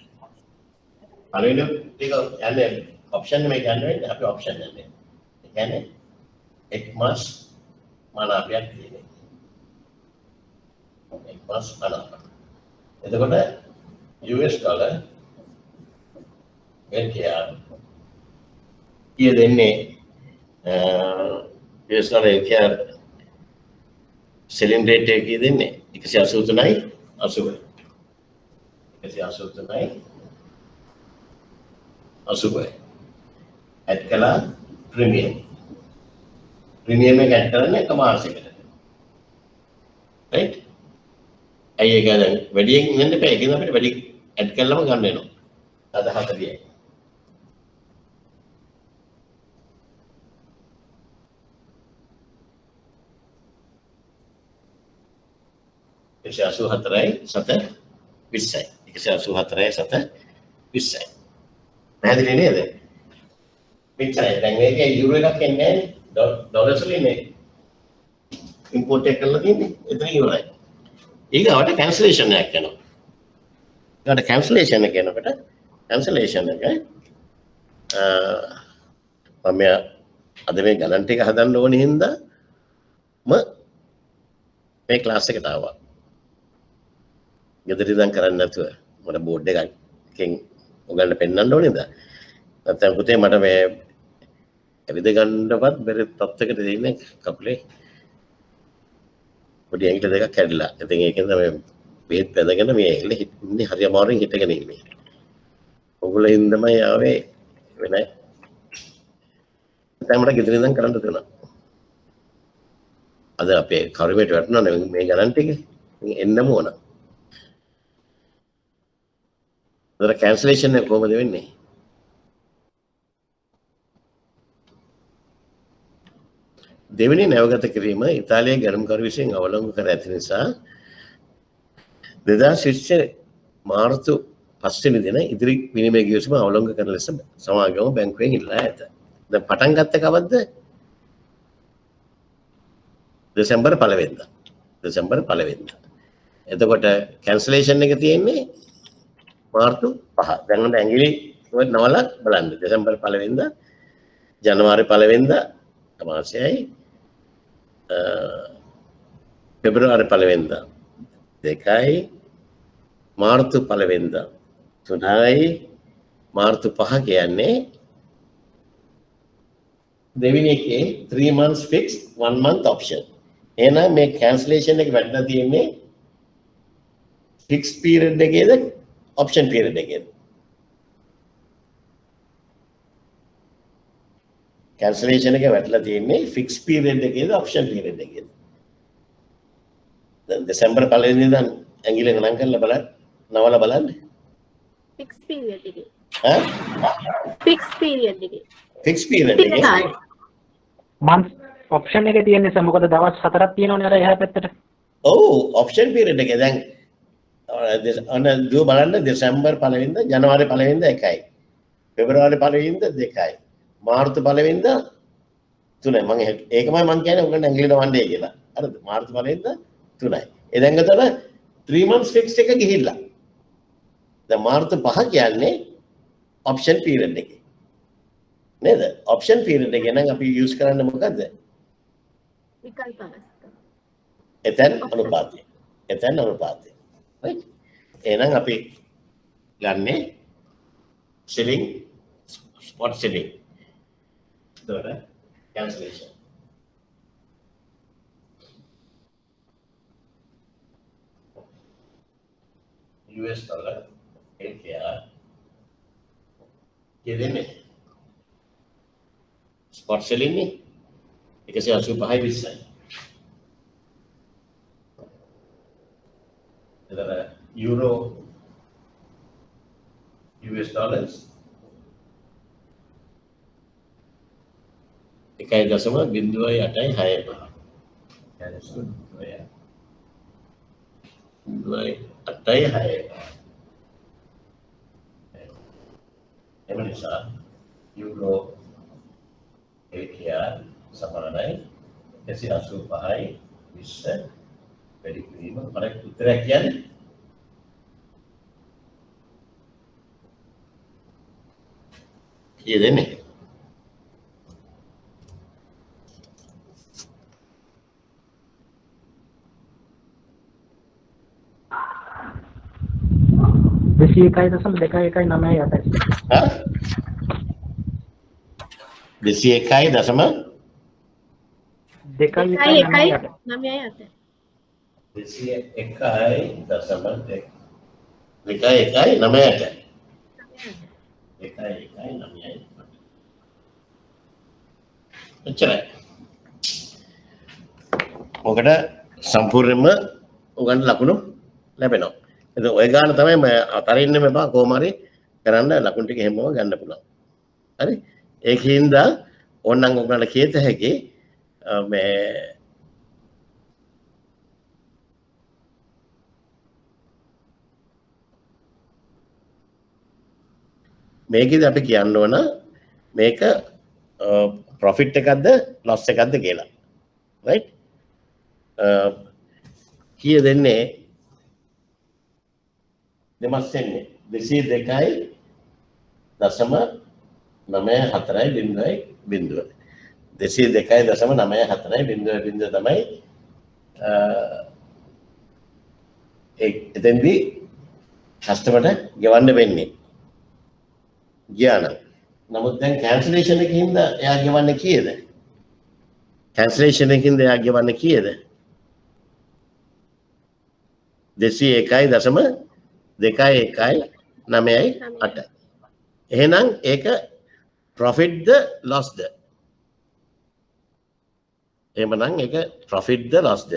පළවෙනි ටික යන්නේ ऑप्शन මේ ගන්න වෙන්නේ අපි ऑप्शन යන්නේ ඒ කියන්නේ එක් මාස මනාපයක් තියෙනවා එක් මාස මනාප එතකොට US ඩොලර් LKR කීය දෙන්නේ US dollar LKR selling rate එක කීය දෙන්නේ 183යි 80 183යි 80යි ඇඩ් කළා ප්‍රීමියම් එක ඇඩ් කරන්න එක මාසෙකට රයිට් ඇයි ඒක දැන් වැඩියෙන් ඉන්න එපා ඒකෙන් අපිට වැඩි ඇඩ් කළාම ගන්න වෙනවා අද 40යි 184යි 720යි 184යි 720යි පැහැදිලි නේද මෙච්චරයි දැන් මේකේ යුරෝ එකක් එන්නේ ඩොලර්ස් වලින් නේ ඉම්පෝට් එක කරලා තියෙන්නේ එතන ඉවරයි ඊගාවට කැන්සලේෂන් එකක් යනවා ඊගාට කැන්සලේෂන් එක යනකොට කැන්සලේෂන් එක මම අද මේ ගණන් ටික හදන්න ඕනේ හින්දා මේ ක්ලාස් එකට ආවා ගෙදර ඉඳන් කරන්නේ නැතුව මට බෝඩ් එකකින් ඔයගලන්ට පෙන්වන්න ඕනේද නැත්නම් පුතේ මට මේ ඇවිද ගන්නවත් බැරි තත්යකට දෙන්නේ කකුලේ පොඩි ඇඟිලි දෙකක් කැඩිලා. ඉතින් ඒකෙන් තමයි බේත් බැඳගෙන මේ ඇඟිලි ඉන්නේ හරි අමාරුවෙන් හිටගෙන ඉන්නේ. ඔයගොල්ලෝ ඉඳමයි ආවේ වෙනයි. දැන් මට ගෙදර ඉඳන් කරන්න දෙනවා. අද අපේ කරුමේට වැටුණා මේ ගණන් ටික එන්නම ඕන. අර කැන්සලේෂන් එක කොහොමද වෙන්නේ? දෙවෙනි නැවගත කිරීම ඉතාලියේ ගැනුම්කරු විසින් අවලංගු කර ඇති නිසා 2020 මාර්තු 5 වෙනි දින ඉදිරි විනිමය ගිවිසුම අවලංගු කරන ලෙස සමාගම බැංකුවෙන් ඉල්ලා ඇත. දැන් පටන් ගත්ත කවද්ද? දෙසැම්බර් 1 වෙනිදා. දෙසැම්බර් 1 වෙනිදා. එතකොට කැන්සලේෂන් එක තියෙන්නේ මාර්තු 5. දැන් උන්ට ඇඟිලි නවලක් බලන්න. දෙසැම්බර් 1 වෙනිදා, ජනවාරි 1 වෙනිදා මාසයයි පෙබරවාරි 1 වෙනිදා 2යි මාර්තු 1 වෙනිදා 3යි මාර්තු 5 කියන්නේ දෙවෙනි එකේ 3 months fixed 1 month option. එහෙනම් මේ cancellation එක වැඩලා තියෙන්නේ fixed period එකේද option period එකේද? cancellation එක වැටලා තියෙන්නේ fixed period එකේද option period එකේද? දැන් දෙසැම්බර් 1 වෙනිදා ඇඟිල්ල ගණන් කරලා බලන්න නවල බලන්න. fixed period එකේ. ඈ? fixed period එකේ. fixed period එකේ. month option එකේ තියෙන නිසා මොකද දවස් 4ක් තියෙනවනේ අර එහා පැත්තට. ඔව් option period එකේ දැන් අන්න දුව බලන්න දෙසැම්බර් 1 වෙනිදා ජනවාරි 1 වෙනිදා 1යි. පෙබරවාරි 1 වෙනිදා 2යි. මාර්තු 1 වෙනිදා 3යි. මම ඒකමයි මම කියන්නේ උගන්න ඇඟිල්ලට වන්නේ කියලා. හරිද? මාර්තු 1 වෙනිදා 3යි. ඒ දැන් ගතන 3 months fixed එක ගිහිල්ලා. දැන් මාර්තු 5 කියන්නේ option period එකේ. නේද? option period එකේ නම් අපි use කරන්නේ මොකද්ද? විකල්ප අවස්ථා. එතෙන් අනුපාතය. එතෙන් අනුපාතය. right? එහෙනම් අපි ගන්නේ selling spot selling. Dora cancellation. US dollar LKR कितने spot selling ni इकसे 85 20 इधर euro US dollars 1.0865 එම නිසා යුරෝ LKR සමානයි 185යි 20 වැඩි කිරීම මට උත්තරයක් කියන්නේ කීයද එන්නේ? දෙසිය එකයි දශම 2.9යි 2.1.9.8. 201.2 දෙකයි එකයි 9ට. එකයි එකයි 9යි. එච්චරයි. ඔකට සම්පූර්ණයෙන්ම උගන්ට ලකුණු ලැබෙනවා. එතකොට ඔය ගාන තමයි මම අතරින්න මෙපා කොහොම හරි කරන්න ලකුණු ටික හැමෝම ගන්න පුළුවන්. හරි? ඒකින්ද ඕනනම් ඔයගලන්ට කියත හැකි මේ මේකෙදි අපි කියන්න ඕන මේක ප්‍රොෆිට් එකක්ද ලොස් එකක්ද කියලා. රයිට්? කීය දෙන්නේ දෙමස් වෙන්නේ 202.94 202.94 තමයි එතෙන්දී කස්ටමර්ට ගෙවන්න වෙන්නේ. ගියා නම් නමුත් දැන් කැන්සලේෂන් එකකින්ද එයා ගෙවන්නේ කීයද? කැන්සලේෂන් එකකින්ද එයා ගෙවන්නේ කීයද? 201.219.8. එහෙනම් ඒක ප්‍රොෆිට්ද ලොස්ද? එහෙමනම් ඒක ප්‍රොෆිට්ද ලොස්ද?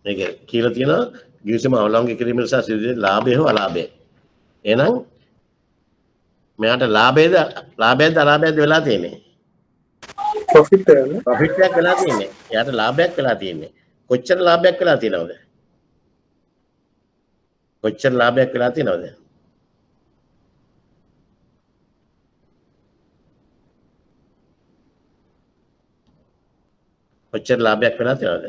මේක කියලා තියෙනවා ගිවිසුම අවලංගු කිරීම නිසා සිදු වෙන ලාභය හෝ අලාභය. එහෙනම් මෙයාට ලාභයද අලාභයද වෙලා තියෙන්නේ? ප්‍රොෆිට් එකනේ. ප්‍රොෆිට් එකක් වෙලා තියෙන්නේ. එයාට ලාභයක් වෙලා තියෙන්නේ. කොච්චර ලාභයක් වෙලා තියෙනවද? කොච්චර ලාභයක් වෙලා තියෙනවද? කොච්චර ලාභයක් වෙලා තියෙනවද?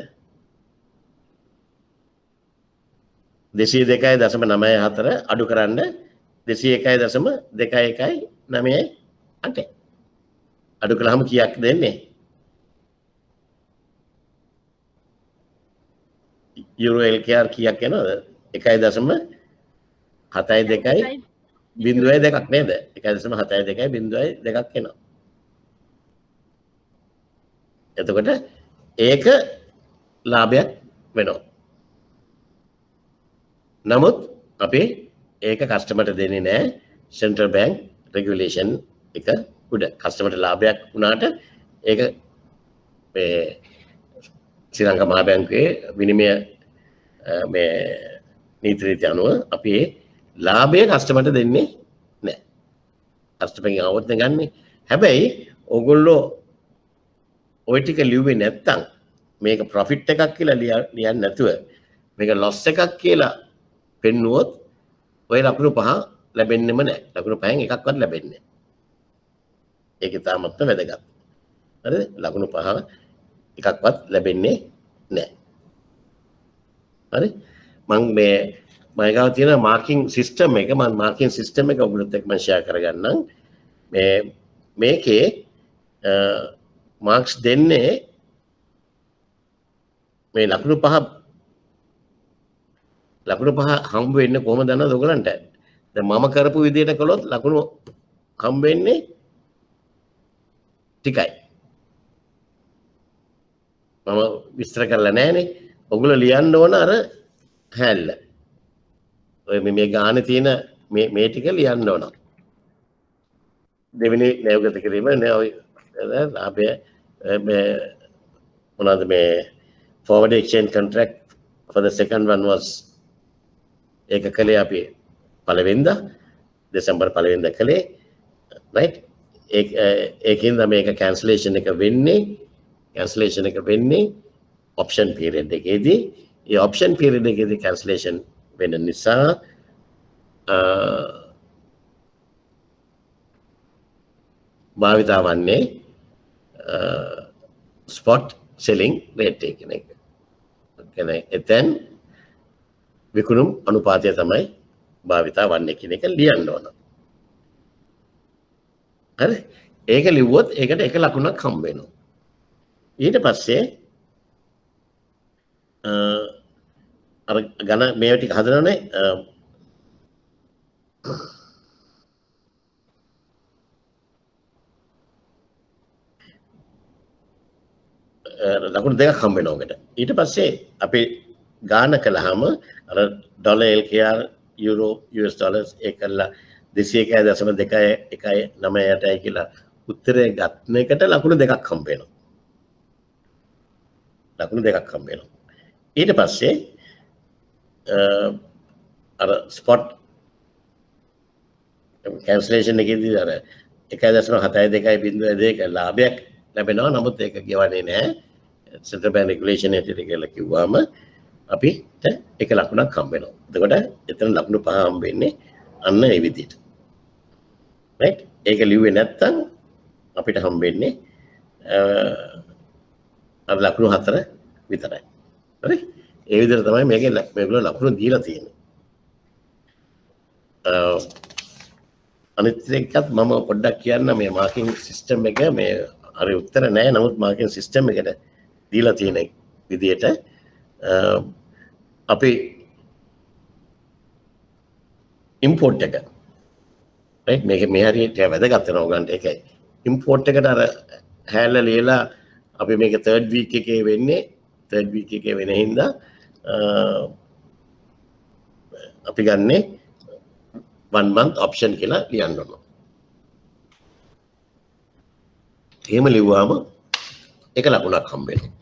202.94 අඩු කරන්න 201.219.8 අඩු කළාම කීයක් දෙන්නේ? යුරෝ LKR කීයක් එනවද? 1.72 බිඳුවයි දෙකක් නේද? 1.72 බිඳුවයි දෙකක් එනවා. එතකොට ඒක ලාභයක් වෙනවා. නමුත් අපි ඒක කස්ටමර්ට දෙන්නේ නැහැ සෙන්ට්‍රල් බැංක් රෙගියුලේෂන් එක උඩ. කස්ටමර්ට ලාභයක් වුණාට ඒක මේ ශ්‍රී ලංකා මහා බැංකුවේ විනිමය මේ නීති රීති අනුව අපි ලාභය කස්ටමර්ට දෙන්නේ නැහැ. කස්ටමර්ගෙන් આવොත් ගන්නේ. හැබැයි ඕගොල්ලෝ ওই ටික ලිව්වේ නැත්තම් මේක ප්‍රොෆිට් එකක් කියලා ලියන්නේ නැතුව මේක ලොස් එකක් කියලා පෙන්නුවොත් ඔය ලකුණු පහ ලැබෙන්නෙම නැහැ. ලකුණු පහෙන් එකක්වත් ලැබෙන්නේ නැහැ. ඒක තාමත් වැදගත්. හරිද? ලකුණු පහ එකක්වත් ලැබෙන්නේ නැහැ. හරි? මම ගාව තියෙන මාකින් සිස්ටම් එක මාකින් සිස්ටම් එක ඔයගොල්ලොත් එක්ක මම ෂෙයා කරගන්නම්. මේකේ මාක්ස් දෙන්නේ මේ ලකුණු පහ හම්බ වෙන්නේ කොහොමද දන්නවද ඔයගලන්ට? දැන් මම කරපු විදිහට කළොත් ලකුණු හම්බ වෙන්නේ ටිකයි. මම විස්තර කරලා නැහනේ. ඔයගොල්ලෝ ලියන්න ඕන අර හැල්ල. ඔය මේ ගානේ තියෙන මේ ටික ලියන්න ඕන. දෙවෙනි ණයගත කිරීම ලාභය මොනවාද මේ forward exchange contract for the second one was ඒක කළේ අපි පළවෙනිදා දෙසැම්බර් පළවෙනිදා කළේ right ඒකින්ද මේක cancellation එක වෙන්නේ option period එකේදී ඒ option period එකේදී cancellation වෙන නිසා භාවිතා වන්නේ spot selling rate එක කියන එක. කියන්නේ එතෙන් විකුණුම් අනුපාතය තමයි භාවිතා වන්නේ කියන එක ලියන්න ඕන. හරි? ඒක ලිව්වොත් ඒකට එක ලකුණක් හම්බ වෙනවා. ඊට පස්සේ අර ඝන මේව ටික හදනනේ ලකුණු දෙකක් හම්බ වෙනවා ඔකට. ඊට පස්සේ අපි ගාන කළාම අර dollar LKR euro US dollars ඒකලා 201.219යි කියලා උත්තරය ගන්න එකට ලකුණු දෙකක් හම්බ වෙනවා. ලකුණු දෙකක් හම්බ වෙනවා. ඊට පස්සේ අර ස්පොට් කැන්සලේෂන් එකේදී අර 1.72 ලාභයක් ලැබෙනවා. නමුත් ඒක ගෙවන්නේ නැහැ. සෙන්ට්‍රල් බැංක් රෙගුලේෂන් හැටියට කියලා කිව්වම අපිට එක ලකුණක් හම්බ වෙනවා. එතකොට එතන ලකුණු පහ හම්බ වෙන්නේ අන්න ඒ විදිහට. රයිට්? ඒක ලිව්වේ නැත්තම් අපිට හම්බ වෙන්නේ අර ලකුණු 4 විතරයි. හරි? ඒ විදිහට තමයි මේගොල්ලෝ ලකුණු දීලා තියෙන්නේ. අනිත් එකත් මම පොඩ්ඩක් කියන්න මේ මාකින් සිස්ටම් එක මේ හරි උත්තර නැහැ. නමුත් මාකින් සිස්ටම් එකට දීලා තියෙන විදිහට අපි ඉම්පෝට් එක රයිට් මේක මේ හරියට වැදගත් වෙනවා ඔයගන්ට. ඒකයි ඉම්පෝට් එකට අර හැල්ල ලියලා අපි මේක third week එකේ වෙන්නේ third week එකේ වෙන හින්දා අපි ගන්නේ 1 month option කියලා ලියන්න ඕන. එහෙම ලිව්වම එක ලකුණක් හම්බ වෙනවා.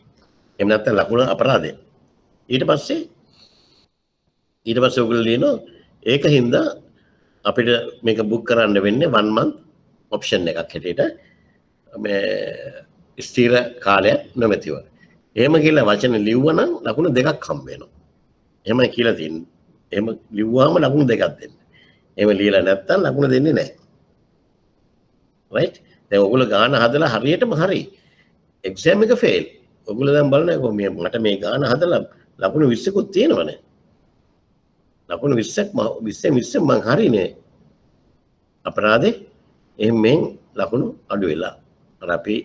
එහෙම නැත්නම් ලකුණ අපරාධය. ඊට පස්සේ ඔයගොල්ලෝ ලියනවා ඒක හින්දා අපිට මේක බුක් කරන්න වෙන්නේ 1 month option එකක් හැටියට මේ ස්ථිර කාලයක් නොමැතිව. එහෙම කියලා වචන ලිව්වනම් ලකුණු දෙකක් හම්බ වෙනවා. එහෙමයි කියලා තියෙන්නේ. එහෙම ලිව්වාම ලකුණු දෙකක් දෙන්න. එහෙම ලියලා නැත්තම් ලකුණු දෙන්නේ නැහැ. right? දැන් ඔයගොල්ලෝ ගාන හදලා හරියටම හරි. එක්සෑම් එක ෆේල්. ඔයගොල්ලෝ දැන් බලනවා මට මේ ගාන හදලා ලකුණු 20කුත් තියෙනවනේ. ලකුණු 20ක් මං හරිනේ. අපරාධේ එහෙම ලකුණු අඩු වෙලා. අර අපි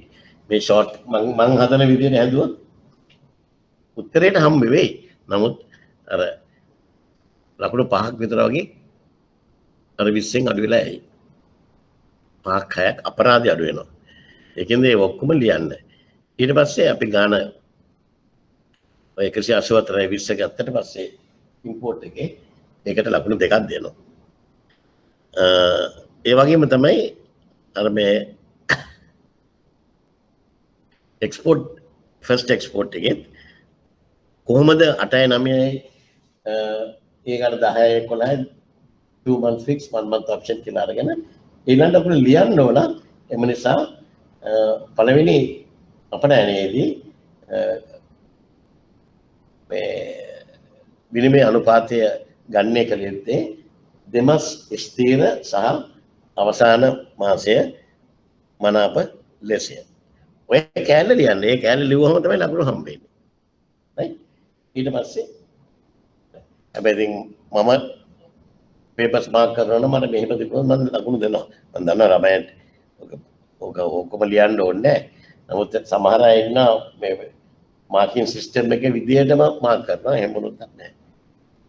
මේ ෂෝට් මං හදන විදිහට හැදුවොත් උත්තරේට හම්බ වෙයි. නමුත් අර ලකුණු 5ක් විතර වගේ අර 20න් අඩු වෙලා ඇයි. 5ක් 6ක් අපරාධය අඩු වෙනවා. ඒකෙන්ද ඒ ඔක්කොම ලියන්න. ඊට පස්සේ අපි ගාන ඔය 184 20 ගත්තට පස්සේ ඉම්පෝට් එකේ ඒකට ලකුණු දෙකක් දෙනවා. ඒ වගේම තමයි අර මේ එක්ස්පෝර්ට් ෆස්ට් එක්ස්පෝර්ට් එකේ කොහොමද 8යි 9යි ඒකට 10යි 11යි 2 month fix 1 month option කියලා අරගෙන ඊළඟට අපිට ලියන්න ඕන. එම නිසා පළවෙනි අපනයනයේදී මේ විනිමය අනුපාතය ගණනය කළ යුත්තේ දෙමස් ස්ථීර සහ අවසාන මාසය මනාප ලෙසය. ඔය කෑල්ල ලියන්න. ඒ කෑල්ල ලිව්වම තමයි ලකුණු හම්බෙන්නේ. right? ඊට පස්සේ හැබැයි ඉතින් මම පේපර්ස් මාක් කරනවා මට මෙහෙම තිබුණොත් මම ලකුණු දෙනවා. මම දන්නවා රමයන්ට ඔක්කොම ලියන්න ඕනේ නැහැ. නමුත් සමහර අය ඉන්නවා මේ මාකින් සිස්ටම් එකේ විදියටම මාක් කරනවා. එහෙම වුණොත් නැහැ.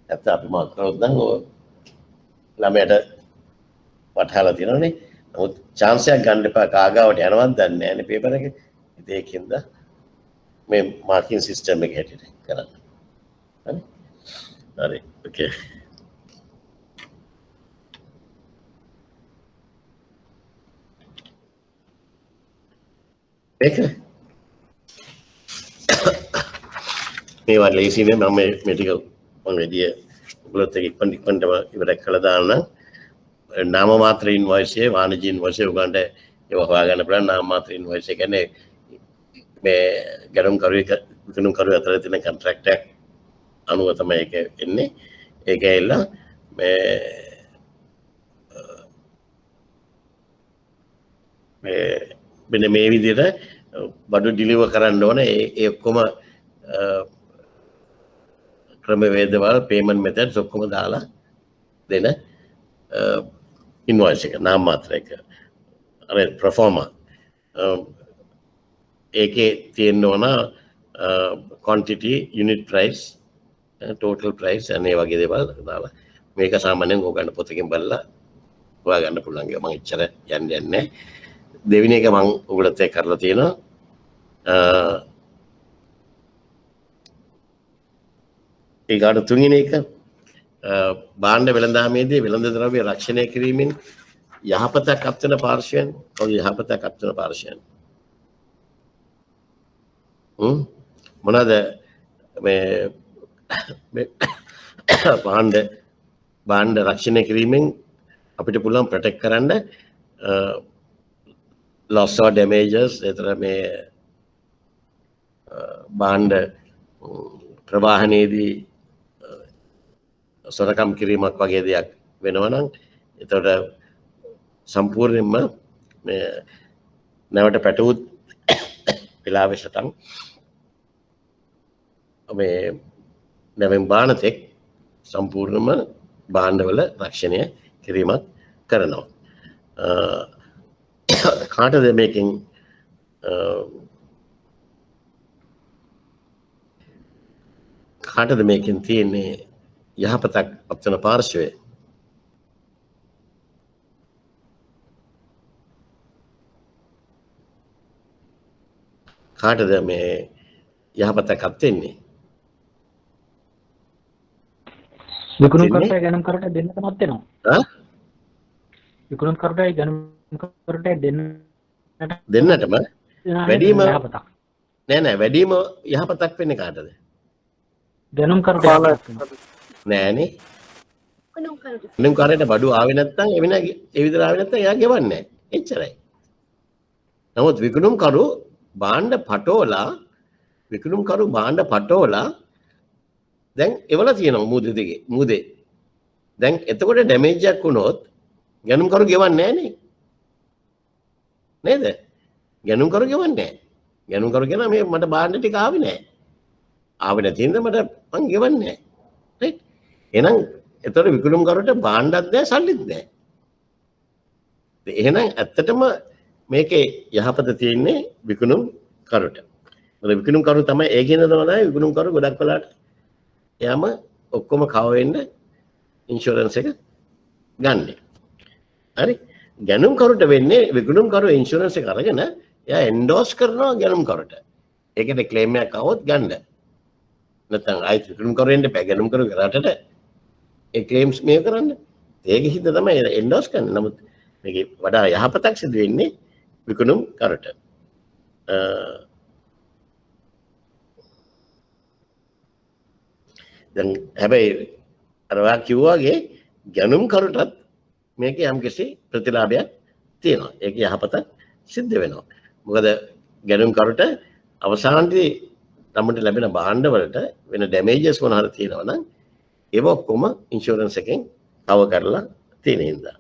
නැත්නම් අපි මාක් කරොත් නම් ළමයට වටහලා තියෙනවනේ. නමුත් chance එකක් ගන්න එපා. කාගාවට යනවත් දන්නේ නැහැ නේ පේපර් එකේ. ඉතින් ඒකින්ද මේ මාකින් සිස්ටම් එක හැටියට කරන්න. හරි? හරි. ඕකේ. ඒක මේවා ලේසිනේ මම මේ ටික මම එදියේ ඔයගොල්ලොත් එක්ක ඉක්මනටම ඉවර කළා දාන්න නාම මාත්‍ර ඉන්වොයිස් එක වාණිජ ඉන්වොයිස් එක උගන්ට ඒව හොයාගන්න පුළුවන්. නාම මාත්‍ර ඉන්වොයිස් එක කියන්නේ මේ ගණන් කරුවේ අතර තියෙන කොන්ට්‍රැක්ට් එක අනුව තමයි ඒක එන්නේ. ඒක ඇවිල්ලා මෙන්න මේ විදිහට බඩු ඩිලිවර් කරන්න ඕන. ඒ ඔක්කොම ක්‍රමවේදවල පේමන්ට් මෙතඩ්ස් ඔක්කොම දාලා දෙන ඉන්වොයිස් එක නාම මාත්‍ර එක. අර ප්‍රොෆෝමා ඒකේ තියෙන්න ඕන quantity unit price total price අනේ වගේ දේවල් දාලා මේක සාමාන්‍යයෙන් ඕගන්න පොතකින් බලලා හොයාගන්න පුළුවන්. මම ඉච්චර යන්නේ නැහැ. දෙවෙනි එක මම ඔයගලත් එක්ක කරලා තියෙනවා. ඒකට තුන්වෙනි එක භාණ්ඩ වෙළඳාමේදී වෙළඳ ද්‍රව්‍ය රක්ෂණය කිරීමෙන් යහපතක් අත්වන පාර්ශවයන් කවුද යහපතක් අත්වන පාර්ශවයන් මොනවාද මේ භාණ්ඩ රක්ෂණය කිරීමෙන් අපිට පුළුවන් ප්‍රොටෙක්ට් කරන්න loss or damages එතන මේ භාණ්ඩ ප්‍රවාහනයේදී සොරකම් කිරීමක් වගේ දෙයක් වෙනවා නම් එතකොට සම්පූර්ණයෙන්ම මේ නැවට පැටවුත් වෙලාවෙ සටන් මේ නැවෙන් බානතෙක් සම්පූර්ණම භාණ්ඩවල රක්ෂණය කිරීමක් කරනවා කාටද මේකෙන් කාටද මේකෙන් තියෙන්නේ යහපතක් අත්වන පාර්ශවය කාටද මේ යහපතක් අත්වෙන්නේ විකුණුම් කරට ගැනුම් කරට දෙන්නටමත් වෙනවා විකුණුම් කරටයි ගැනුම් කරටයි දෙන්නටම වැඩිම යහපතක් නෑ වැඩිම යහපතක් වෙන්නේ කාටද ගැනුම් කරට නෑනේ විකුණුම් කරට විකුණුම් කරට බඩු ආවේ නැත්නම් එවෙන ඒ විදිහට ආවේ නැත්නම් එයා ගෙවන්නේ නැහැ එච්චරයි නමුත් විකුණුම් කරු භාණ්ඩ පටෝලා විකුණුම් කරු භාණ්ඩ පටෝලා දැන් එවල තියෙනවා මූදේ දැන් එතකොට ඩැමේජ් එකක් වුණොත් ගැනුම් කරු ගෙවන්නේ නැහැ නේද ගැනුම් කරු ගෙවන්නේ නැහැ ගැනුම් කරු කියනවා මේ මට භාණ්ඩ ටික ආවේ නැහැ ආවේ නැති හින්දා මට මං ගෙවන්නේ නැහැ රයිට් එහෙනම් එතකොට විකුණුම් කරුට භාණ්ඩත් නැහැ සල්ලිත් නැහැ එහෙනම් ඇත්තටම මේකේ යහපත තියෙන්නේ විකුණුම් කරුට මොකද විකුණුම් කරු තමයි ඒකින්ද තමයි විකුණුම් කරු ගොඩක් වෙලාට එයාම ඔක්කොම කව වෙන්න ඉන්ෂුරන්ස් එක ගන්න. හරි? ගැනුම් කරුට වෙන්නේ විකුණුම් කරු ඉන්ෂුරන්ස් එක අරගෙන එයා එන්ඩෝස් කරනවා ගැනුම් කරුට. ඒකේ ක්ලේම් එකක් આવොත් ගන්න. නැත්නම් ආයෙත් විකුණුම් කරු වෙන්න බෑ ගැනුම් කරු කරාටට ඒ ක්ලේම්ස් මේ කරන්න. ඒක හින්දා තමයි එන්ඩෝස් කරන්නේ. නමුත් මේකේ වඩා යහපතක් සිදු වෙන්නේ විකුණුම් කරුට. දැන් හැබැයි අර ඔයා කිව්වාගේ ගැනුම් කරුටත් මේක යම්කිසි ප්‍රතිලාභයක් තියෙනවා. ඒක යහපතක් සිද්ධ වෙනවා. මොකද ගැනුම් කරුට අවසානයේදී තමන්ට ලැබෙන භාණ්ඩ වලට වෙන ඩැමේජස් මොන හරි තියෙනවා නම් ඒව ඔක්කොම ඉන්ෂුරන්ස් එකෙන් කවර් කරලා තියෙන හින්දා.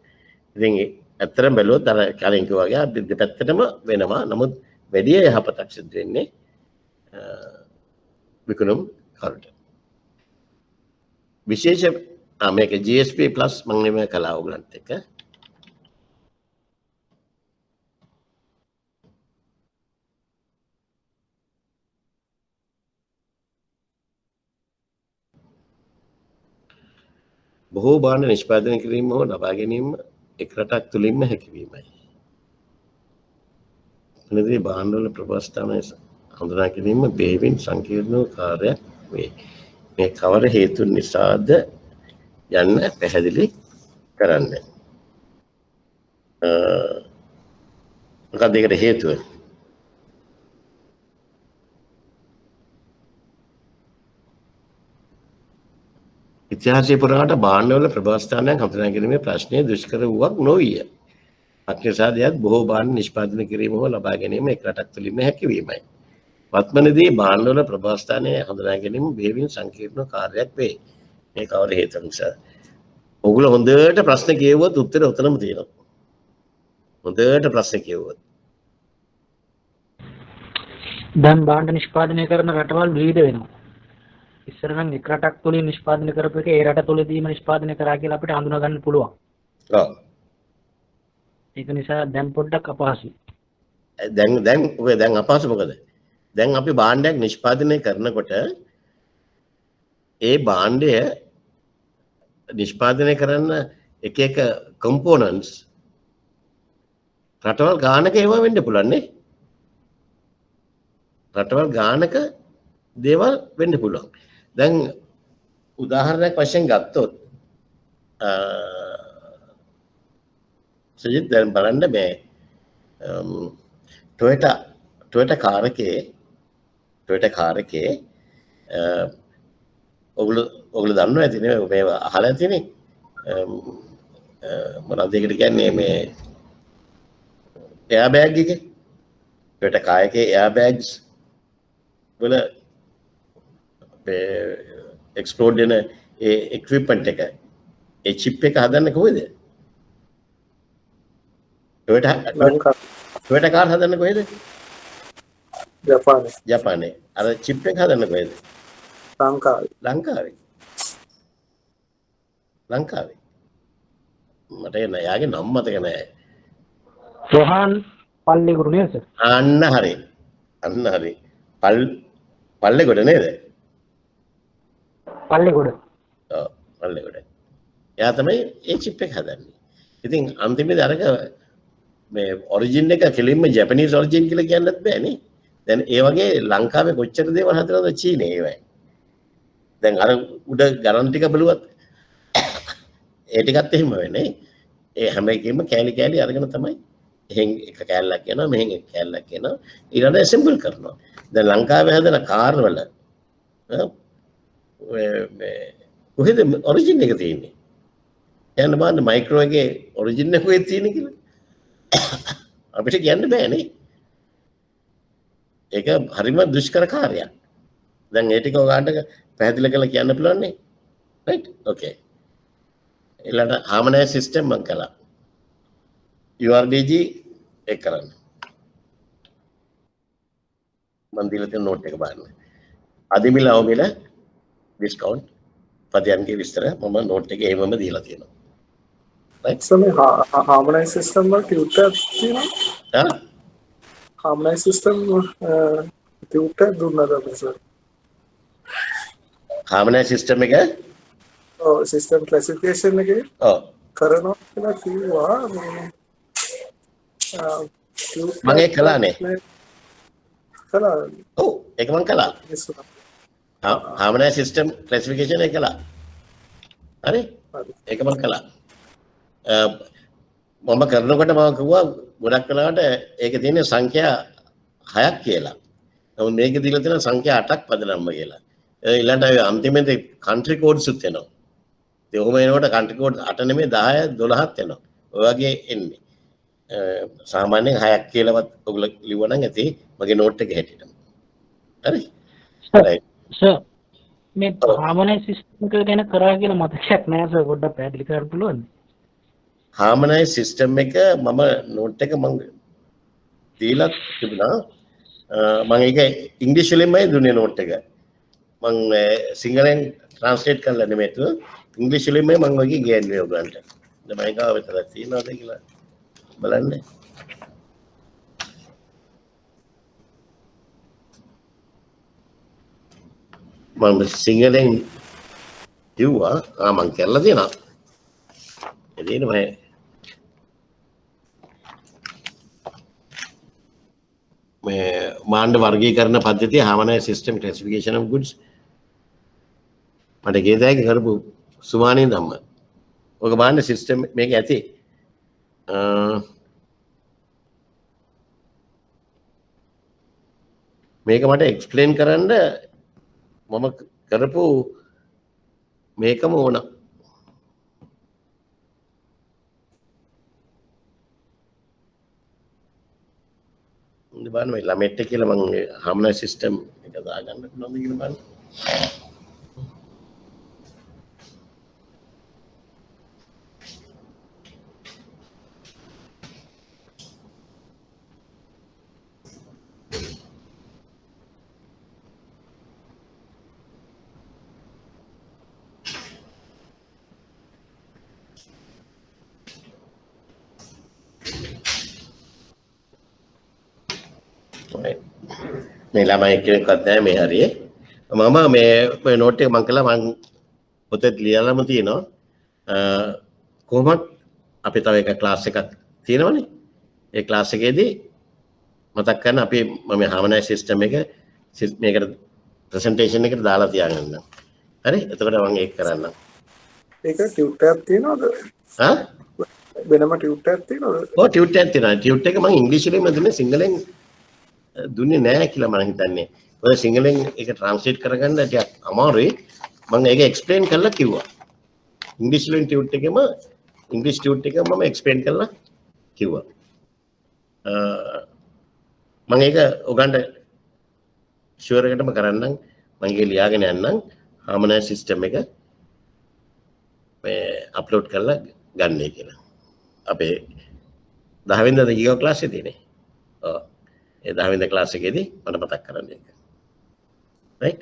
ඉතින් ඇත්තටම බැලුවොත් අර කලින් කිව්වා වගේ දෙපැත්තටම වෙනවා. නමුත් වැඩි යහපතක් සිද්ධ වෙන්නේ විකුණුම් කරුට. විශේෂ මේක GSP plus මම නෙමෙයි කළා ඔයගලන්ට එක බොහෝ භාණ්ඩ නිෂ්පාදනය කිරීම හෝ ලබා ගැනීම එක් රටක් තුළින්ම හැකිවීමයි. එනදී භාණ්ඩවල ප්‍රබස්ථානය හඳුනා ගැනීම බෙහෙවින් සංකීර්ණ වූ කාර්යයක් වේ. මේ කවර හේතුන් නිසාද යන්න පැහැදිලි කරන්න. මොකක්ද ඒකට හේතුව? ඉතිහාසයේ පුරාට භාණ්ඩවල ප්‍රබස්ථානයක් හඳුනා ගැනීමේ ප්‍රශ්නය දුෂ්කර වූවක් නොවිය. අක්ෂරසාදයක් බොහෝ භාණ්ඩ නිෂ්පාදනය කිරීම හෝ ලබා ගැනීම එක් රටක් තුළින්ම හැකිවීමයි. වත්මනදී භාණ්ඩවල ප්‍රබස්ථානය හඳුනා ගැනීම බෙහෙවින් සංකීර්ණ කාර්යයක් වේ. මේ කවර හේතුව නිසා? ඔයගොල්ලෝ හොඳට ප්‍රශ්න කියවුවොත් උත්තරය උතනම තියෙනවා. හොඳට ප්‍රශ්න කියවුවොත්. දැන් භාණ්ඩ නිෂ්පාදනය කරන රටවල් විවිධ වෙනවා. ඉස්සර නම් එක් රටක් තුලින් නිෂ්පාදනය කරපු එක ඒ රට තුලදීම නිෂ්පාදනය කරා කියලා අපිට හඳුනා ගන්න පුළුවන්. ඔව්. ඒක නිසා දැන් පොඩ්ඩක් අපහසුයි. දැන් අපහසු මොකද? දැන් අපි භාණ්ඩයක් නිෂ්පාදනය කරනකොට ඒ භාණ්ඩය නිෂ්පාදනය කරන්න එක එක කම්පෝනන්ට්ස් රටවල් ගානක ඒවා වෙන්න පුළුවන් නේ. රටවල් ගානක දේවල් වෙන්න පුළුවන්. දැන් උදාහරණයක් වශයෙන් ගත්තොත් සජිත් දැන් බලන්න මේ ටොයෝටා කාර් එකේ ඔගොල්ලෝ දන්නවා ඇතිනේ මේවා අහලා ඇතිනේ මොනවද ඒකට කියන්නේ මේ එයා බෑග් එක ටොයෝටා කාර් එකේ එයා බෑග්ස් වල එක්ස්ප්ලෝඩ් වෙන ඒ එක්විප්මන්ට් එක ඒ චිප් එක හදන්නේ කොහෙද ටොයෝටා කාර් හදන්නේ කොහෙද ජපානයේ අර චිප් එක හදන්නේ කොහෙද ලංකාවේ මට යාගේ නම මතක නෑ රොහාන් පල්ලේගොඩ නේද සර්? අන්න හරි පල්ලේගොඩ නේද? පල්ලේගොඩ. ඔව් පල්ලේගොඩ. එයා තමයි ඒ චිප් එක හදන්නේ. ඉතින් අන්තිමේදී අරක මේ ඔරිජින් එක කෙලින්ම ජැපනීස් ඔරිජින් කියලා කියන්නත් බෑනේ. දැන් ඒ වගේ ලංකාවේ කොච්චර දේවල් හදනවද චීනේ ඒවයි. දැන් අර උඩ ගරන් ටික බලුවත් ඒ ටිකත් එහෙම වෙන්නේ. ඒ හැම එකෙම කෑලි අරගෙන තමයි එහෙන් එක කෑල්ලක් යනවා මෙහෙන් එක කෑල්ලක් යනවා ඊළඟට ඇසෙම්බල් කරනවා. දැන් ලංකාවේ හදන කාර් වල මේ කොහෙද ඔරිජින් එක තියෙන්නේ? යන්න බලන්න මයික්‍රෝ එකේ ඔරිජින් එක කොහෙද තියෙන්නේ කියලා. අපිට කියන්න බෑනේ. ඒක හරිම දුෂ්කර කාර්යයක්. දැන් ඒ ටික ඔයාලට පැහැදිලි කරලා කියන්න පුළුවන් නේ. රයිට්? ඕකේ. ඊළඟ harmonize system මම කළා. URDG එක කරන්න. මම දීලා තියෙන නෝට් එක බලන්න. අදිමිල අවමිල ඩිස්කවුන්ට් පදයන්ගේ විස්තර මම නෝට් එකේ එහෙමම දීලා තියෙනවා. රයිට්? So මේ harmonize system වල tutor තියෙනවා? harmonize system tutor දුන්නාද අපිට සර්? harmonize system එක system classification එකේ කරනවා කියලා කිව්වා මේ මම ඒක කළානේ. ඔව් ඒක මම කළා. harmonize system classification එක කළා. හරි? ඒක මම කළා. මම කරනකොට මම කිව්වා ගොඩක් වෙලාවට ඒකේ තියෙන සංඛ්‍යා 6ක් කියලා. නමුත් මේකේ දීලා තියෙන සංඛ්‍යා 8ක් පදනම්ම කියලා. ඊළඟට අන්තිමේදී country codes උත් එනවා. ඒ ඔහොම එනකොට country code 8 නෙමෙයි 10 12ක් එනවා. ඔය වගේ එන්නේ. සාමාන්‍යයෙන් 6ක් කියලාවත් ඔයගොල්ලෝ ලිව්වනම් ඇති මගේ නෝට් එකේ හැටියට. හරි? සර් මේ harmonize system එක ගැන කරා කියලා මතකයක් නෑ සර් පොඩ්ඩක් පැහැදිලි කරන්න පුළුවන්ද? harmonize system එක මම නෝට් එක මම දීලා තිබුණා. මම ඒක ඉංග්‍රීසි වලින්මයි දුන්නේ නෝට් එක. මම සිංහලෙන් ට්‍රාන්ස්ලේට් කරලා නෙමෙයි තු ඉංග්‍රීසි වලින්මයි මම ඔයගේ ගියන්නේ ඔයගලන්ට. දැන් මම ගාව විතර තියෙනවද කියලා බලන්න. මම සිංහලෙන් කිව්වා මම කරලා තියෙනවා. එදින මම මේ මාණ්ඩ වර්ගීකරණ පද්ධතිය harmonize system classification of goods මට ගේදෑක කරපු සුමානේ ධම්ම. ඔක බලන්න සිස්ටම් මේක ඇති. මේක මට එක්ස්ප්ලේන් කරන්න මම කරපු මේකම ඕන. බලන්න මේ ළමෙට්ට කියලා මම harmonize system එක දාගන්න පුළුවන්ද කියලා බලන්න. මේ ළමයි කෙනෙක්වත් නැහැ මේ හරියේ. මම මේ නෝට් එක මම කළා මම පොතේ ලියලාම තියෙනවා. කොහොමද අපි තව එක ක්ලාස් එකක් තියෙනවනේ. ඒ ක්ලාස් එකේදී මතක් කරන්න අපි මම harmonize system එක මේකට ප්‍රසන්ටේෂන් එකට දාලා තියාගන්න. හරි එතකොට මම ඒක කරන්නම්. ඒක ටියුට් එකක් තියෙනවද? ආ වෙනම ටියුට් එකක් තියෙනවද? ඔව් ටියුට් එකක් තියෙනවා. ටියුට් එක මම ඉංග්‍රීසියෙන්ම දුන්නේ සිංහලෙන් දුන්නේ නැහැ කියලා මම හිතන්නේ. ඔය සිංහලෙන් ඒක ට්‍රාන්ස්ලේට් කරගන්න ටිකක් අමාරුයි. මම ඒක එක්ස්ප්ලেইন කරලා කිව්වා. ඉංග්‍රීසියෙන් ටියුට් එකෙම ඉංග්‍රීසි ටියුට් එක මම එක්ස්ප්ලেইন කරලා කිව්වා. මම ඒක ඔයගන්ට ෂුවර් එකටම කරන්නම්. මම ඒක ලියාගෙන යන්නම්. Harmonize සිස්ටම් එක මේ අප්ලෝඩ් කරලා ගන්නයි කියලා. අපේ 10 වෙනිදාද ගිගෝ ක්ලාස් එකේ තියෙන්නේ. ඔව්. ඒ 10 වෙනිදා ක්ලාස් එකේදී මට මතක් කරන්න ඒක. රයිට්.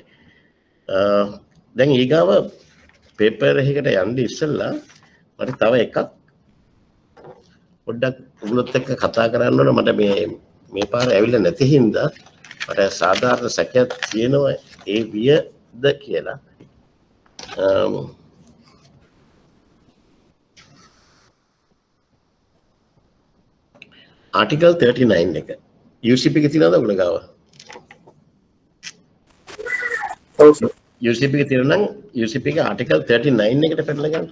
දැන් ඊගාව පේපර් එකකට යන්න ඉස්සෙල්ලා මට තව එකක් පොඩ්ඩක් ඔයගොල්ලොත් එක්ක කතා කරන්න ඕන. මට මේ පාර ඇවිල්ලා නැති හින්දා මට සාධාරණ සැකයක් තියෙනවා ඒ වියද කියලා. ආටිකල් 39 එක UCP එකේ තියෙනවද ඔයගොල්ලෝ ගාව? ඔව් සර්. UCP එකේ තියෙනවා නම් UCP එකේ ආටිකල් 39 එකට පැනලා ගන්න.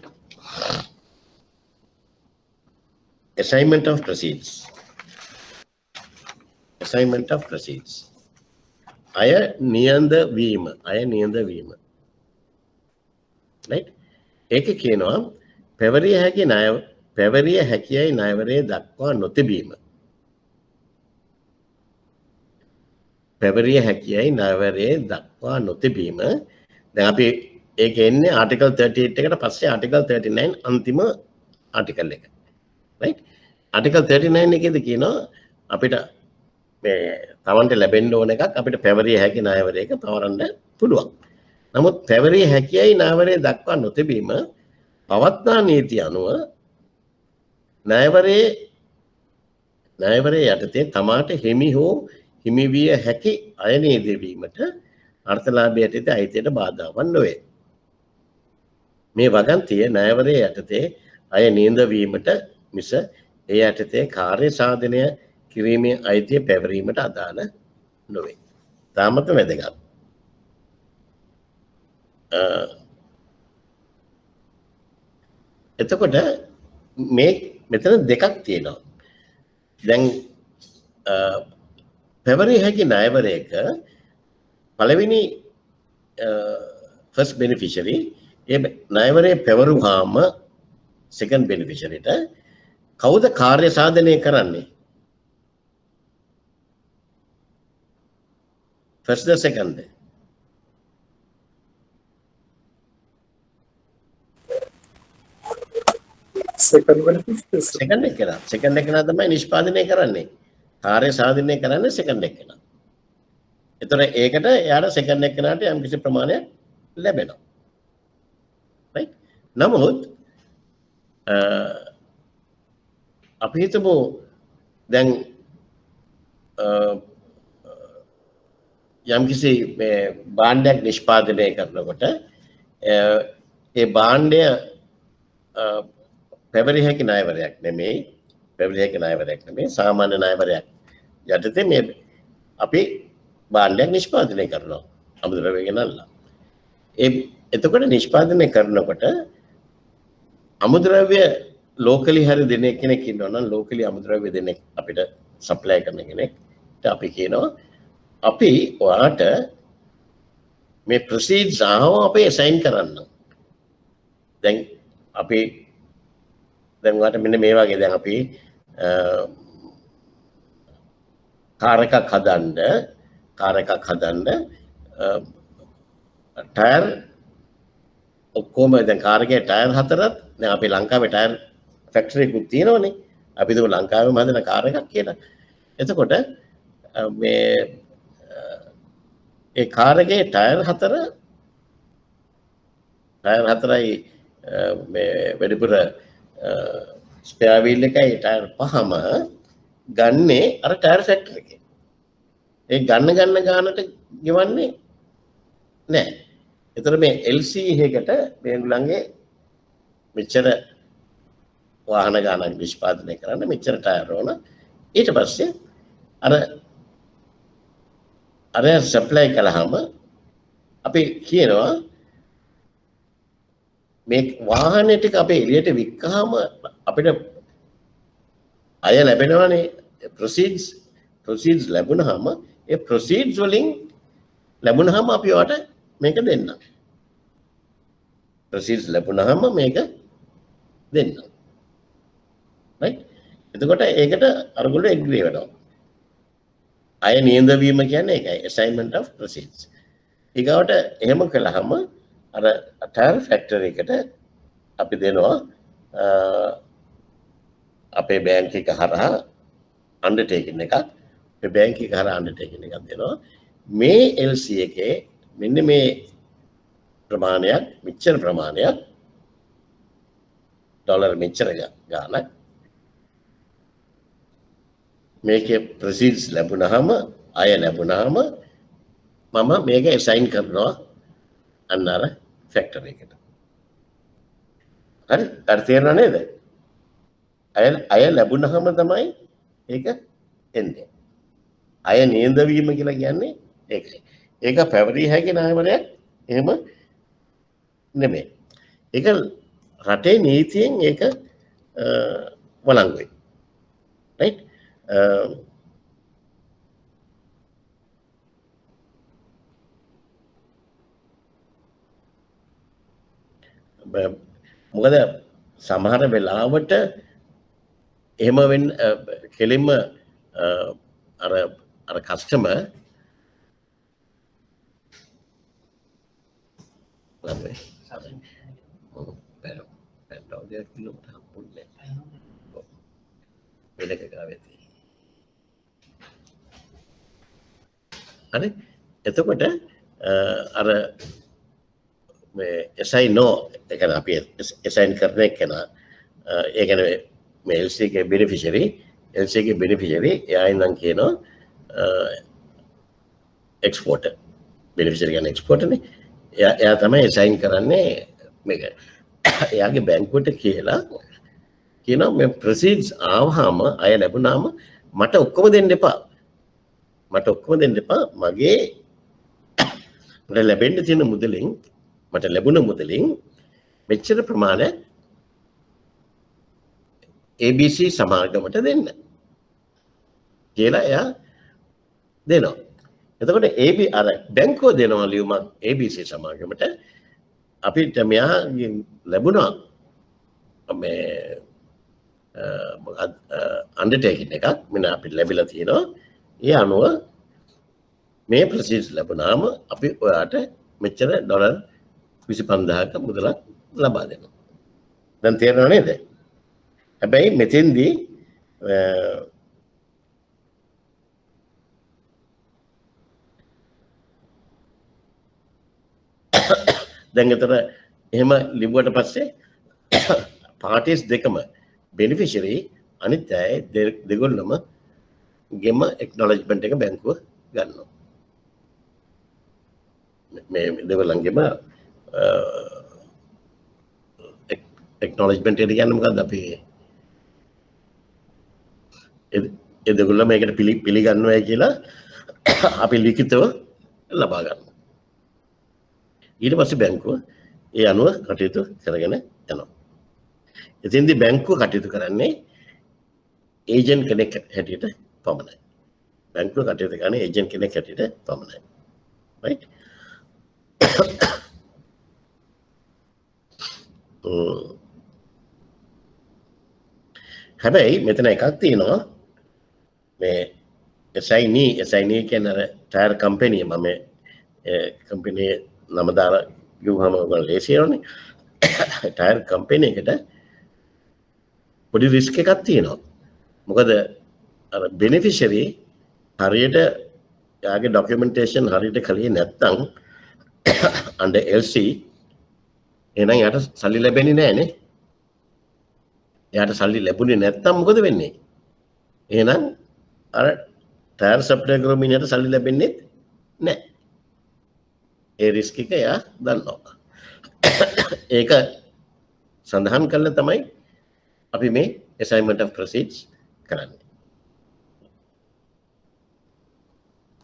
Assignment of proceeds. Assignment of proceeds. අය නියඳ වීම. Right? ඒක කියනවා පැවරිය හැකියයි ණයවරේ දක්වා නොතිබීම. පැවරිය හැකියයි ණයවරේ දක්වා නොතිබීම. දැන් අපි ඒක එන්නේ ආටිකල් 38 එකට පස්සේ ආටිකල් 39 අන්තිම ආටිකල් එක. right? ආටිකල් 39 එකේදී කියනවා අපිට මේ තමන්ට ලැබෙන්න ඕන එකක් අපිට පැවරිය හැකි ණයවරයක පවරන්න පුළුවන්. නමුත් පැවරිය හැකියයි ණයවරේ දක්වා නොතිබීම පවත්නා නීතිය අනුව ණයවරේ යටතේ තමාට හිමි හෝ හිමි විය හැකි අයනේ දෙවීමට අර්ථලාභය යටතේ අයිතියට බාධාවක් නොවේ. මේ වගන්තිය ණයවරේ යටතේ අය නියඳ වීමට මිස ඒ යටතේ කාර්ය සාධනය කිරීමේ අයිතිය පැවරීමට අදාළ නොවේ. තාමත් වැදගත්. එතකොට මෙතන දෙකක් තියෙනවා. දැන් පැවරිය හැකි ණයවරයක පළවෙනි ෆස්ට් බෙනිෆිෂරි ඒ ණයවරේ පැවරුවාම සෙකන්ඩ් බෙනිෆිෂරිට කවුද කාර්ය සාධනය කරන්නේ? ෆස්ට් ද සෙකන්ඩ්? සෙකන්ඩ් එක නා. සෙකන්ඩ් එක නා තමයි නිෂ්පාදනය කරන්නේ. කාර්ය සාධනය කරන්නේ සෙකන්ඩ් එක නා. ඒතර ඒකට යාර සෙකන්ඩ් එක නාට යම් කිසි ප්‍රමාණයක් ලැබෙනවා. right? නමුත් අපි හිතමු දැන් යම් කිසි මේ භාණ්ඩයක් නිෂ්පාදනය කරනකොට ඒ භාණ්ඩය පැවරිය හැකි ණයවරයක් නෙමෙයි සාමාන්‍ය ණයවරයක් යටතේ මේ අපි භාණ්ඩයක් නිෂ්පාදනය කරනවා අමුද්‍රව්‍ය ගෙනල්ලා. එතකොට නිෂ්පාදනය කරනකොට අමුද්‍රව්‍ය ලෝකලි හරි දෙන කෙනෙක් ඉන්නවා නම් ලෝකලි අමුද්‍රව්‍ය දෙනෙක් අපිට සප්ලයි කරන කෙනෙක්ට අපි කියනවා අපි ඔයාට මේ ප්‍රොසීඩ්ස් ආව අපි අසයින් කරන්න. දැන් අපි දැන් ඔයාට මෙන්න මේ වගේ දැන් අපි කාර් එකක් හදන්න ටයර් ඔක්කොම දැන් කාර් එකේ ටයර් හතරත් දැන් අපි ලංකාවේ ටයර් ෆැක්ටරි එකක් තියෙනවනේ. අපි දුක ලංකාවේම හදන කාර් එකක් කියලා. එතකොට මේ ඒ කාර් එකේ ටයර් හතරයි මේ වැඩිපුර ස්පෙයා වීල් එකයි ටයර් පහම ගන්නේ අර ටයර් ෆැක්ටරි එකේ. ඒ ගන්න ගානට ගෙවන්නේ නැහැ. ඒතර මේ LC එකකට මේගොල්ලන්ගේ මෙච්චර වාහන ගානක් නිෂ්පාදනය කරන්න මෙච්චර ටයර් ඕන. ඊට පස්සේ අර සප්ලයි කළාම අපි කියනවා මේ වාහනේ ටික අපේ එළියට වික්කහම අපිට අය ලැබෙනවානේ proceeds ලැබුණාම ඒ proceeds වලින් ලැබුණාම අපි වට මේක දෙන්න. proceeds ලැබුණාම මේක දෙන්න. right? එතකොට ඒකට අරගොල්ලෝ agree වෙනවා. අය නියඳවීම කියන්නේ ඒකයි assignment of proceeds. ඊගාවට එහෙම කළාම අර tire factory එකට අපි දෙනවා අපේ බැංක් එක හරහා undertaking එකක් අපේ බැංක් එක හරහා undertaking එකක් දෙනවා මේ LC එකේ මෙන්න මේ ප්‍රමාණයක් මෙච්චර ප්‍රමාණයක් ඩොලර් මෙච්චර ගාණක් මේකේ proceeds ලැබුණාම අය ලැබුණාම මම මේක assign කරනවා අන්න අර factory එකට. හරි? අර තේරෙනව නේද? අය ලැබුණාම තමයි ඒක එන්නේ. අය නියඳවීම කියලා කියන්නේ ඒකයි. ඒක පැවරිය හැකි නාමයක් එහෙම නෙමෙයි. ඒක රටේ නීතියෙන් ඒක වළංගුයි. right? මොකද සමහර වෙලාවට එහෙම වෙන්න කෙලින්ම අර කස්ටමර් ලබේ පැන්ඩෝඩියක් කිලෝමීටර් හම්බුනේ වෙලක ගාවෙති හරි එතකොට අර මේ SI no ඒ කියන්නේ අපි assign කරන එක නා ඒ කියන්නේ මේ LC එකේ beneficiary එයා ඉඳන් කියනවා exporter beneficiary කියන්නේ exporter නේ එයා තමයි assign කරන්නේ මේක එයාගේ බැංකුවට කියලා කියනවා මේ proceeds ආවහම අය ලැබුණාම මට ඔක්කොම දෙන්න එපා මගේ මට ලැබෙන්න තියෙන මුදලින් මට ලැබුණ මුදලින් මෙච්චර ප්‍රමාණයක් ABC සමාගමට දෙන්න කියලා එයා දෙනවා. එතකොට AB අර බැංකුව දෙනවා ලියුමක් ABC සමාගමට අපිට මෙයාගෙන් ලැබුණා මේ අන්ඩර්ටේකින් එකක් මෙන්න අපිට ලැබිලා තියෙනවා. ඒ අනුව මේ ප්‍රොසීඩ්ස් ලැබුණාම අපි ඔයාට මෙච්චර ඩොලර් 25000ක මුදලක් ලබා දෙනවා. දැන් තේරෙනව නේද? හැබැයි මෙතෙන්දී දැන් එතන එහෙම ලිව්වට පස්සේ පාටිස් දෙකම බෙනිෆිෂරි අනිත් අය දෙගොල්ලම ගෙම එක්නොලෙජ්මන්ට් එක බැංකුව ගන්නවා. මේ දෙගොල්ලන්ගෙම එක්නොලෙජ්මන්ට් එක කියන්නේ මොකද්ද අපි ඒ දෙගොල්ලම මේකට පිළිගන්නවයි කියලා අපි ලිඛිතව ලබා ගන්නවා. ඊට පස්සේ බැංකුව ඒ අනුව කටයුතු කරගෙන යනවා. එතෙන්දී බැංකුව කටයුතු කරන්නේ ඒජන්ට් කෙනෙක් හැටියට පමණයි. බැංකුව කටයුතු කරන්නේ ඒජන්ට් කෙනෙක් හැටියට පමණයි. right? හැබැයි මෙතන එකක් තියෙනවා මේ SINE කියන්නේ ටයර් කම්පැනි මම කම්පැනි නම දාලා ගිහුවම ඔයගොල්ලෝ ලේසියෝනේ ටයර් කම්පැනි එකට පොඩි රිස්ක් එකක් තියෙනවා. මොකද අර බෙනිෆිෂරි හරියට යාගේ ડોකියුමන්ටේෂන් හරියට කළේ නැත්නම් under LC එහෙනම් යාට සල්ලි ලැබෙන්නේ නැහැ නේ. යාට සල්ලි ලැබුණේ නැත්නම් මොකද වෙන්නේ? එහෙනම් අර ටයර් සප්ලයි කරන මිනිහට සල්ලි ලැබෙන්නේ නැහැ. ඒ රිස්ක් එක යා දන්නවා. ඒක සඳහන් කරලා තමයි අපි මේ assignment of proceeds කරන්නේ.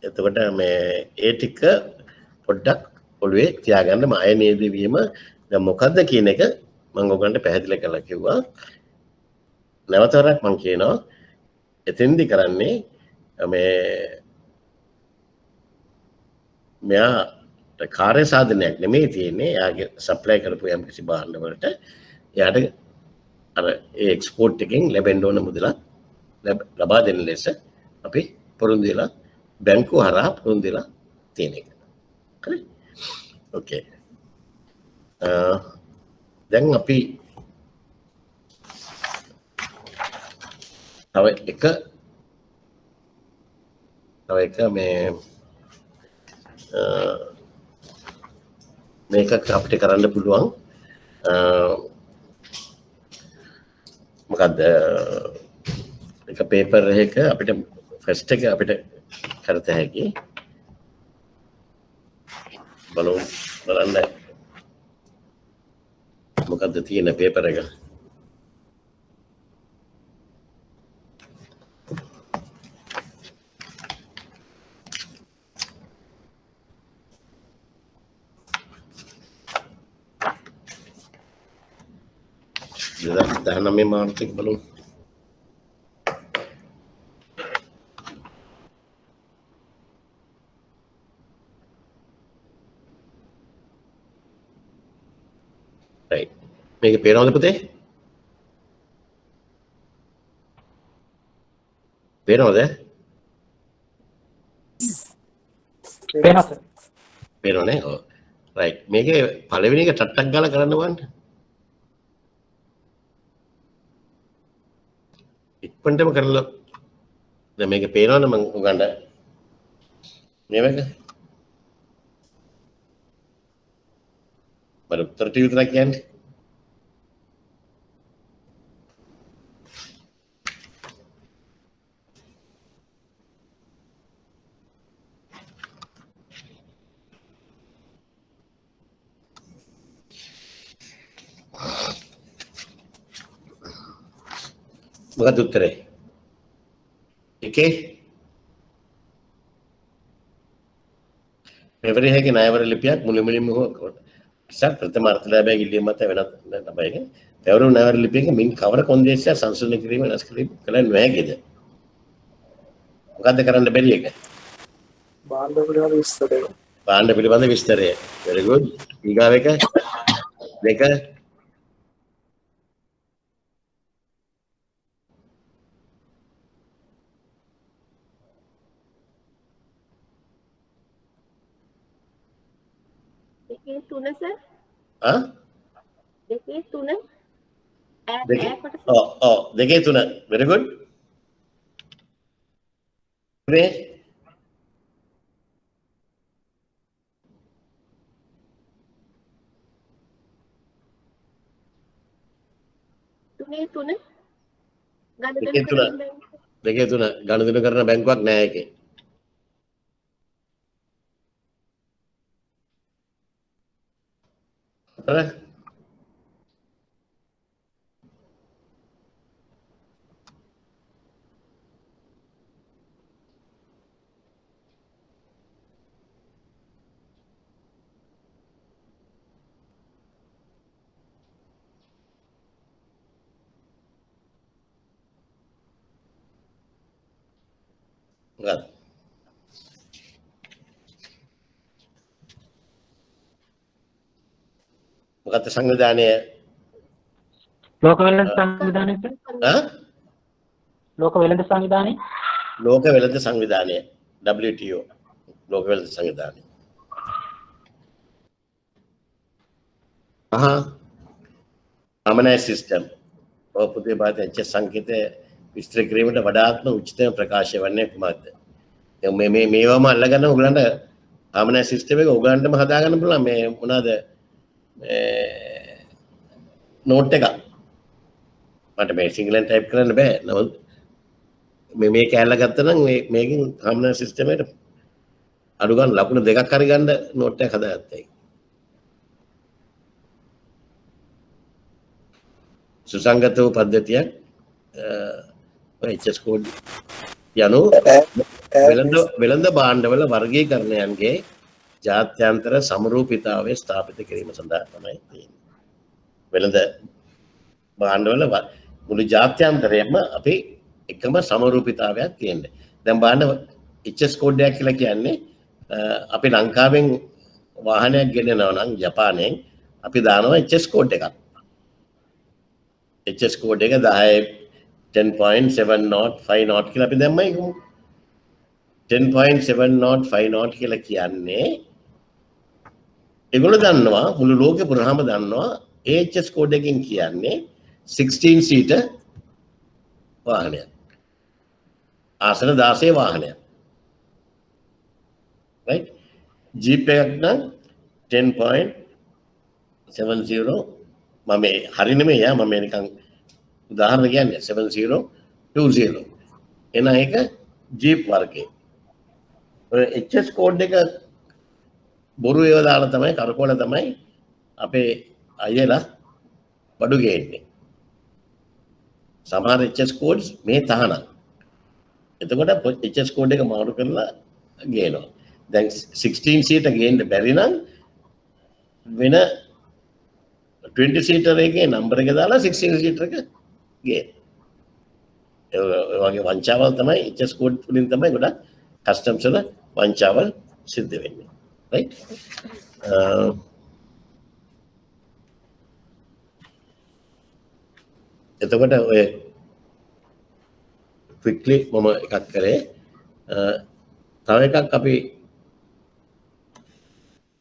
එතකොට මේ ඒ ටික පොඩ්ඩක් ඔළුවේ තියාගන්න මාය නේදවීම දැන් මොකද්ද කියන එක මම ඔයගන්ට පැහැදිලි කරලා කිව්වා. නැවතරක් මම කියනවා එතෙන්දි කරන්නේ මෙයාට කාර්ය සාධනයක් නෙමෙයි තියෙන්නේ. එයාගේ සප්ලයි කරපු යම් කිසි භාණ්ඩ වලට එයාට අර ඒ එක්ස්පෝර්ට් එකෙන් ලැබෙන්න ඕන මුදල ලබා දෙන ලෙස අපි පොරොන්දු වෙලා බැංකුව හරහා පොරොන්දු වෙලා තියෙන එක. හරි? ඕකේ. දැන් අපි තව එක මේක අපිට කරන්න පුළුවන් මොකද්ද එක පේපර් එකක අපිට ෆස්ට් එක අපිට කරත හැකි බලන්න මොකද්ද තියෙන පේපර් එක දහනමේ මාර්තික බලමු. right මේක පේනවද පුතේ? පේනවද? පේනවනේ. ඔව් right මේකේ පළවෙනි එක ටට්ටක් ගාලා කරන්න බලන්න. ඉක්මනටම කරලා දැන් මේක පේනවද මම උගන්ට මේක මම උත්තර ටික විතරක් කියන්නේ මොකද උත්තරේ එකේ මෙවරේ ණයවර ලිපියක් මුළුමනින්ම ඉස්සත් ප්‍රථම අර්ථ ලාභය ඉල්ලීම මත වෙනත් ලබයික තවරු ණයවර ලිපියක මින් කවර කොන්දේසිය සංශෝධනය කිරීම වෙනස් කිරීම කළ නොහැකිද මොකද්ද කරන්න බැරි එක භාණ්ඩ පිළිබඳ විස්තරය භාණ්ඩ පිළිබඳ විස්තරය very good ඊගාව එක දෙක තුන සර් දෙකේ තුන දෙකේ තුන very good තුනේ තුන දෙකේ තුන ගණදෙනු කරන බැංකුවක් නෑ ඒකේ මොකක්ද සංවිධානය ලෝක වෙළඳ සංවිධානය ලෝක වෙළඳ සංවිධානය ලෝක වෙළඳ සංවිධානය WTO ලෝක වෙළඳ සංවිධානය අමනයි සිස්ටම් ඔපුතේ බාත එච් සංකේතය විස්තර කිරීමට වඩාත්ම උචිතම ප්‍රකාශය වන්නේ කුමක්ද මේවම අල්ලගන්න ඔයගලන්ට අමනයි සිස්ටම් එක ඔයගලන්ටම හදාගන්න පුළුවන් මේ මොනවාද නෝට් එක මට මේ සිංහලෙන් ටයිප් කරන්න බෑ නමුත් මේ කැලල ගත්තා නම් මේකෙන් හම්න සිස්ටම් එකට අඩු ගන්න ලකුණු දෙකක් හරි ගන්න නෝට් එකක් හදාගත්තා සුසංගත වූ පද්ධතියක් HS කෝඩ් යනු වෙළඳ භාණ්ඩවල වර්ගීකරණයන්ගේ ජාත්‍යන්තර සමරූපීතාවය ස්ථාපිත කිරීම සඳහා තමයි තියෙන්නේ. වෙළඳ භාණ්ඩවල මුළු ජාත්‍යන්තරයේම අපි එකම සමරූපීතාවයක් තියෙන්නේ. දැන් බලන්න HS කෝඩ් එකක් කියලා කියන්නේ අපි ලංකාවෙන් වාහනයක් ගෙනනවා නම් ජපානයෙන් අපි දානවා HS කෝඩ් එකක්. HS කෝඩ් එක 10.705 not කියලා අපි දැම්මයි කොහොමද? 10.705 not කියලා කියන්නේ ඒගොල්ලෝ දන්නවා මුළු ලෝකෙ පුරාම දන්නවා HS කෝඩ් එකකින් කියන්නේ 16 seater වාහනයක්. ආසන 16 වාහනයක්. right? Jeep එකක් නම් 10.70 මම හරි නෙමෙයි මම නිකන් උදාහරණ කියන්නේ 7020 එන එක Jeep වර්ගයේ. ඔය HS කෝඩ් එක බොරු ඒවා දාලා තමයි කරකවල තමයි අපේ අයලා බඩු ගේන්නේ. සමහර HS කෝඩ්ස් මේ තහනම්. එතකොට HS කෝඩ් එක මාරු කරලා ගේනවා. දැන් 16 සීටර් ගේන්න බැරි නම් වෙන 20 සීටර් එකේ නම්බර් එක දාලා 16 සීටර් එක ගේන්න. ඒ වගේ වංචාවල් තමයි HS කෝඩ් වලින් තමයි ගොඩක් කස්ටම්ස් වල වංචාවල් සිද්ධ වෙන්නේ. right? එතකොට ඔය quickly මම එකක් කරේ තව එකක් අපි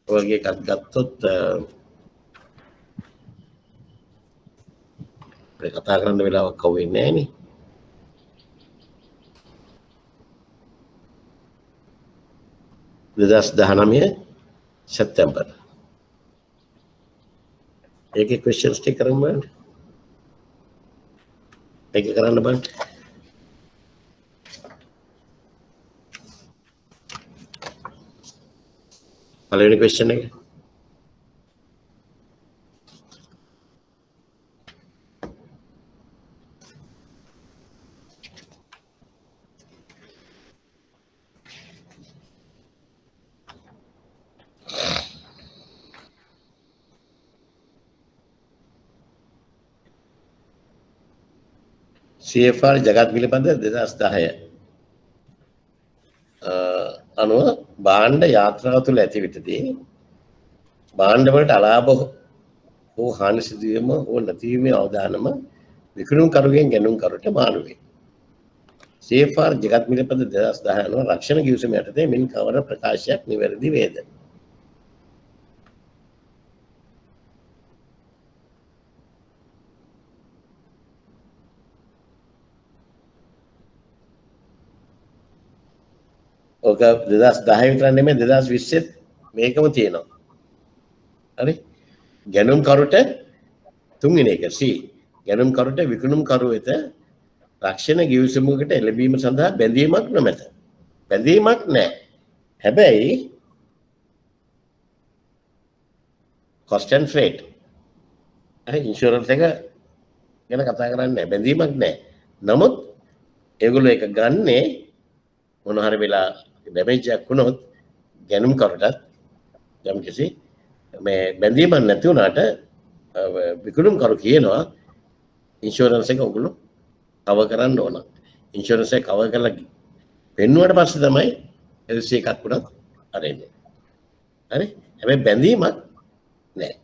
ඔයගේ එකක් ගත්තොත් අපේ කතා කරන්න වෙලාවක් කව වෙන්නේ නැහැ නේ. දෙදස් 19 සැප්තැම්බර් ඒකේ questions ටික කරමු බලන්න. ඒක කරන්න බලන්න. පළවෙනි question එක. CFR ජගත් පිළිබඳ 2010 අනුව භාණ්ඩ යාත්‍රාව තුළ ඇති විටදී භාණ්ඩ වලට අලාභ හෝ හානි සිදුවීම හෝ නැතිවීමේ අවදානම විකුණුම්කරුගෙන් ගැනුම්කරුට මාරු වේ. CFR ජගත් පිළිබඳ 2010 අනුව රක්ෂණ කිවිසුම යටතේ මින් කවර ප්‍රකාශයක් නිවැරදි වේද? ඔක 2010 විතර නෙමෙයි 2020 මේකම තියෙනවා. හරි? ගැනුම්කරුට තුන්වෙනි එක C ගැනුම්කරුට විකුණුම්කරු වෙත රක්ෂණ ගිවිසුමකට එළඹීම සඳහා බැඳීමක් නොමැත. බැඳීමක් නැහැ. හැබැයි cost and freight හරි ඉන්ෂුරන්ස් එක ගැන කතා කරන්නේ නැහැ. බැඳීමක් නැහැ. නමුත් ඒගොල්ලෝ ඒක ගන්නේ මොන හරි වෙලා ඩැමේජ් එකක් වුණොත් ගැනුම්කරුටත් යම් කිසි මේ බැඳීමක් නැති වුණාට විකුණුම්කරු කියනවා ඉන්ෂුරන්ස් එක ඔයගොල්ලෝ කවර් කරන්න ඕන. ඉන්ෂුරන්ස් එක කවර් කරලා පෙන්නුවට පස්සේ තමයි LC එකක් වුණත් අරෙන්නේ. හරි? හැබැයි බැඳීමක් නැහැ.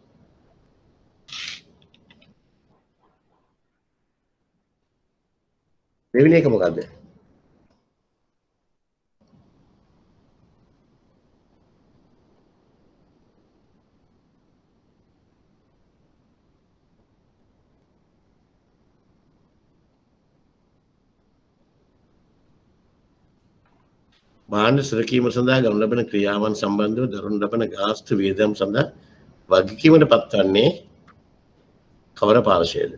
දෙවෙනි එක මොකද්ද? භාණ්ඩ සුරකීම සඳහා ගනු ලබන ක්‍රියාවන් සම්බන්ධව දරනු ලබන ගාස්තු වියදම් සඳහා වගකීමට පත්වන්නේ කවර පාර්ශ්වයද?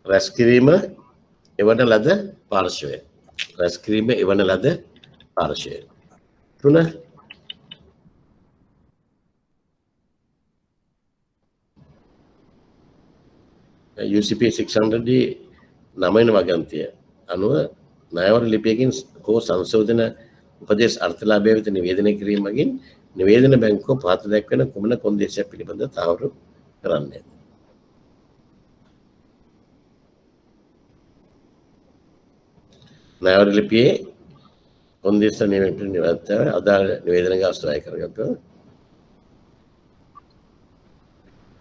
රැස් කිරීම එවන ලද පාර්ශ්වය. රැස් කිරීම එවන ලද පාර්ශ්වය. තුන UCP 600 9 වගන්තිය අනුව ණයවර ලිපියකින් හෝ සංශෝධන උපදේශ අර්ථලාභය වෙත නිවේදනය කිරීම මගින් නිවේදන බැංකුව පහත දැක්වෙන කුමන කොන්දේසියක් පිළිබඳව තහවුරු කරන්නේ. ණයවර ලිපියේ කොන්දේශ නියමයට නිවැරදිව අදාළ නිවේදන ගාස්තු අය කරගත්තා.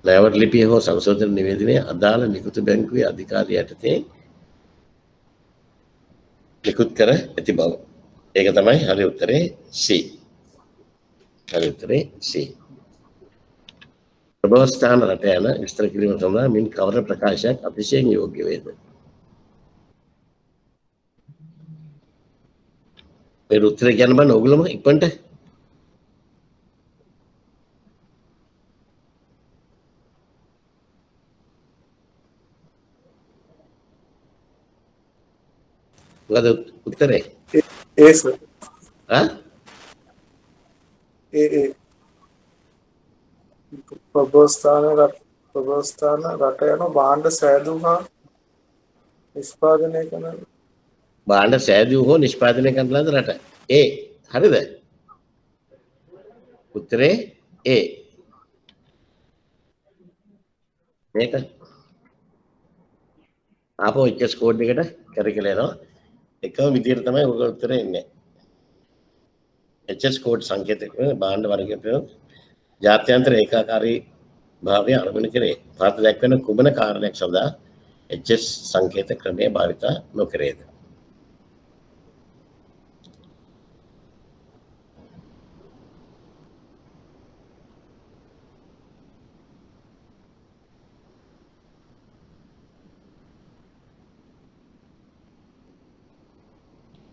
ණයවර ලිපිය හෝ සංශෝධන නිවේදනයේ අදාළ නිකුත් බැංකුවේ අධිකාරිය යටතේ නිකුත් කර ඇති බව. ඒක තමයි හරි උත්තරේ C. හරි උත්තරේ C. ප්‍රබෝස්ථාන රට යන විස්තර කිරීම සඳහා මින් කවර ප්‍රකාශයක් අතිශයින් යෝග්‍ය වේද? මේ උත්තරේ කියන්න බෑ ඕගොල්ලෝම ඉක්මනට. මොකද උත්තරේ? A sir. ඈ? A. ප්‍රබෝස්ථාන රට යන භාණ්ඩ සෑදූ හා නිෂ්පාදනය කරන භාණ්ඩ සෑදූ හෝ නිෂ්පාදනය කරන ලද රට. A. හරිද? උත්තරේ A. මේක ආපහු HS කෝඩ් එකට කරකලා යනවා. එකම විදිහට තමයි ඔක උත්තරේ එන්නේ. HS කෝඩ් සංකේතක භාණ්ඩ වර්ගයට ජාත්‍යන්තර ඒකාකාරී භාවය අනුගමනය කරේ. පහත දැක්වෙන කුමන කාරණයක් සඳහා HS සංකේත ක්‍රමය භාවිත නොකරේද?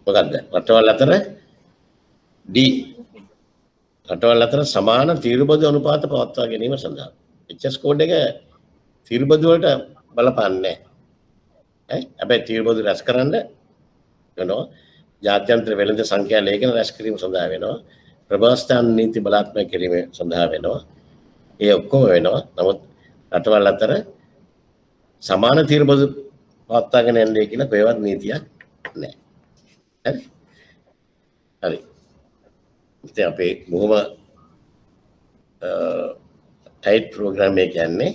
මොකක්ද? රටවල් අතර D රටවල් අතර සමාන තීරුබදු අනුපාත පවත්වා ගැනීම සඳහා. HS කෝඩ් එක තීරුබදු වලට බලපාන්නේ නැහැ. හැබැයි තීරුබදු රැස් කරන්න වෙනවා. ජාත්‍යන්තර වෙළඳ සංඛ්‍යා ලේඛන රැස් කිරීම සඳහා වෙනවා. ප්‍රබෝස්ථාන නීති බලාත්මක කිරීම සඳහා වෙනවා. ඒ ඔක්කොම වෙනවා. නමුත් රටවල් අතර සමාන තීරුබදු පවත්වාගෙන යන්නේ කියලා කොහෙවත් නීතියක් නැහැ. හරි. හරි. ඉතින් අපේ බොහොම ටයිට් ප්‍රෝග්‍රෑම් එක කියන්නේ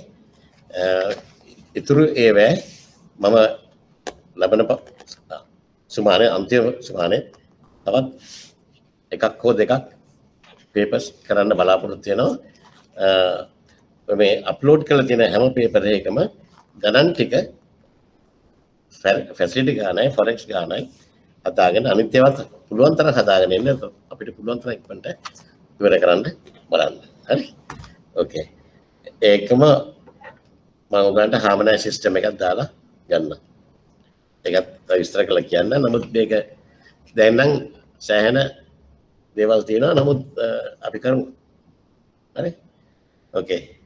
ඉතුරු ඒවැ මම ලබන සුමානේ අන්තිම සුමානේ තවත් එකක් හෝ දෙකක් පේපර්ස් කරන්න බලාපොරොත්තු වෙනවා. මේ අප්ලෝඩ් කරලා තියෙන හැම පේපර් එකකම ගණන් ටික ෆැසිලිටි ගානයි ෆොරෙක්ස් ගානයි හදාගෙන අනිත් ඒවාත් පුළුවන් තරම් හදාගෙන ඉන්න අපිට පුළුවන් තරම් ඉක්මනට ඉවර කරන්න බලන්න. හරි. ඕකේ. ඒකම මම ඔයගලන්ට හාමනයි සිස්ටම් එකක් දාලා ගන්න. ඒකත් විස්තර කරලා කියන්න. නමුත් මේක දැන් නම් සෑහෙන දේවල් තියෙනවා. නමුත් අපි කරමු. හරි. ඕකේ.